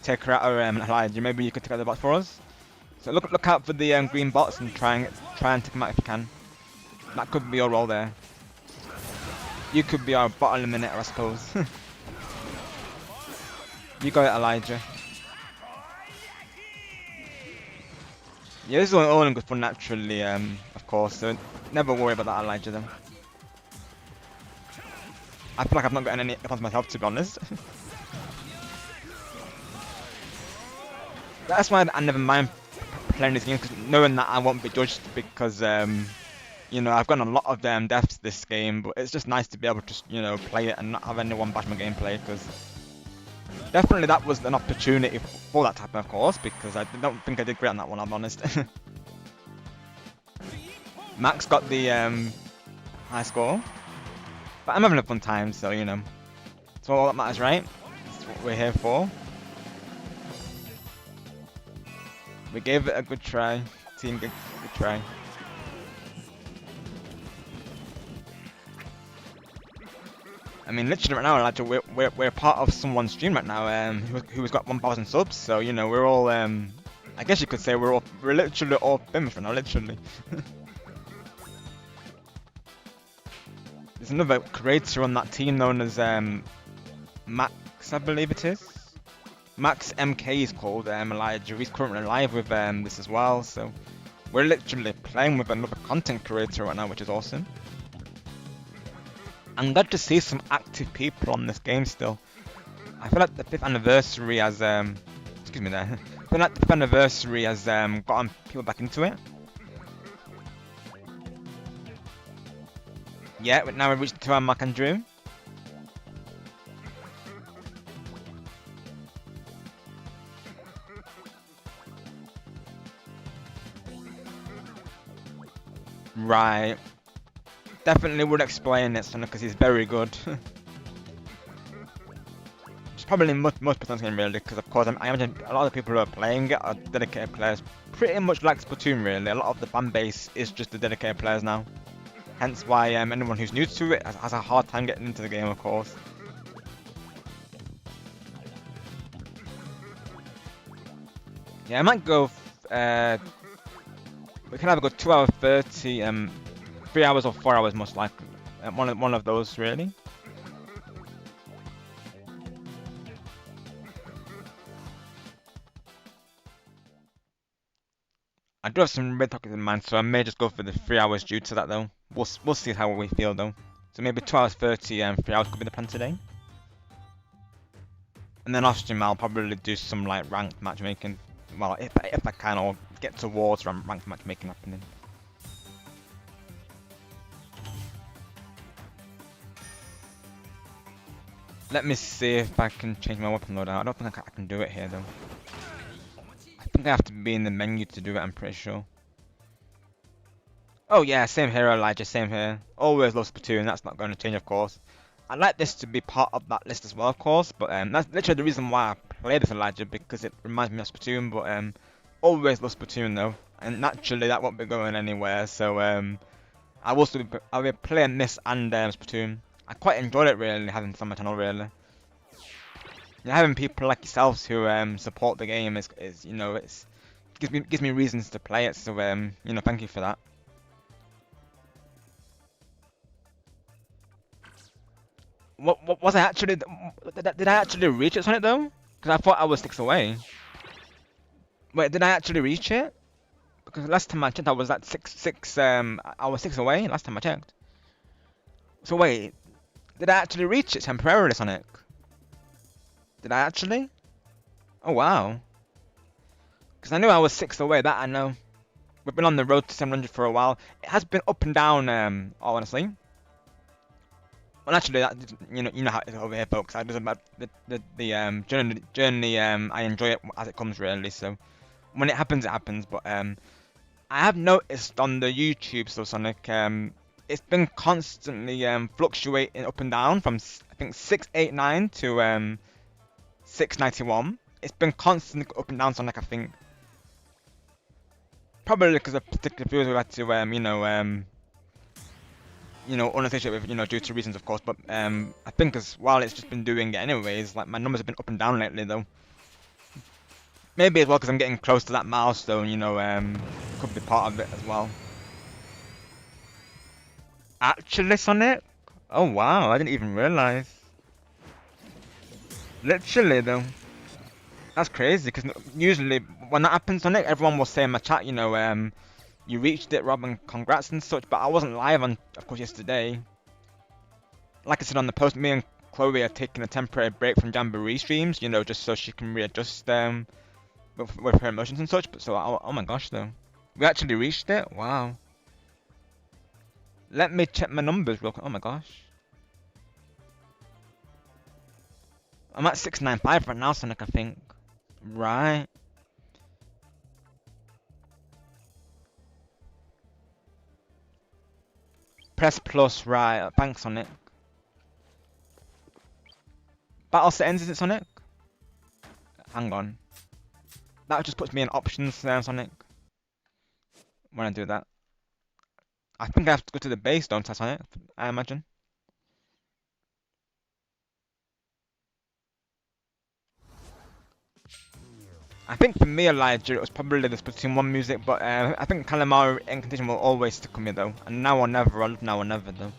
taker out, or Elijah. Maybe you could take out the bots for us. So look out for the green bots and try and take them out if you can. That could be your role there. You could be our bot eliminator, I suppose. You got it, Elijah. Yeah, this is all in good fun naturally, of course. So never worry about that, Elijah. Then I feel like I've not gotten any upon myself, to be honest. That's why I never mind playing this game, because knowing that I won't be judged, because you know, I've gotten a lot of deaths this game, but it's just nice to be able to, you know, play it and not have anyone bash my gameplay, because definitely that was an opportunity for that to happen, of course, because I don't think I did great on that one, I'm honest. Max got the high score, but I'm having a fun time, so, you know, it's all that matters, right? That's what we're here for. We gave it a good try. Team, good try. I mean, literally right now, like, we're part of someone's stream right now, who's got 1,000 subs. So, you know, we're all I guess you could say we're literally all famous right now, literally. There's another creator on that team known as Max, I believe it is. Max MK is called, Elijah. He's currently live with this as well, so we're literally playing with another content creator right now, which is awesome. I'm glad to see some active people on this game still. I feel like the 5th anniversary has excuse me there. I feel like the 5th anniversary has gotten people back into it. Yeah, but now we've reached the 2-hour mark, Andrew. Right. Definitely would explain it, because he's very good. It's probably most person's game really, because of course I imagine a lot of the people who are playing it are dedicated players. Pretty much like Splatoon really, a lot of the fan base is just the dedicated players now. Hence why anyone who's new to it has a hard time getting into the game, of course. Yeah, I might go. We can either go 2 hours 30, 3 hours or 4 hours most likely. One of those really. I do have some red pockets in mind, so I may just go for the 3 hours due to that though. We'll see how we feel though. So maybe 2 hours 30 and 3 hours could be the plan today. And then off stream I'll probably do some like ranked matchmaking. Well, if I can, or get towards ranked matchmaking happening. Let me see if I can change my weapon loadout. I don't think I can do it here though. I think I have to be in the menu to do it, I'm pretty sure. Oh yeah, same here, Elijah, same here. Always love Splatoon, that's not going to change, of course. I'd like this to be part of that list as well, of course, but that's literally the reason why I play this, Elijah, because it reminds me of Splatoon, but always love Splatoon though, and naturally that won't be going anywhere, so I'll be playing this and Splatoon. I quite enjoyed it really, having this on my channel really. Yeah, having people like yourselves who support the game is, you know, it's gives me reasons to play it. So you know, thank you for that. What was I actually? Did I actually reach it, Sonic though? Because I thought I was 6 away. Wait, did I actually reach it? Because last time I checked, I was at six. I was 6 away last time I checked. So wait, did I actually reach it temporarily, Sonic? Did I actually? Oh wow. Because I knew I was 6 away. That I know. We've been on the road to 700 for a while. It has been up and down. Honestly. Well, actually, that, you know how it is over here, folks. I doesn't matter. The journey. I enjoy it as it comes, really. So when it happens, it happens. But I have noticed on the YouTube, so Sonic, it's been constantly fluctuating up and down from I think 689 to 691. It's been constantly up and down, Sonic. I think probably because of particular viewers who had to unassociated with due to reasons, of course. But I think as well, it's just been doing it anyways. Like my numbers have been up and down lately, though. Maybe as well because I'm getting close to that milestone, could be part of it as well. Actually, Sonic? Oh wow, I didn't even realize. Literally though. That's crazy because usually when that happens, Sonic, everyone will say in my chat, you reached it, Rob, and congrats and such. But I wasn't live on, of course, yesterday. Like I said on the post, me and Chloe are taking a temporary break from Jamboree streams, just so she can readjust with her emotions and such. But so, oh my gosh, though, we actually reached it. Wow. Let me check my numbers real quick. Oh my gosh. I'm at 695 right now, Sonic, I think. Right. Press plus, right. Thanks, Sonic. Battle settings, is it, Sonic? Hang on. That just puts me in options, Sonic. When I do that. I think I have to go to the base, don't I, Sonic? I imagine. I think for me, Elijah, it was probably the Splatoon 1 music, but I think Calamari Incantation will always stick with me, though. And Now or Never, I love Now or Never, though.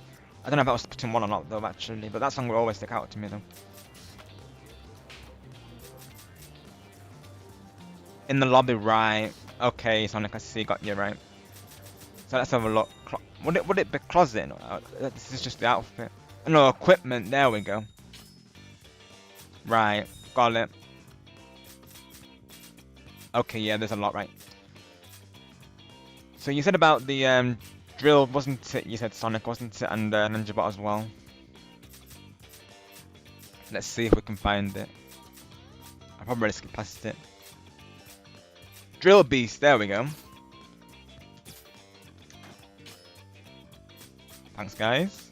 I don't know if that was Splatoon 1 or not, though, actually, but that song will always stick out to me, though. In the lobby, right. Okay, Sonic, I see, got you right. So let's have a look. Would it be closet? This is just the outfit. No, equipment, there we go. Right, got it. Okay, yeah, there's a lot, right. So you said about the drill, wasn't it? You said Sonic, wasn't it? And Ninjabot as well. Let's see if we can find it. I probably skipped past it. Drill Beast, there we go. Thanks, guys.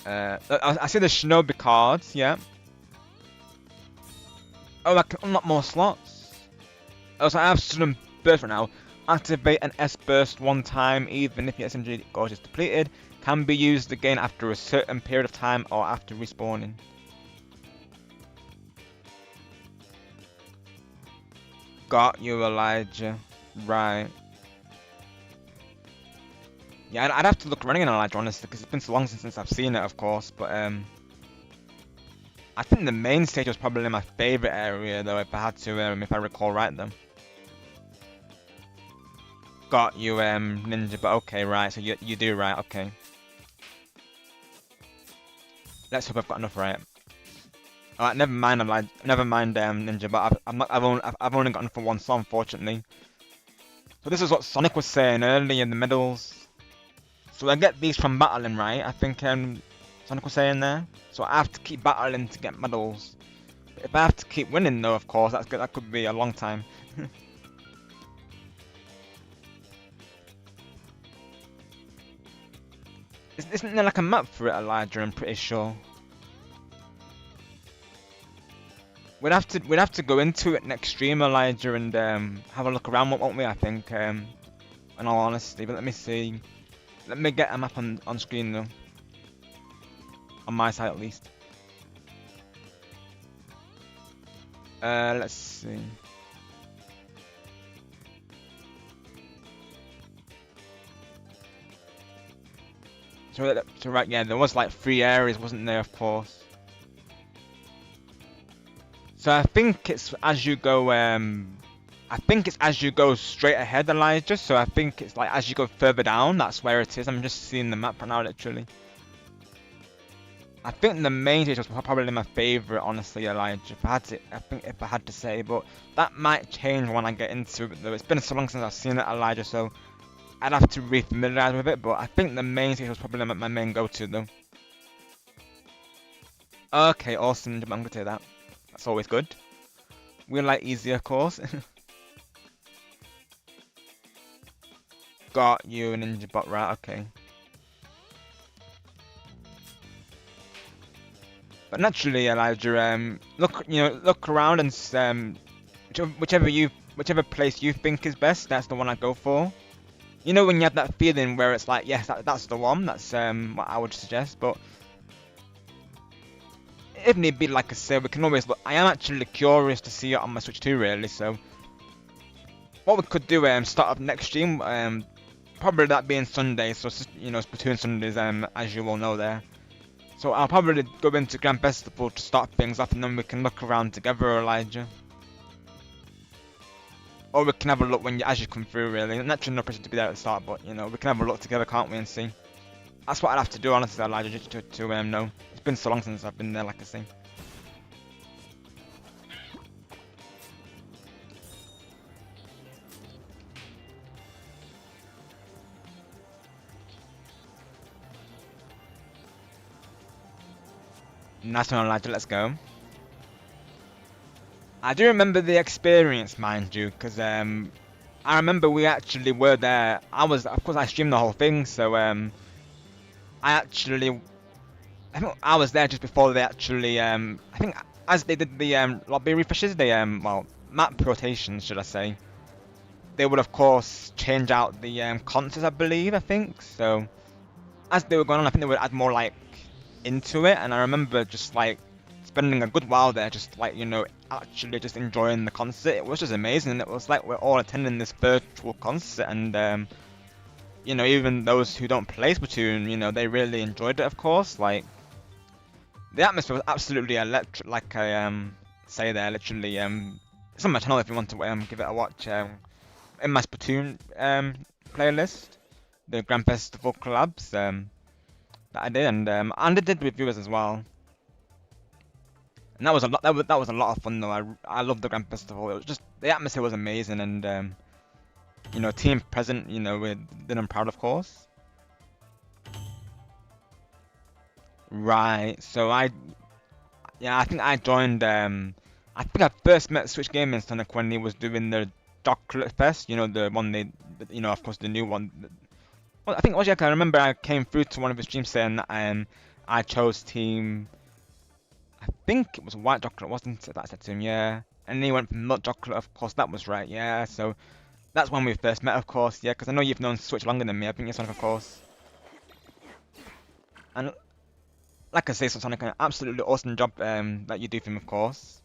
I see the Shinobi cards, yeah. Oh, I can unlock more slots. Oh, so I have sudden burst right now. Activate an S burst one time, even if your SMG gauge is depleted. Can be used again after a certain period of time or after respawning. Got you, Elijah. Right. Yeah, I'd have to look running in Elijah, honestly, because it's been so long since I've seen it, of course. But I think the main stage was probably my favorite area, though, if I had to, if I recall right, though. Got you, Ninja, but okay, right, so you do right, okay. Let's hope I've got enough right. Alright, never mind, Ninja, but I've only got enough for one song, unfortunately. So this is what Sonic was saying earlier in the middles. So I get these from battling, right? I think Sonic was saying there. So I have to keep battling to get medals. But if I have to keep winning, though, of course, that could be a long time. Isn't there like a map for it, Elijah? I'm pretty sure. We'd have to go into it next stream, Elijah, and have a look around, won't we? I think, in all honesty. But let me see. Let me get a map on screen though. On my side at least. Let's see. So right, yeah, there was like 3 areas, wasn't there? Of course. So I think it's as you go. I think it's as you go straight ahead, Elijah. So I think it's like as you go further down, that's where it is. I'm just seeing the map right now, literally. I think the main stage was probably my favorite, honestly, Elijah. If I had to, I think if I had to say, but that might change when I get into it. Though it's been so long since I've seen it, Elijah. So I'd have to re-familiarize with it. But I think the main stage was probably my main go-to, though. Okay, awesome. I'm gonna take that. That's always good. We like easy, of course. Got you, Ninja Bot, right? Okay. But naturally, Elijah, look around and whichever place you think is best, that's the one I go for. You know when you have that feeling where it's like, yes, that's the one. That's what I would suggest. But if need be, like I said, we can always look. I am actually curious to see it on my Switch 2, really. So what we could do, start up next stream, probably that being Sunday. So Splatoon Sundays, as you all know there. So I'll probably go into Grand Festival to start things off, and then we can look around together, Elijah. Or we can have a look as you come through, really. Naturally, no pressure to be there at the start, but we can have a look together, can't we, and see. That's what I'd have to do, honestly, Elijah, just to know. It's been so long since I've been there, like I say. Nice one, Elijah. Let's go. I do remember the experience, mind you, because I remember we actually were there. Of course, I streamed the whole thing, so I think I was there just before they actually I think as they did the lobby refreshes, they well, map rotations, should I say? They would of course change out the consoles, I believe. I think so. As they were going on, I think they would add more like into it, and I remember just like spending a good while there, just like actually just enjoying the concert. It was just amazing. It was like we're all attending this virtual concert, and even those who don't play Splatoon, they really enjoyed it. Of course, like the atmosphere was absolutely electric. Like I say there, literally it's on my channel if you want to give it a watch. In my Splatoon playlist, the Grand Festival collabs that I did, and I did with viewers as well. And that was a lot. That was a lot of fun though. I loved the Grand Festival. It was just the atmosphere was amazing, and team present. With then I'm proud, of course. Right. So I think I joined. I think I first met Switch Gaming Sonic when he was doing the Chocolate Fest. The one of course, the new one. Well, I think it was, I remember I came through to one of his streams saying that I chose team. I think it was White Chocolate, wasn't it? That I said to him, yeah. And then he went for Milk Chocolate, of course, that was right, yeah. So that's when we first met, of course, yeah. Because I know you've known Switch longer than me. I think you're Sonic, of course. And like I say, so Sonic, an absolutely awesome job that you do for him, of course.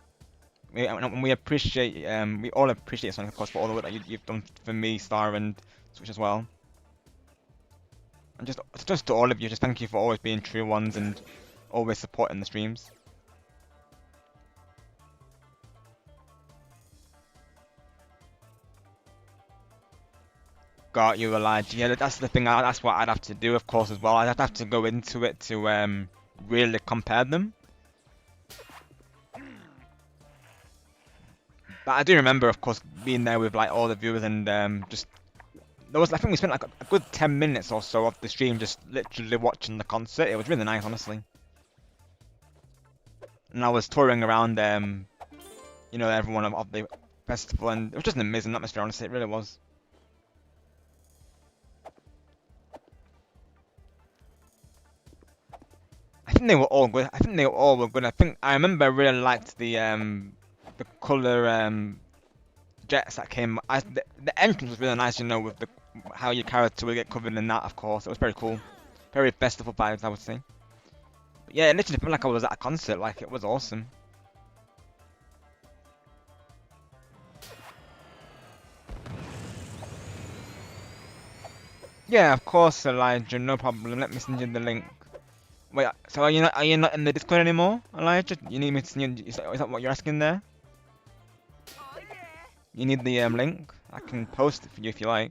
We appreciate, we all appreciate Sonic, of course, for all the work that you've done for me, Star, and Switch as well. And just to all of you, just thank you for always being true ones and always supporting the streams. Got you, Elijah. Yeah, that's the thing. That's what I'd have to do, of course, as well. I'd have to go into it to really compare them. But I do remember, of course, being there with like all the viewers and just. I think we spent like a good 10 minutes or so of the stream just literally watching the concert. It was really nice, honestly. And I was touring around, everyone of the festival, and it was just an amazing atmosphere, honestly. It really was. I think they were all good. I think I remember I really liked the color jets that came. The entrance was really nice, with how your character would get covered in that. Of course, it was very cool, very festival vibes, I would say. But yeah, it literally felt like I was at a concert. Like it was awesome. Yeah, of course, Elijah. No problem. Let me send you the link. Wait, so are you not in the Discord anymore, Elijah? You need me to send you? Is that what you're asking there? Oh yeah. You need the link? I can post it for you if you like.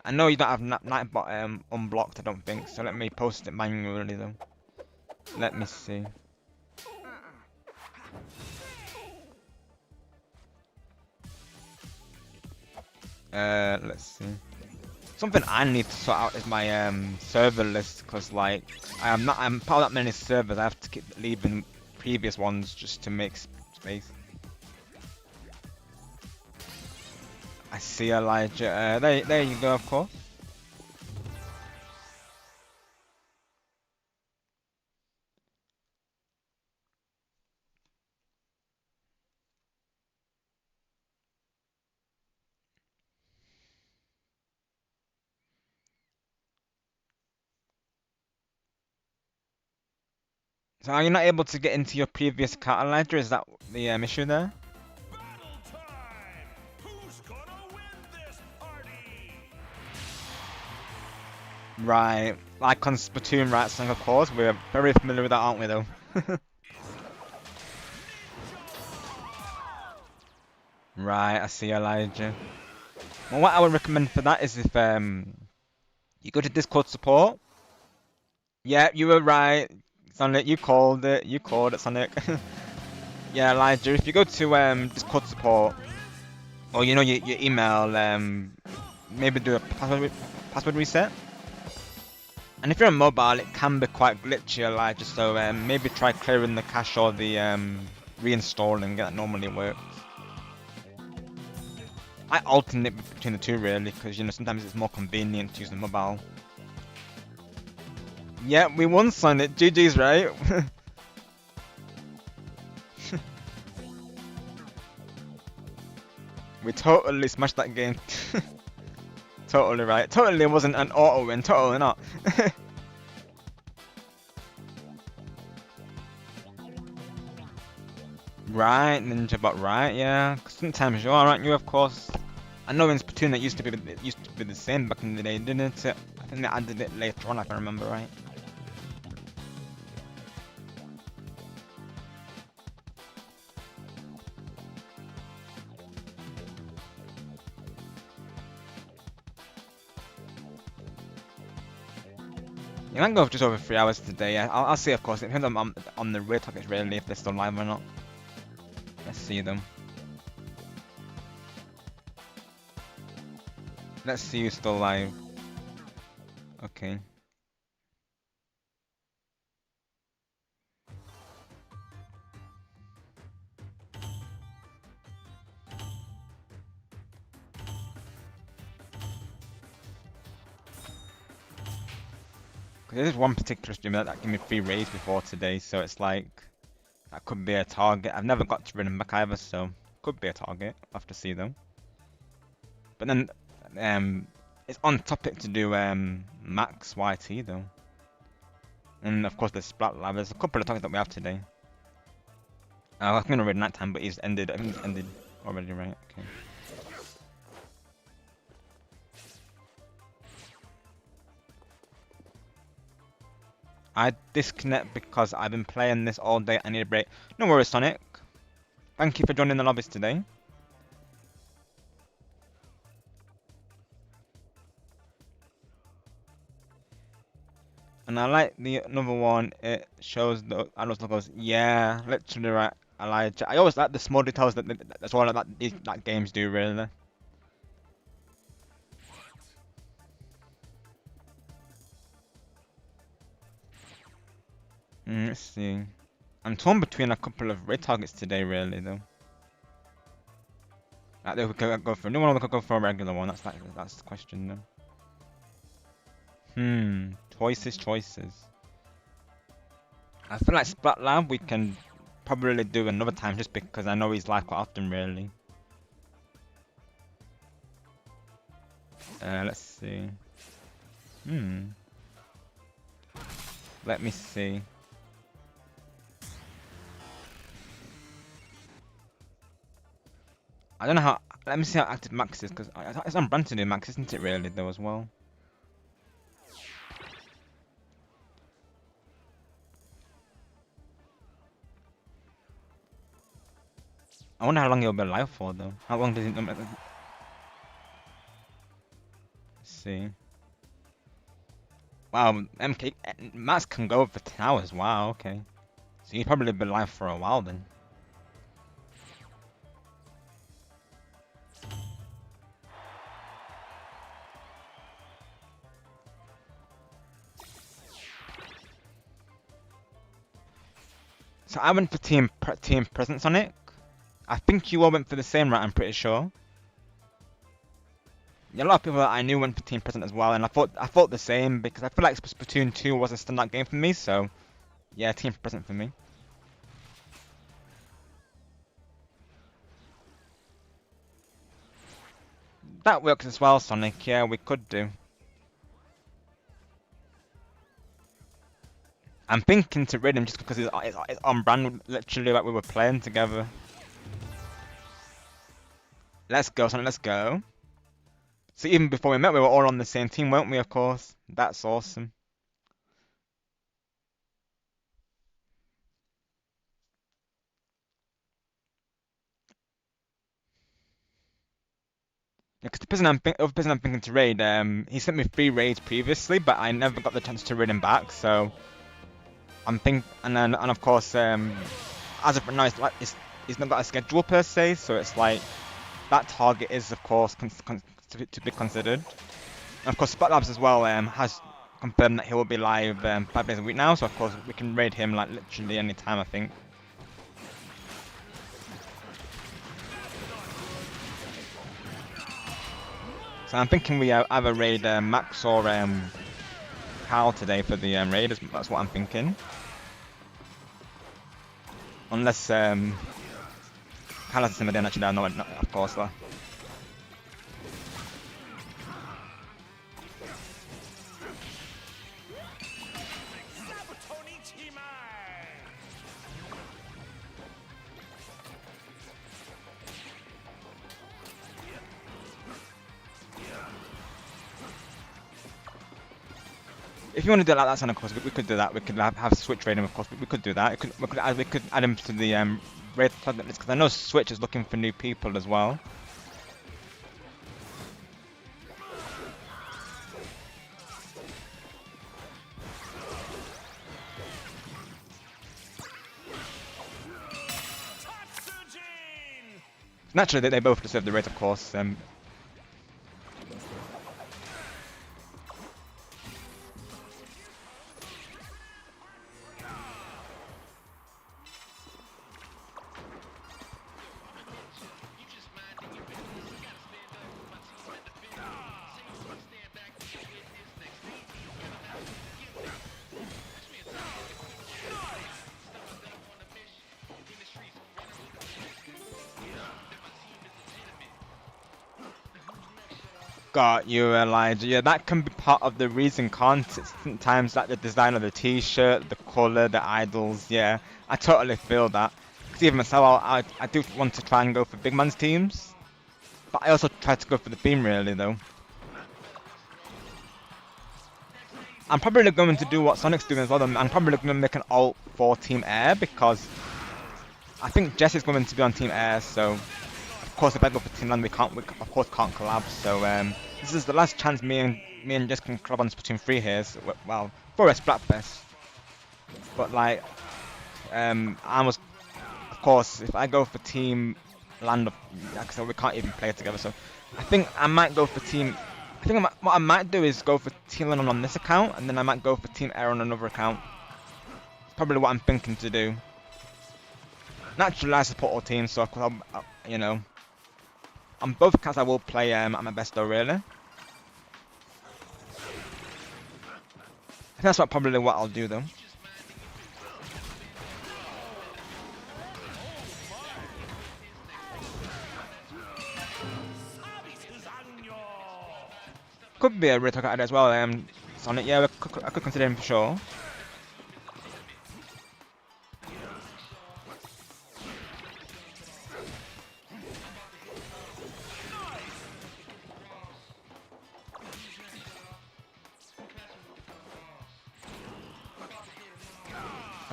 I know you don't have Nightbot unblocked, I don't think. So let me post it manually though. Let me see. Let's see. Something I need to sort out is my server list, cause like I'm part of that many servers. I have to keep leaving previous ones just to make space. I see Elijah. There you go. Of course. So are you not able to get into your previous account, Elijah? Is that the issue there? Battle time. Who's gonna win this party? Right. Like on Splatoon, right? Song, of course. We're very familiar with that, aren't we? Though. Right. I see Elijah. Well, what I would recommend for that is if you go to Discord support. Yeah, you were right, Sonic. You called it. You called it, Sonic. Yeah, Elijah. If you go to Discord support, or you know your email, maybe do a password reset. And if you're on mobile, it can be quite glitchy, Elijah. So maybe try clearing the cache or the reinstalling. That normally works. I alternate between the two really, because you know sometimes it's more convenient to use the mobile. Yeah, we won, Sonic. GG's, right? We totally smashed that game. Totally right. Totally wasn't an auto win. Totally not. Right, Ninjabot, right, yeah. 'Cause sometimes you are, aren't you? Of course. I know in Splatoon it used to be the same back in the day, didn't it? I think they added it later on, if I remember right. You might go for just over 3 hours today. Yeah, I'll see. Of course, it depends on the real targets really, if they're still live or not. Let's see them. Let's see who's still live. Okay. Because there's one particular streamer that gave me 3 raids before today, so it's like that could be a target. I've never got to bring them back either, so could be a target. I'll have to see them. But then it's on topic to do max YT though. And of course there's Splat Lab. There's a couple of targets that we have today. I was gonna read nighttime, but he's ended. I think it's ended already, right? Okay. I disconnect because I've been playing this all day. I need a break. No worries, Sonic. Thank you for joining the lobbies today. And I like the another one. It shows the Arnold's logos. Yeah, literally right, Elijah. I always like the small details that's all that games do really. Let's see. I'm torn between a couple of red targets today, really though. Like we could go for a new one, or we could go for a regular one. That's the question though. Choices. I feel like Splat Lab we can probably do another time just because I know he's live quite often, really. Let's see. Let me see. I don't know how. Let me see how active Max is, because it's on brand to do Max, isn't it, really, though, as well? I wonder how long he'll be alive for, though. How long does he... Let's see. Wow, MK... Max can go for 10 hours, wow, okay. So he'll probably be alive for a while, then. So I went for team presence on it. I think you all went for the same, right? I'm pretty sure. Yeah, a lot of people that I knew went for team present as well, and I thought the same because I feel like Splatoon 2 was a standout game for me. So yeah, team present for me. That works as well, Sonic. Yeah, we could do. I'm thinking to rid him just because it's on brand, literally like we were playing together. Let's go, Sonic. Let's go. So even before we met, we were all on the same team, weren't we? Of course. That's awesome. Because the other person I'm thinking to raid, he sent me 3 raids previously, but I never got the chance to raid him back. So and of course, as of right now, he's not got a schedule per se, so it's like that target is of course to be considered. And of course, Spot Labs as well has confirmed that he will be live 5 days a week now, so of course we can raid him like literally any time, I think. So I'm thinking we either raid Max or Carl today for the raid. That's what I'm thinking. Unless Carl has a similar day, actually, no, not, of course though. If you want to do it like that, son, of course, we could do that. We could have Switch raid him, of course. We could do that. We could add him to the raid plugin list because I know Switch is looking for new people as well. Naturally, they both deserve the raid, of course. Got you, Elijah. Yeah, that can be part of the reason, can't it? Sometimes like the design of the t-shirt, the colour, the idols, yeah. I totally feel that. Because even myself, I do want to try and go for big man's teams. But I also try to go for the theme really though. I'm probably going to do what Sonic's doing as well. I'm probably going to make an alt for Team Air because I think Jess is going to be on Team Air, so of course if I go for Team Land we of course can't collab, so this is the last chance me and Jess can collab on Splatoon 3 here, so, well, for a Splatfest. But like, I was, of course, if I go for Team Land, like I said, we can't even play together, so I think I might go for Team, what I might do is go for Team Land on this account, and then I might go for Team Air on another account. Probably what I'm thinking to do. Naturally, I support all teams, so of course, you know, on both accounts I will play at my best though, really. I think that's probably what I'll do though. Could be a real target idea as well, Sonic, yeah, I could consider him for sure.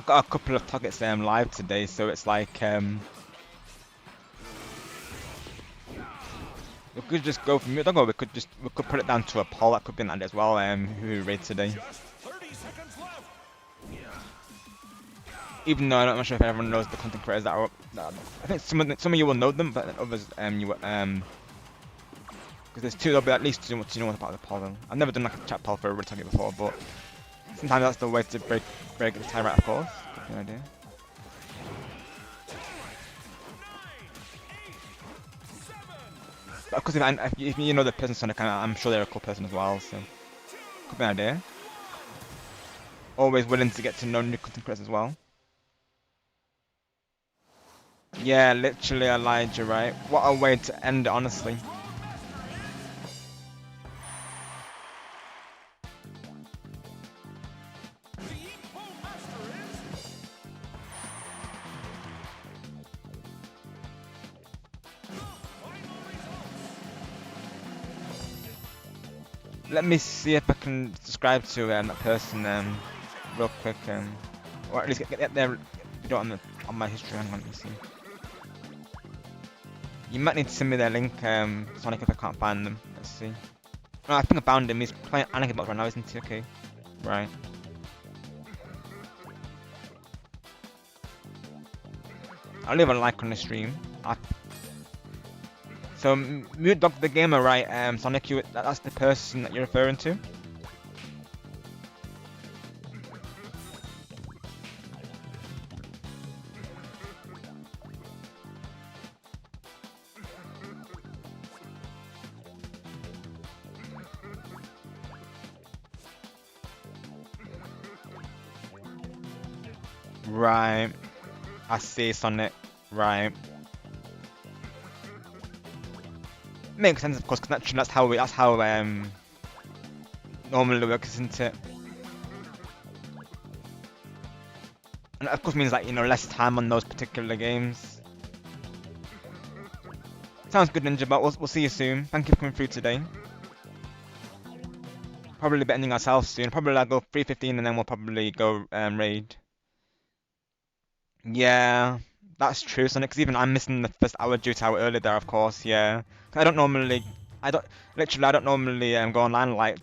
got a couple of targets live today, so it's like we could just go for Mute Dog, or we could put it down to a poll. That could be an idea as well. Who we raid today? Just 30 seconds left. Even though I'm not sure if everyone knows the content creators that are up. I think some of you will know them, but others you because there's two. There'll be at least two you know about the poll. Though. I've never done like a chat poll for a real target before, but sometimes that's the way to break the tie right, of course. Good idea. Of course, if you know the person Sonic, I'm sure they're a cool person as well, so could be an idea. Always willing to get to know new content creators as well. Yeah, literally Elijah, right? What a way to end it, honestly. Let me see if I can subscribe to that person real quick, or at least get their video on my history. Hang on, let me see. You might need to send me their link, Sonic, if I can't find them. Let's see. No, I think I found him. He's playing Anarchy right now, isn't he? Okay, right. I'll leave a like on the stream. So, Mute Dog the Gamer, right? Sonic, that's the person that you're referring to? Right. I see, Sonic. Right. Makes sense, of course, because that's how normally works, isn't it? And of course means like, you know, less time on those particular games. Sounds good, Ninja, but we'll see you soon. Thank you for coming through today. Probably be ending ourselves soon. Probably I'll go 3:15 and then we'll probably go raid. Yeah, that's true, Sonic, because even I'm missing the first hour due to how early there, of course, yeah. I don't normally go online, like,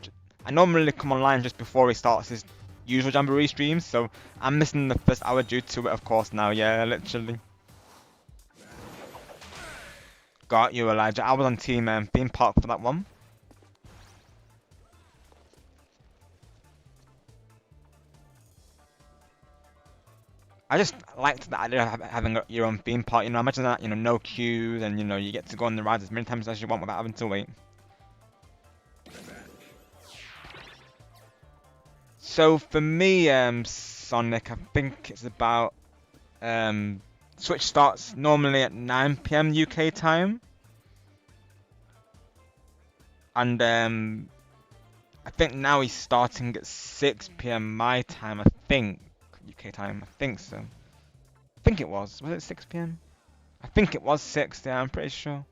I normally come online just before he starts his usual Jamboree streams, so I'm missing the first hour due to it, of course, now, yeah, literally. Got you, Elijah. I was on team theme park for that one. I just liked the idea of having your own theme park, you know, imagine that, you know, no queues, and, you know, you get to go on the rides as many times as you want without having to wait. So, for me, Sonic, I think it's about, Switch starts normally at 9 PM UK time. And, I think now he's starting at 6 PM my time, I think. UK time, I think so. I think it was it 6 PM? I think it was 6, yeah, I'm pretty sure.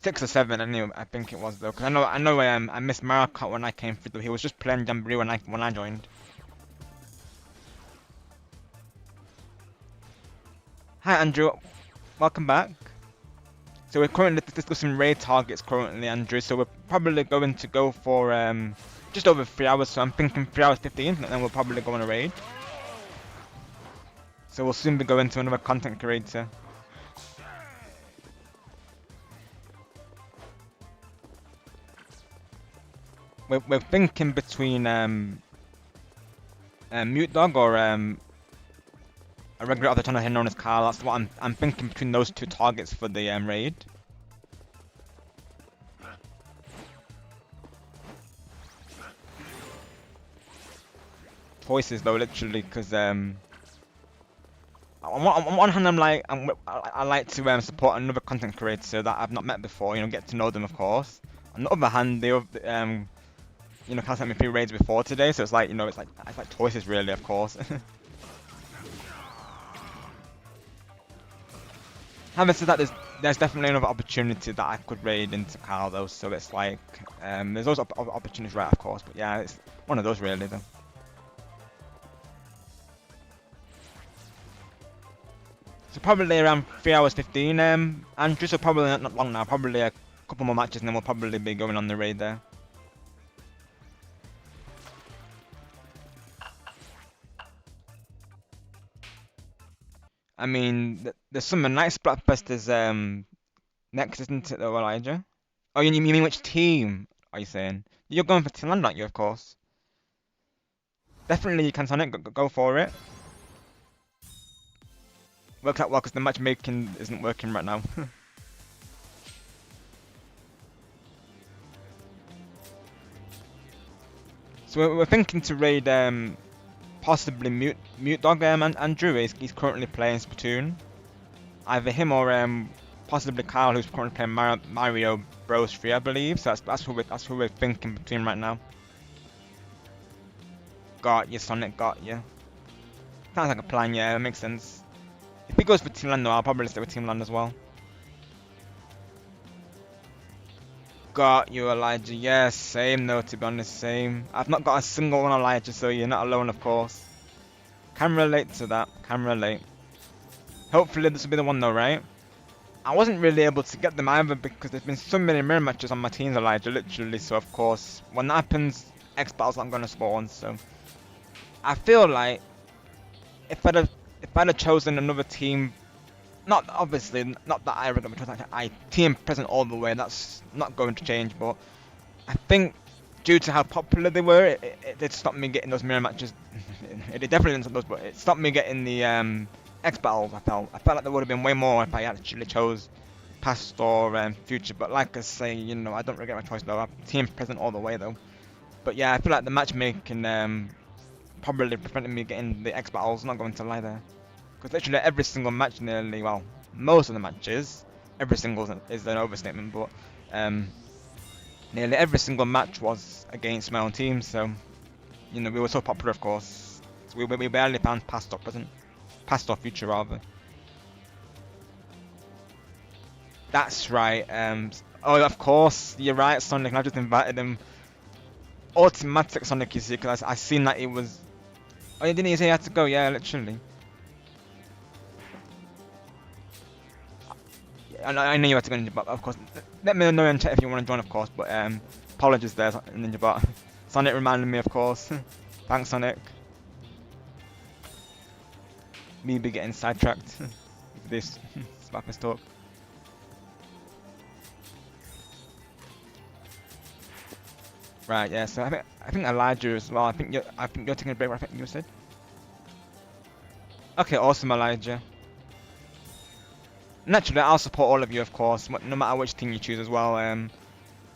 6 or 7, anyway, I think it was though, because I know I missed Mario Kart when I came through, though. He was just playing Jamboree when I joined. Hi Andrew, welcome back. So we're currently discussing raid targets currently, Andrew, so we're probably going to go for just over 3 hours, so I'm thinking 3 hours 15, and then we'll probably go on a raid. So we'll soon be going to another content creator. We're thinking between Mute Dog or a regular other channel here known as Carl. That's what I'm thinking between those two targets for the raid. Choices though, literally, because on one hand I like to support another content creator that I've not met before, you know, get to know them, of course. On the other hand, they you know, kind of sent me 3 raids before today, so it's like, you know, it's like choices really, of course. Having said that, there's definitely another opportunity that I could raid into Carl though, so it's like there's those opportunities, right, of course, but yeah, it's one of those really though. So probably around 3 hours 15, Andrew, so probably not long now, probably a couple more matches and then we'll probably be going on the raid there. I mean, the Summer Night Splatfest is next, isn't it though, Elijah? Oh, you mean which team are you saying? You're going for Team Land, aren't you, of course? Definitely you can, Sonic, go for it. Works out well because the matchmaking isn't working right now. So we're thinking to raid possibly Mute Dog and Andrew. He's currently playing Splatoon. Either him or possibly Kyle, who's currently playing Mario Bros 3, I believe. So that's who we're thinking between right now. Got you, Sonic. Got you. Sounds like a plan. Yeah, it makes sense. If he goes for Team Land, though, I'll probably stay with Team Land as well. Got you, Elijah. Yeah, same though, to be honest, same. I've not got a single one, Elijah, so you're not alone, of course. Can relate to that. Can relate. Hopefully this will be the one though, right? I wasn't really able to get them either because there's been so many mirror matches on my teams, Elijah, literally. So of course, when that happens, X battles aren't gonna spawn. So I feel like if I'd have chosen another team, not obviously not that I regret because I team present all the way. That's not going to change, but I think due to how popular they were, it did stop me getting those mirror matches. It definitely didn't stop those, but it stopped me getting the X battles. I felt like there would have been way more if I actually chose past or future. But like I say, you know, I don't regret my choice though. I'm team present all the way though. But yeah, I feel like the matchmaking probably prevented me getting the X battles. Not going to lie there, because literally every single match, nearly, well, most of the matches, every single is an overstatement, but nearly every single match was against my own team. So you know, we were so popular, of course. So we barely found past or present. Past or future, rather. That's right. Oh, of course, you're right, Sonic. I just invited him. Automatic Sonic, you see, because I seen that he was. Oh, you didn't say he had to go? Yeah, literally. Yeah, I know you had to go, Ninja, but of course, let me know in chat if you want to join, of course. But apologies there, Ninja, but Sonic reminded me, of course. Thanks, Sonic. Me be getting sidetracked with this Spapper's talk. Right, yeah. So I think Elijah as well. I think you're taking a break. I think you said. Okay, awesome, Elijah. Naturally, I'll support all of you, of course, no matter which team you choose as well.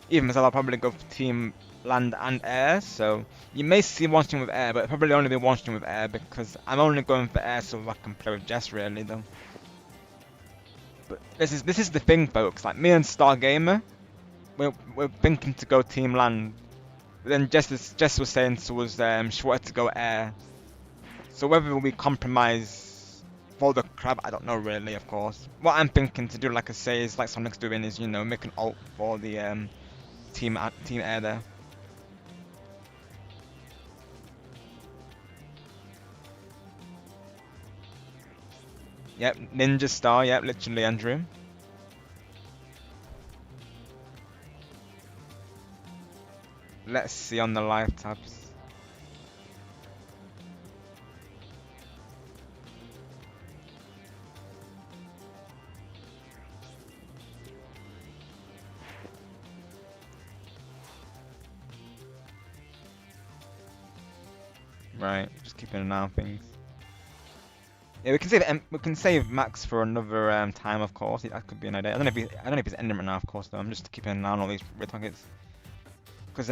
Even myself, I'll probably go for Team Land and Air. So you may see one stream with Air, but it'll probably only be one stream with Air because I'm only going for Air so I can play with Jess, really, though. But this is the thing, folks. Like me and Stargamer, we're thinking to go Team Land. But then Jess was saying to us she wanted to go Air. So whether we compromise for the crab, I don't know really, of course. What I'm thinking to do, like I say, is like Sonic's doing, is, you know, make an ult for the team Air there. Yep, Ninja Star, yep, literally, Andrew. Let's see on the live tabs. Right, just keeping an eye on things. Yeah, we can save Max for another time, of course. That could be an idea. I don't know if he's ending right now, of course. Though I'm just keeping an eye on all these red targets. Because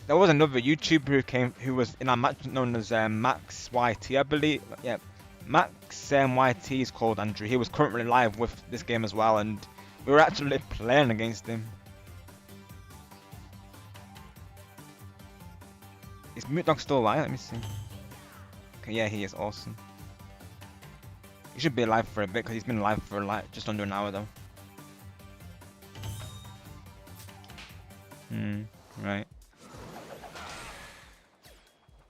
there was another YouTuber who was in our match known as Max YT, I believe. Yeah, Max YT is called, Andrew. He was currently live with this game as well, and we were actually playing against him. Is Mute Dog still alive? Let me see. Okay, yeah, he is awesome. He should be alive for a bit because he's been alive for like just under an hour though. Right.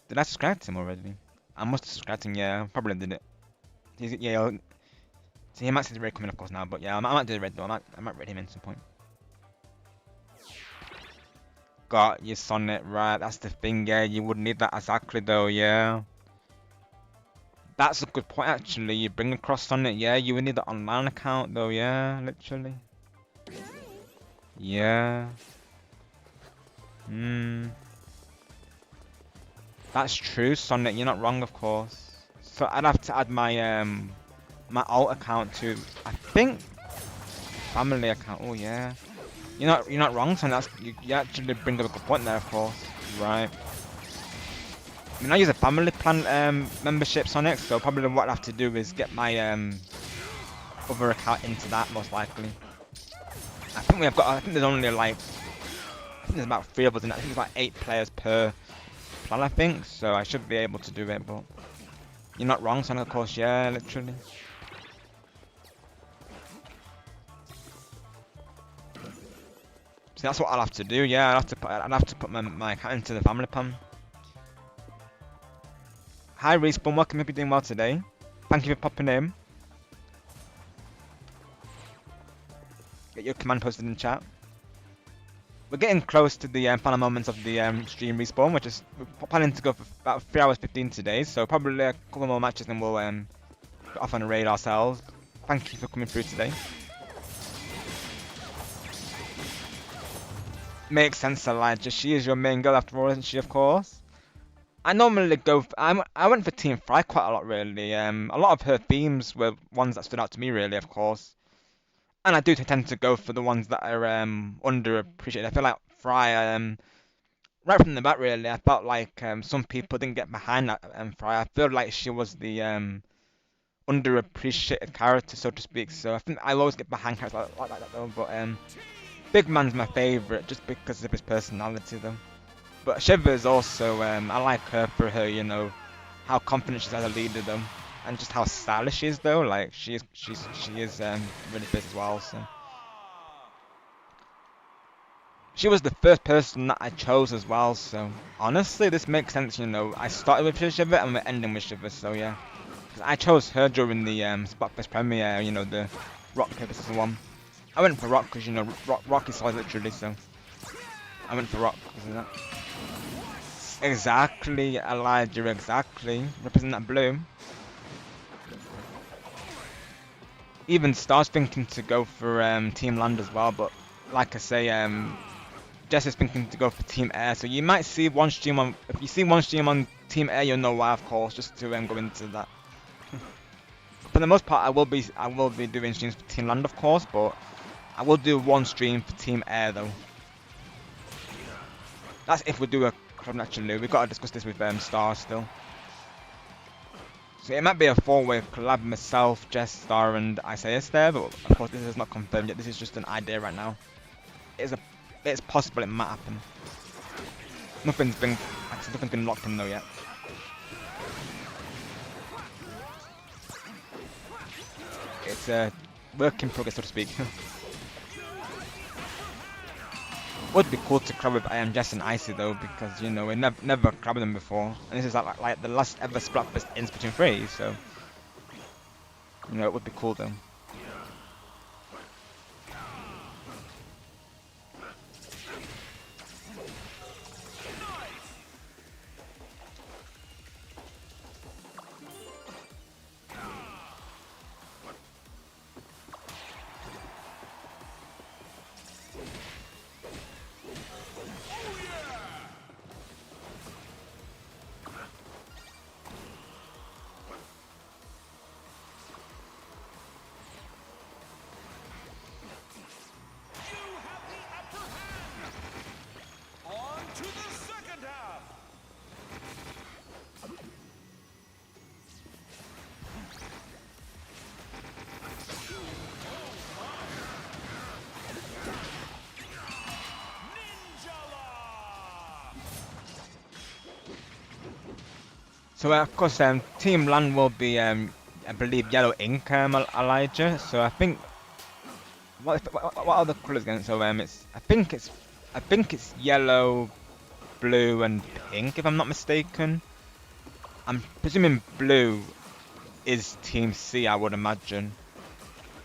Did I subscribe to him already? I must have subscribed to him, yeah, I probably did it. So he might see the raid coming, of course, now. But yeah, I might do the raid though. I might raid him in some point. Got you, Sonic. Right, that's the thing. Yeah, you would need that exactly though. Yeah. That's a good point actually. You bring across Sonic. Yeah, you would need the online account though. Yeah, literally. Yeah. Hmm. That's true, Sonic. You're not wrong, of course. So I'd have to add my alt account to, I think, family account. Oh yeah. You're not wrong, Sonic. You actually bring up a good point there, of course. Right. I mean, I use a family plan membership, Sonic. So probably what I have to do is get my other account into that, most likely. I think we have got. I think there's only like. I think there's about 3 of us in it. I think there's like 8 players per plan, I think, so I should be able to do it, but you're not wrong, Sonic, of course, yeah, literally. So that's what I'll have to do, yeah, I'd have to put my account into the family plan. Hi Respawn, welcome, hope you're doing well today. Thank you for popping in. Get your command posted in the chat. We're getting close to the final moments of the stream, Respawn. We're planning to go for about 3 hours 15 today, so probably a couple more matches and we'll go off on a raid ourselves. Thank you for coming through today. Makes sense, Elijah. She is your main girl after all, isn't she, of course? I normally go for, I went for Team Fry quite a lot, really. A lot of her themes were ones that stood out to me, really, of course. And I do tend to go for the ones that are underappreciated. I feel like Fry, right from the bat, really, I felt like some people didn't get behind that Fry. I feel like she was the underappreciated character, so to speak. So I think I always get behind characters like that, though. But Big Man's my favourite just because of his personality, though. But Shiva is also, I like her for her, how confident she is as a leader, though, and just how stylish she is, though. Like she is really fit as well. So she was the first person that I chose as well. So honestly, this makes sense. I started with Shiva and we're ending with Shiva. So yeah, 'cause I chose her during the Spotfest premiere. The Rock Paper Scissors one. I went for Rock because Rock is solid literally. So I went for Rock because of that. Exactly, Elijah, exactly. Represent that blue. Even Star's thinking to go for Team Land as well, but like I say, Jess is thinking to go for Team Air. So you might see one stream on. If you see one stream on Team Air, you'll know why, of course. Just to go into that. For the most part, I will be doing streams for Team Land, of course, but I will do one stream for Team Air though. That's if we do a club naturally. We've got to discuss this with Star still. So it might be a 4-way collab, myself, Jess, Star, and Isaias there, but of course this is not confirmed yet. This is just an idea right now. It's possible it might happen. Nothing's been locked in though yet. It's a work in progress, so to speak. Would be cool to collab with Jess and Icy though, because we never collabed them before, and this is like the last ever Splatfest in Splatoon 3, so it would be cool though. So of course, Team Land will be, I believe, yellow ink, Elijah. So I think, what are the colours again? So I think it's yellow, blue, and pink, if I'm not mistaken. I'm presuming blue is Team C, I would imagine.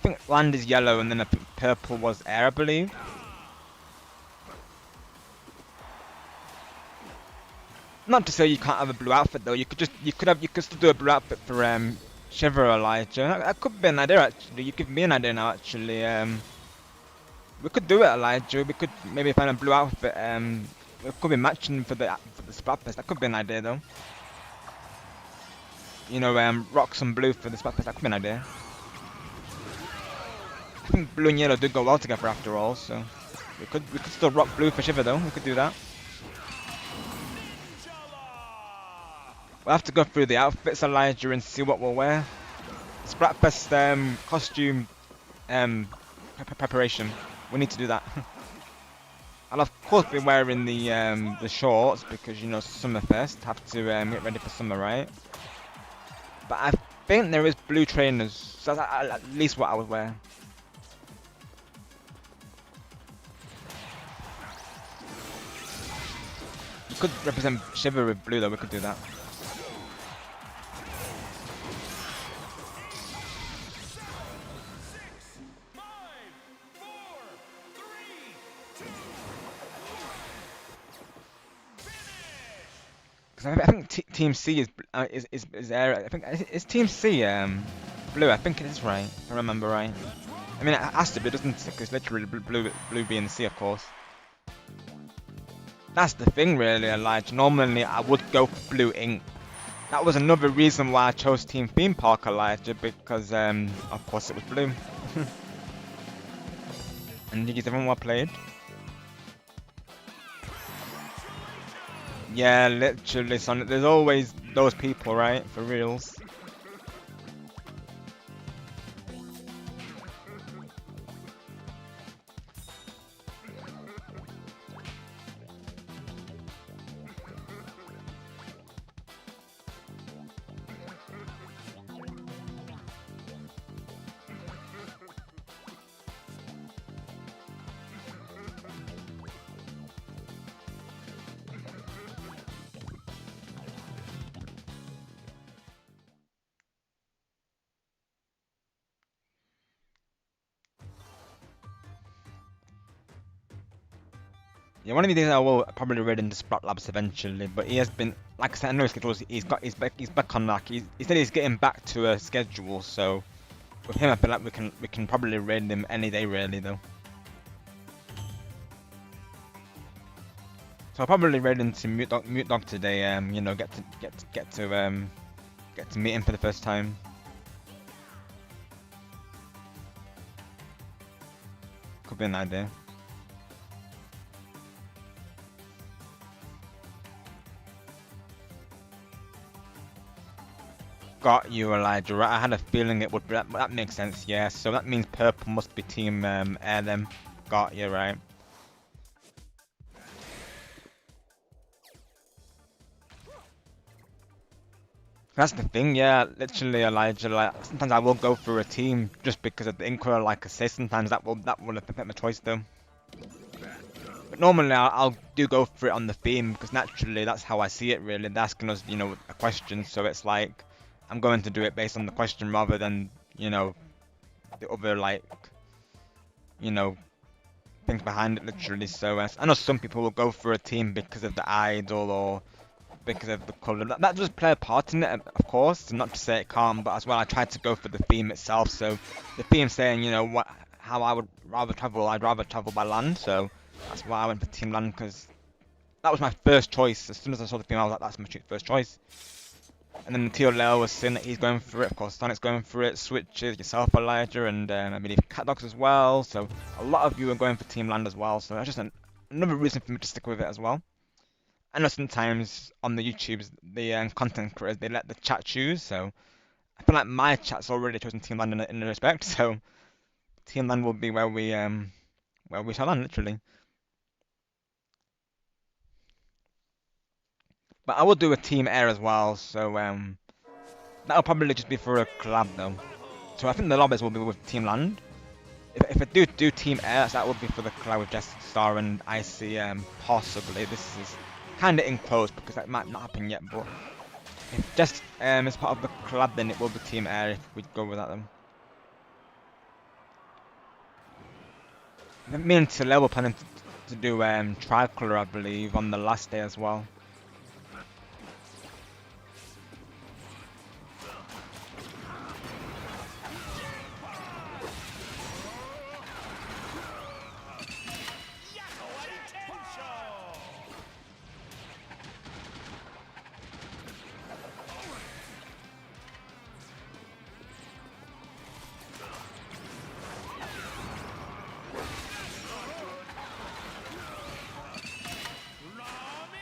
think land is yellow and then I think purple was air, I believe. Not to say you can't have a blue outfit though. You could still do a blue outfit for Shiver Elijah. That could be an idea actually. You give me an idea now actually. We could do it, Elijah. We could maybe find a blue outfit. We could be matching for the Splatfest. That could be an idea though. You know, rock some blue for the Splatfest. That could be an idea. I think blue and yellow do go well together after all, so we could still rock blue for Shiver though. We could do that. We'll have to go through the outfits, Elijah, and see what we'll wear. Splatfest costume preparation. We need to do that. I'll of course be wearing the shorts because you know Summerfest. Have to get ready for summer, right? But I think there is blue trainers, so that's at least what I would wear. You could represent Shiver with blue though. We could do that. I think Team C is air. I think is Team C blue. I think it is right. If I remember right. I mean, it has to be, doesn't it? Because literally blue being the C, of course. That's the thing, really, Elijah. Normally, I would go for blue ink. That was another reason why I chose Team Theme Park, Elijah, because of course it was blue. And did you everyone well played? Yeah, literally, Sonic. There's always those people, right? For reals. Yeah, one of these days I will probably read into Splat Labs eventually, but he has been, like I said, I know his schedule. He's back on like he said he's getting back to a schedule. So with him, I feel like we can probably raid him any day really though. So I'll probably raid into Mute Dog today. You know, get to meet him for the first time. Could be an idea. Got you, Elijah. Right, I had a feeling it would be. That makes sense, yeah. So that means purple must be Team Air then. Got you, right. That's the thing, yeah. Literally, Elijah. Like sometimes I will go for a team just because of the Inquire. Like I say, sometimes that will affect my choice though. But normally I'll do go for it on the theme because naturally that's how I see it. Really, they're asking us, you know, a question, so it's like. I'm going to do it based on the question rather than, you know, the other, like, you know, things behind it, literally. So I know some people will go for a team because of the idol or because of the colour. That does play a part in it, of course, not to say it can't, but as well I tried to go for the theme itself. So the theme saying, you know, how I would rather travel, I'd rather travel by land. So that's why I went for Team Land, because that was my first choice. As soon as I saw the theme, I was like, that's my first choice. And then Tio Leo was saying that he's going for it. Of course, Sonic's going for it. Switches, yourself, Elijah, and I believe Cat Dogs as well. So a lot of you are going for Team Land as well. So that's just another reason for me to stick with it as well. I know sometimes on the YouTubes, the content creators, they let the chat choose. So I feel like my chat's already chosen Team Land in a respect. So Team Land will be where we shall land, literally. But I will do a Team Air as well. So that'll probably just be for a collab though. So I think the lobbies will be with Team Land. If I do Team Air, that would be for the collab with Jess Star and Icy, possibly. This is kind of in close because that might not happen yet, but if Jess is part of the collab, then it will be Team Air if we go with that then. Me and Tile were planning to do tricolor, I believe, on the last day as well.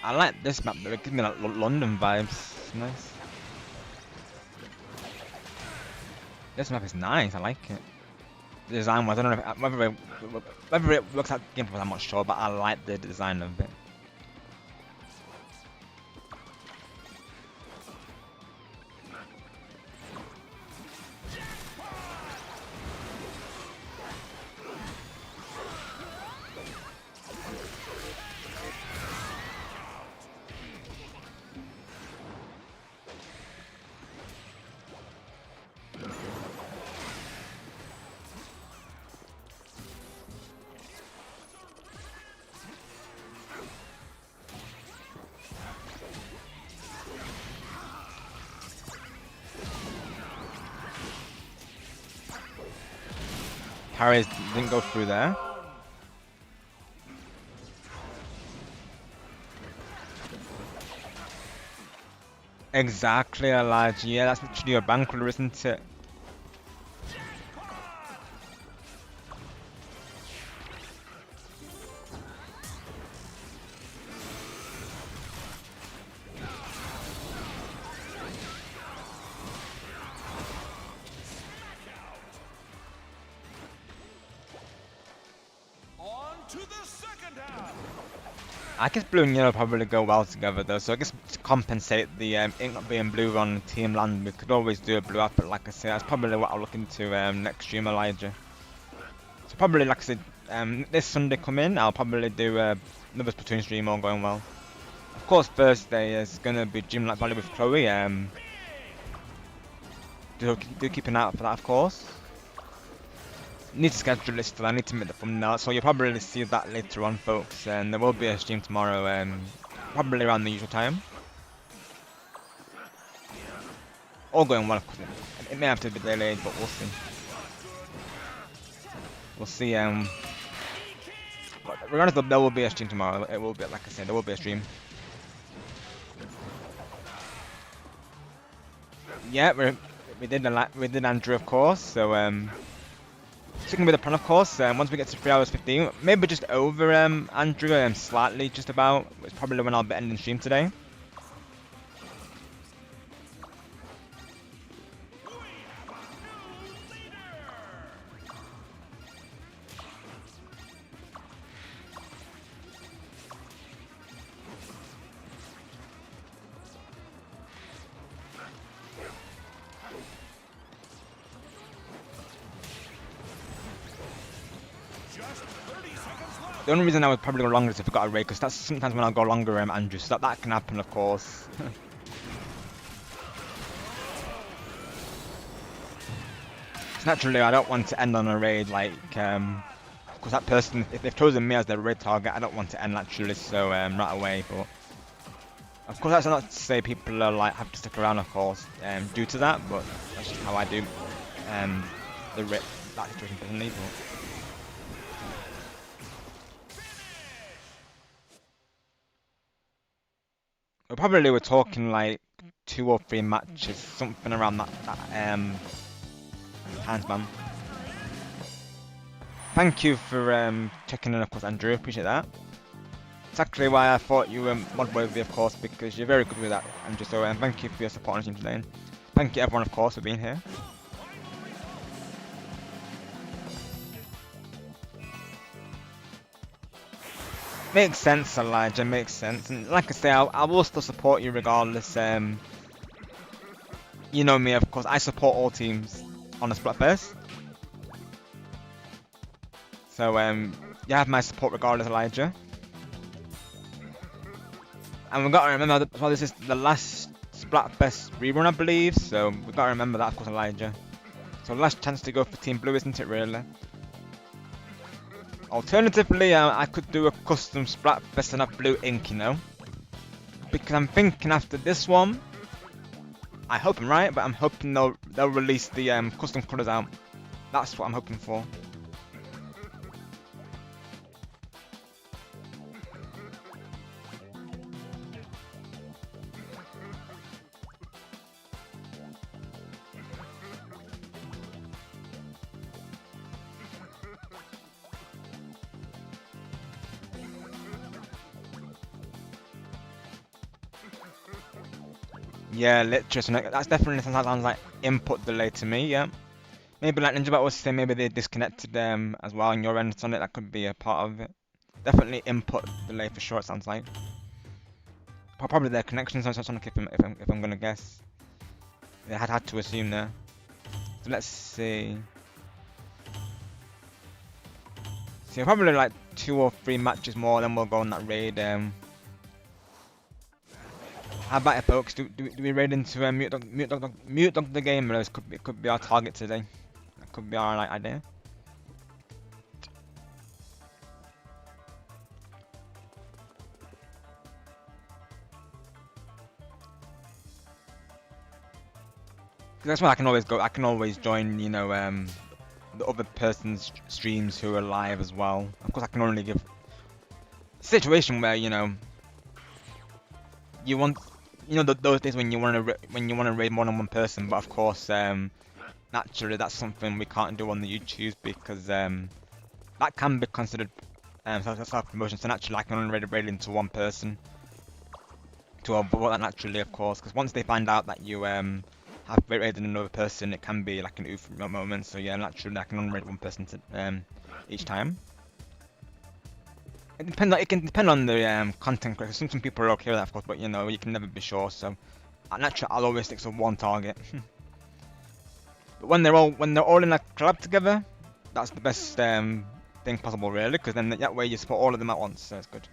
I like this map though, it gives me like London vibes. It's nice. This map is nice, I like it. The design was, I don't know whether it works out gameplay, I'm not sure, but I like the design of it. Parries didn't go through there. Exactly, Elijah. Yeah, that's literally a banquet, isn't it? On to the second half. I guess blue and yellow probably go well together though, so I guess to compensate the ink not being blue on Team Land, we could always do a blue up, but like I said, that's probably what I'll look into next stream, Elijah. So probably, like I said, this Sunday come in, I'll probably do another Splatoon stream all going well. Of course, Thursday is gonna be Gym Like Valley with Chloe. Do keep an eye out for that, of course. Need to schedule this still, I need to make the thumbnail, so you'll probably see that later on, folks, and there will be a stream tomorrow, probably around the usual time. All going well, of course. It may have to be delayed, but we'll see. We'll see, regardless, there will be a stream tomorrow. It will be, like I said, there will be a stream. Yeah, we did Andrew, of course, so, sticking with the plan, of course, once we get to 3 hours 15, maybe just over Andrew, slightly, just about. It's probably when I'll be ending the stream today. The only reason I would probably go longer is if I got a raid, because that's sometimes when I'll go longer, Andrew, so that can happen, of course. Naturally, I don't want to end on a raid, like, because that person, if they've chosen me as their raid target, I don't want to end naturally, so, right away, but... Of course, that's not to say people are, like, have to stick around, of course, due to that, but that's just how I do, that situation personally, but... We probably were talking like 2 or 3 matches, something around that times, man. Thank you for checking in, of course, Andrew. Appreciate that. Exactly why I thought you were mod worthy, of course, because you're very good with that, Andrew. So thank you for your support on the team today. And thank you, everyone, of course, for being here. Makes sense, Elijah, makes sense. And like I say, I will still support you regardless. You know me, of course, I support all teams on the Splatfest. So, you have my support regardless, Elijah. And we've got to remember that, well, this is the last Splatfest rerun, I believe. So, we've got to remember that, of course, Elijah. So, last chance to go for Team Blue, isn't it, really? Alternatively, I could do a custom Splatfest and a blue ink, you know. Because I'm thinking after this one, I hope I'm right, but I'm hoping they'll release the custom colours out. That's what I'm hoping for. Yeah, literally. So that's definitely sounds like input delay to me. Yeah, maybe like Ninjala was saying, maybe they disconnected them as well on your end, Sonic. That could be a part of it. Definitely input delay for sure. It sounds like probably their connections on Sonic. If I'm gonna guess, they had to assume there. So let's see. So probably like 2 or 3 matches more, then we'll go on that raid. How about it, folks? Do we raid into Mute Dog the Gamer? It could be our target today. That could be our like, idea. That's why I can always go. I can always join, you know, the other person's streams who are live as well. Of course, I can only give a situation where you want, those days when you want to raid more than one person. But of course, naturally, that's something we can't do on the YouTube because that can be considered self-promotion. So naturally, I can only raid into one person to avoid that naturally, of course. Because once they find out that you have raided another person, it can be like an oof moment. So yeah, naturally, I can only raid one person each time. It depends. It can depend on the content creator. Some people are okay with that, of course, but you can never be sure. So naturally, I'll always stick to one target. But when they're all in a collab together, that's the best thing possible, really, because then that way you support all of them at once. So it's good.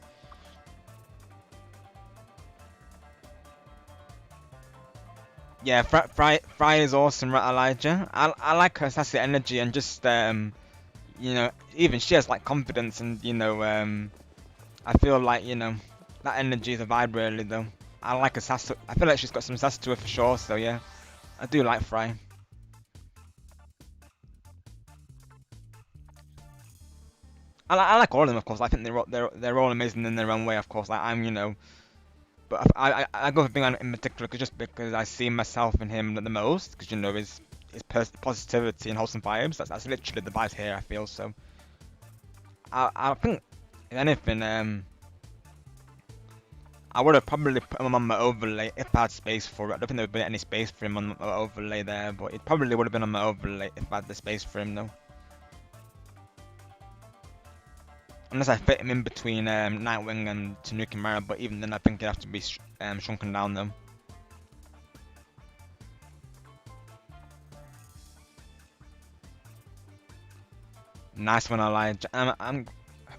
Yeah, Fry is awesome, right, Elijah? I like her sassy energy and just even she has like confidence and I feel like that energy is a vibe really though. I like her sass. I feel like she's got some sass to her for sure. So yeah, I do like Fry. I like all of them, of course. I think they're all amazing in their own way, of course. Like but I go for being on in particular just because I see myself in him the most. Because his positivity and wholesome vibes. That's literally the vibes here. I feel so. I think if anything, I would have probably put him on my overlay if I had space for it. I don't think there would be any space for him on my overlay there, but it probably would have been on my overlay if I had the space for him though. Unless I fit him in between Nightwing and Tanuki Mara, but even then I think it'd have to be shrunken down though. Nice one, Elijah. I'm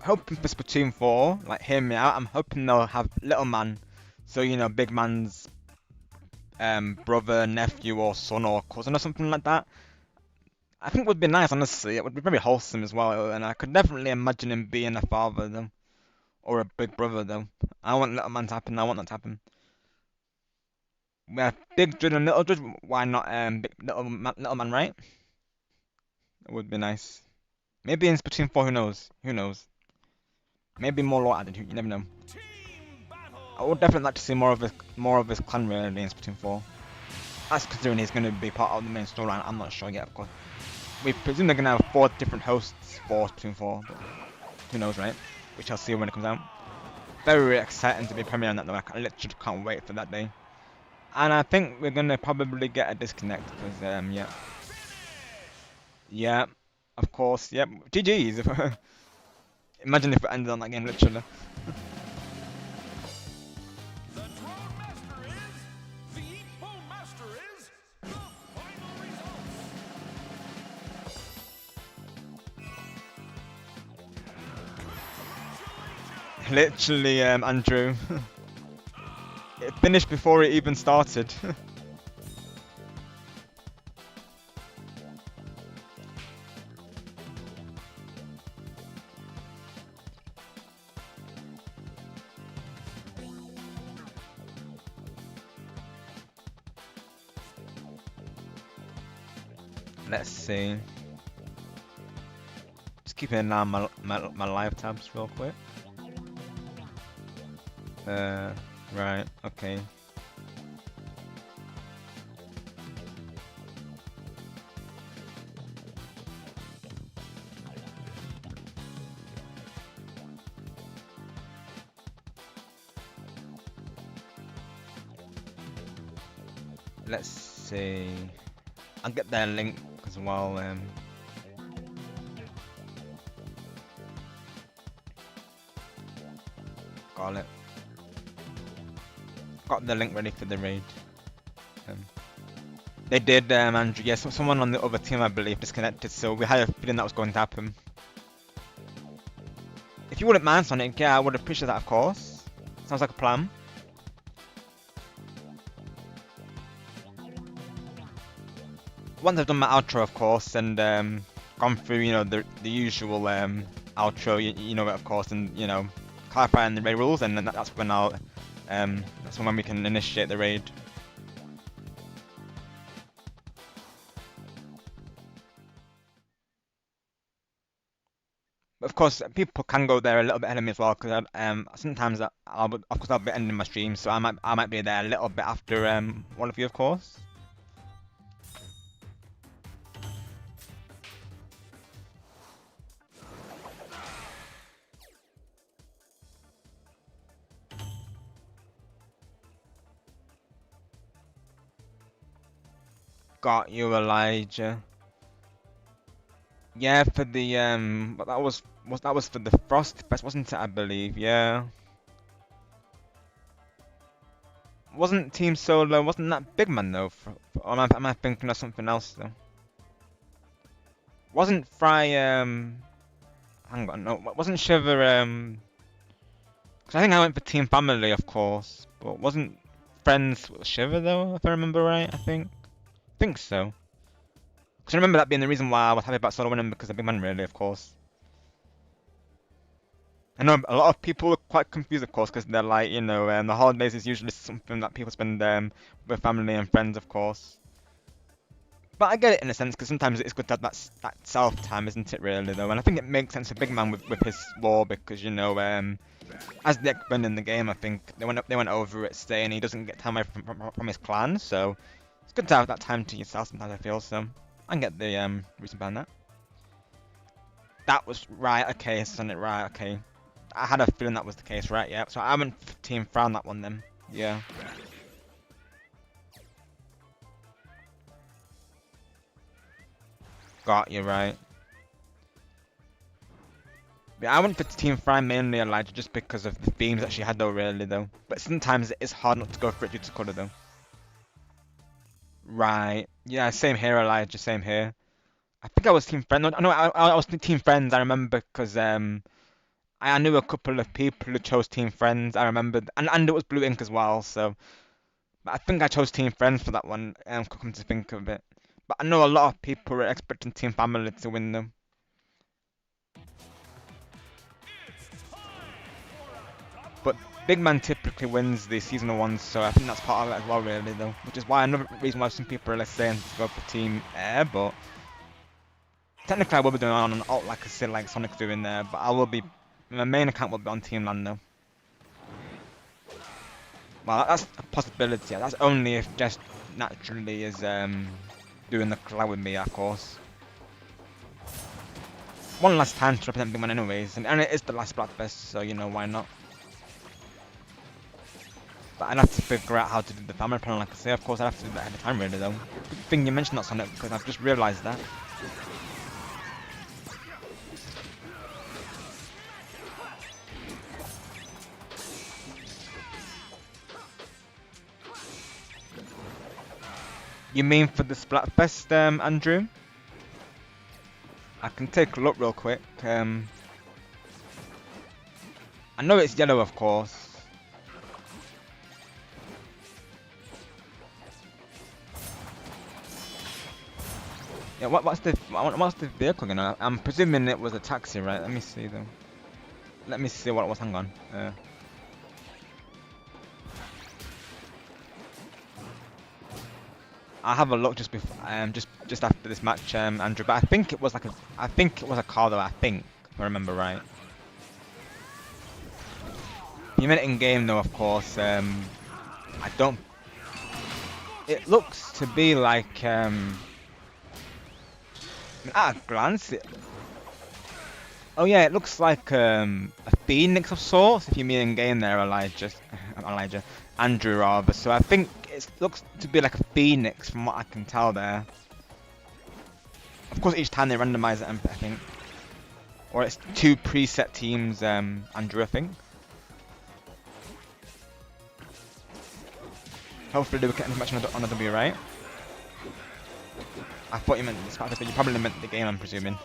hoping for Splatoon 4, like hear me out, I'm hoping they'll have Little Man, so Big Man's brother, nephew or son or cousin or something like that. I think it would be nice, honestly. It would be very wholesome as well, and I could definitely imagine him being a father though, or a big brother though. I want Little Man to happen. I want that to happen. We have Big Judge and Little Judge. Why not Little Man, right? It would be nice. Maybe in Splatoon 4. Who knows? Who knows? Maybe more lore added. You never know. I would definitely like to see more of his clan really in Splatoon 4. That's considering he's going to be part of the main storyline. I'm not sure yet, of course. We presume they're going to have 4 different hosts for Splatoon 4, but who knows, right? We shall see when it comes out. Very exciting to be premiering that though. I literally can't wait for that day. And I think we're going to probably get a disconnect because, yeah. Yeah, of course, yep. GG's. Imagine if it ended on that game, literally. The draw master is the Epo master is the final result. Literally, Andrew. It finished before it even started. Let's see. Just keeping an eye on my live tabs real quick. Right, okay. Let's see. I'll get their link as well. Got it. Got the link ready for the raid. They did, Andrew. Yes, someone on the other team, I believe, disconnected. So we had a feeling that was going to happen. If you wouldn't mind, Sonic, yeah, I would appreciate that, of course. Sounds like a plan. Once I've done my outro, of course, and gone through, you know, the usual outro, you know it, of course, and you know, clarifying the raid rules, and then that's when I'll, that's when we can initiate the raid. But of course, people can go there a little bit ahead of me as well, because sometimes I'll be ending my stream, so I might be there a little bit after one of you, of course. Got you, Elijah. Yeah, for the but that was for the Frost Fest, wasn't it? I believe, yeah. Wasn't Team Solo? Wasn't that Big Man though? Or am I thinking of something else though? Wasn't Fry hang on, no, wasn't Shiver 'cause I think I went for Team Family, of course, but wasn't Friends with Shiver though? If I remember right, I think so. Because I remember that being the reason why I was happy about Solo winning because of Big Man, really, of course. I know a lot of people are quite confused, of course, because they're like, you know, the holidays is usually something that people spend with family and friends, of course. But I get it in a sense, because sometimes it's good to have that self time, isn't it, really, though? And I think it makes sense for Big Man with his lore, because, you know, as the expert in the game, I think they went over it, saying he doesn't get time away from his clan, so it's good to have that time to yourself sometimes, I feel, so I can get the reason behind that. That was right, okay, Sonic, right, okay. I had a feeling that was the case, right? Yeah. So I went for Team Frown that one then. Yeah. Got you right. Yeah, I went for Team Frown mainly, Elijah, just because of the themes that she had though, really though. But sometimes it is hard not to go for it due to colour though. Right. Yeah, same here, Elijah. Same here. I think I was Team Friend. No, I was Team Friends. I remember because I knew a couple of people who chose Team Friends. I remembered, and it was Blue Ink as well. So. But I think I chose Team Friends for that one, come to think of it. But I know a lot of people were expecting Team Family to win them. But Big Man typically wins the seasonal ones, so I think that's part of it as well, really, though. Which is why another reason why some people are saying to go for Team Air, but technically I will be doing on an alt like I said, like Sonic's doing there, but I will be, my main account will be on Team Land though. Well, that's a possibility. That's only if Jess naturally is doing the collab with me, of course. One last time to represent Big Man anyways, and it is the last Splatfest, so you know, why not. But I'd have to figure out how to do the family plan, like I say, of course I'd have to do that every time really though. Good thing you mentioned that, Sonic, because I've just realised that. You mean for the Splatfest, Andrew? I can take a look real quick. I know it's yellow, of course. Yeah, what's the vehicle again? I'm presuming it was a taxi, right? Let me see though. Let me see what it was. Hang on. I'll have a look just before, just after this match, Andrew. But I think it was a card though. I think, if I remember right. You meant in game though, of course. I don't. It looks to be like at a glance. Oh yeah, it looks like a phoenix of sorts. If you mean in game there, Elijah, Andrew rather. So I think it looks to be like a phoenix from what I can tell there. Of course, each time they randomize it, I think, or it's 2 preset teams. Andrew, I think. Hopefully they will get as much on a W, right? I thought you meant this part, but you probably meant the game, I'm presuming.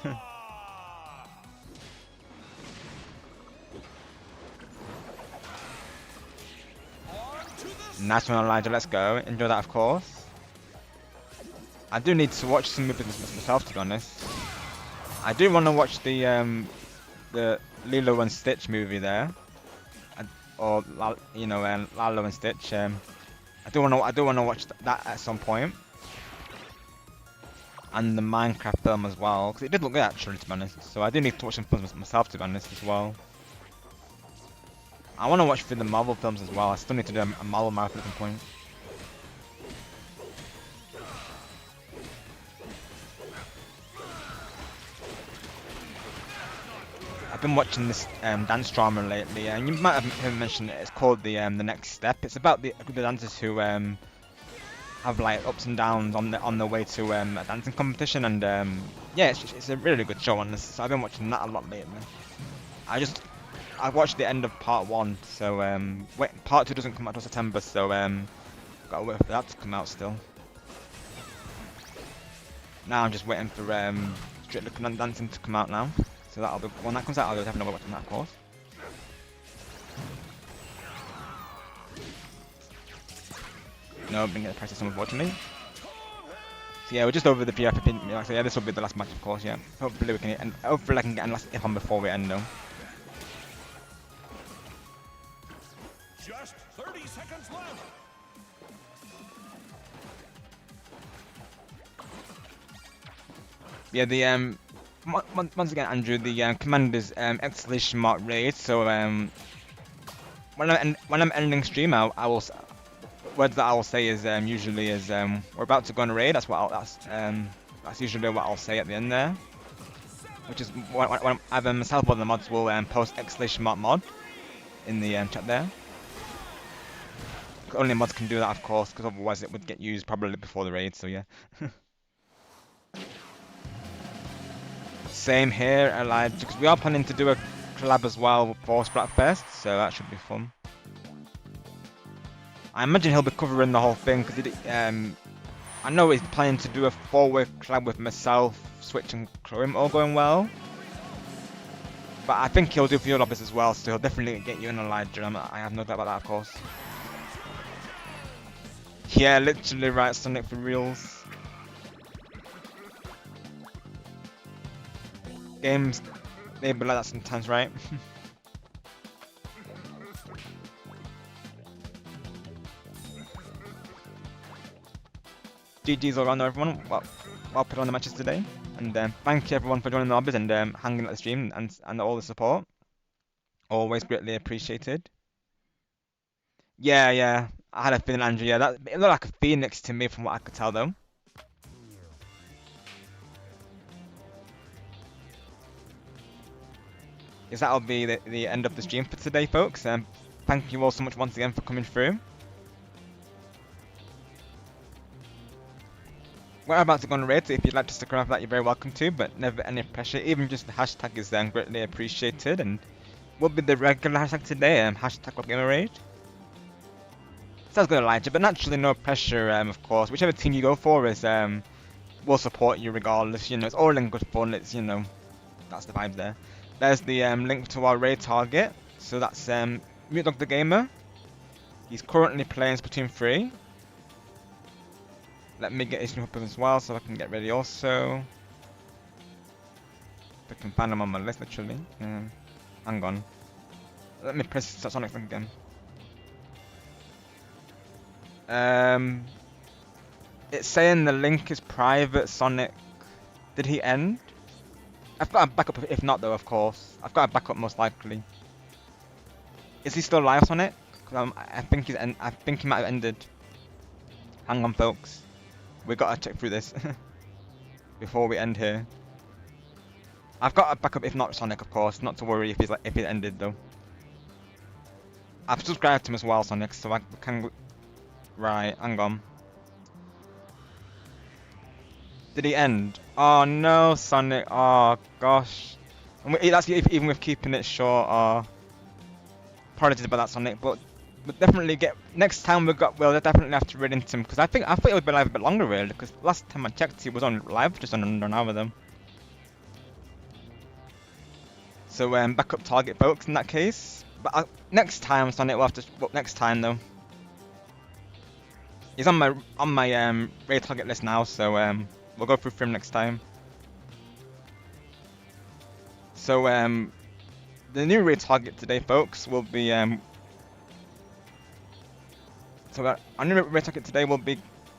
Nice one, Elijah. Let's go. Enjoy that, of course. I do need to watch some movies myself, to be honest. I do want to watch the Lilo and Stitch movie there, or Lilo and Stitch. I do want to watch that at some point, and the Minecraft film as well, because it did look good actually, to be honest. So I do need to watch some films myself, to be honest, as well. I want to watch through the Marvel films as well. I still need to do a Marvel marathon at some point. I've been watching this dance drama lately, and you might have mentioned it. It's called the Next Step. It's about the dancers who have like ups and downs on the way to a dancing competition, and yeah, it's a really good show on this. So I've been watching that a lot lately. I watched the end of part 1, so part 2 doesn't come out until September, so gotta wait for that to come out still. Now I'm just waiting for Strictly Come Dancing to come out now. So that'll be, when that comes out, I'll definitely watch that, of course. No, been getting practice unfortunately. So yeah, we're just over the PR15. So yeah, this will be the last match, of course. Yeah, hopefully we can, and hopefully I can get a last if on before we end though. Just 30 seconds left. Yeah, the once again, Andrew, the commander's exclamation mark raid. So when I'm ending stream, I will words that I will say is usually is we're about to go on a raid. That's usually what I'll say at the end there, which is when either myself or the mods will post exclamation mark mod in the chat there. Only mods can do that, of course, because otherwise it would get used probably before the raid. So yeah. Same here, Elijah, because we are planning to do a collab as well for Splatfest, so that should be fun. I imagine he'll be covering the whole thing, because I know he's planning to do a 4-way collab with myself, Switch and Chloe, all going well. But I think he'll do for your lobbies as well, so he'll definitely get you in, Elijah. I have no doubt about that, of course. Yeah, literally right, Sonic for reals. Games, they be like that sometimes, right? GG's all around everyone. Well put on the matches today, and thank you everyone for joining the lobbies and hanging out the stream and all the support. Always greatly appreciated. Yeah, I had a feeling, Andrew. Yeah, it looked like a phoenix to me from what I could tell, though. Guess that'll be the end of the stream for today, folks. Thank you all so much once again for coming through. We're about to go on a raid, so if you'd like to stick around for that, you're very welcome to, but never any pressure. Even just the hashtag is greatly appreciated, and will be the regular hashtag today, hashtag #GamerRaid. Sounds good, Elijah, but naturally no pressure, of course. Whichever team you go for is, will support you regardless. You know, it's all in good fun. It's, you know, that's the vibes there. There's the link to our raid target. So that's Mute Dog the Gamer. He's currently playing Splatoon 3. Let me get his new up as well so I can get ready also. If I can find him on my list literally. Hang on. Let me press Sonic again. It's saying the link is private, Sonic. Did he end? I've got a backup if not though, of course. I've got a backup most likely. Is he still live, Sonic? 'Cause I think I think he might have ended. Hang on, folks. We gotta check through this before we end here. I've got a backup if not, Sonic, of course. Not to worry if it ended though. I've subscribed to him as well, Sonic, so I can. Right, hang on. Did he end? Oh no, Sonic. Oh gosh. And that's even with keeping it short. Apologies about that, Sonic. But we'll definitely get next time we'll definitely have to read into him because I thought it would be live a bit longer really because last time I checked he was on live just under an hour with them. So backup target, folks. In that case, but next time, Sonic, we'll have to. Well, next time though. He's on my raid target list now, so we'll go through for him next time. So the new raid target today, folks, will be so our new raid target today will be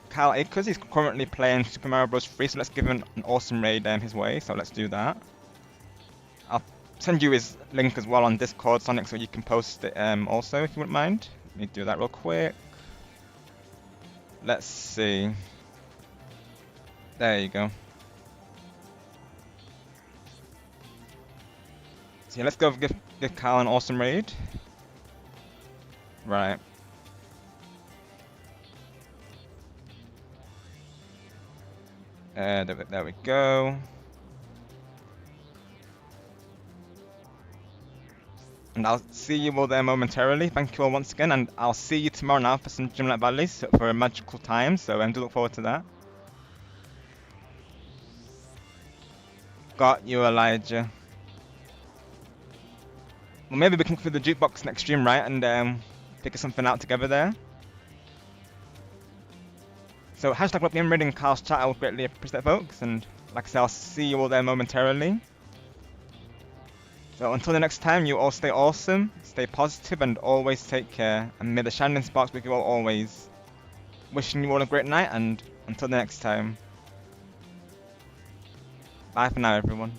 Kyle Akers. He's currently playing Super Mario Bros. 3, so let's give him an awesome raid his way. So let's do that. I'll send you his link as well on Discord, Sonic, so you can post it also if you wouldn't mind. Let me do that real quick. Let's see. There you go. So yeah, let's go give Kyle an awesome raid. Right. There we go. And I'll see you all there momentarily. Thank you all once again, and I'll see you tomorrow now for some Dreamlight Valleys for a magical time. So do look forward to that. Got you, Elijah. Well, maybe we can look through the jukebox next stream, right? And figure something out together there. So hashtag WebGame Raid in Kyle's chat. I would greatly appreciate that, folks. And like I said, I'll see you all there momentarily. So until the next time, you all stay awesome, stay positive, and always take care. And may the shining sparks with you all always. Wishing you all a great night, and until the next time. Bye for now, everyone.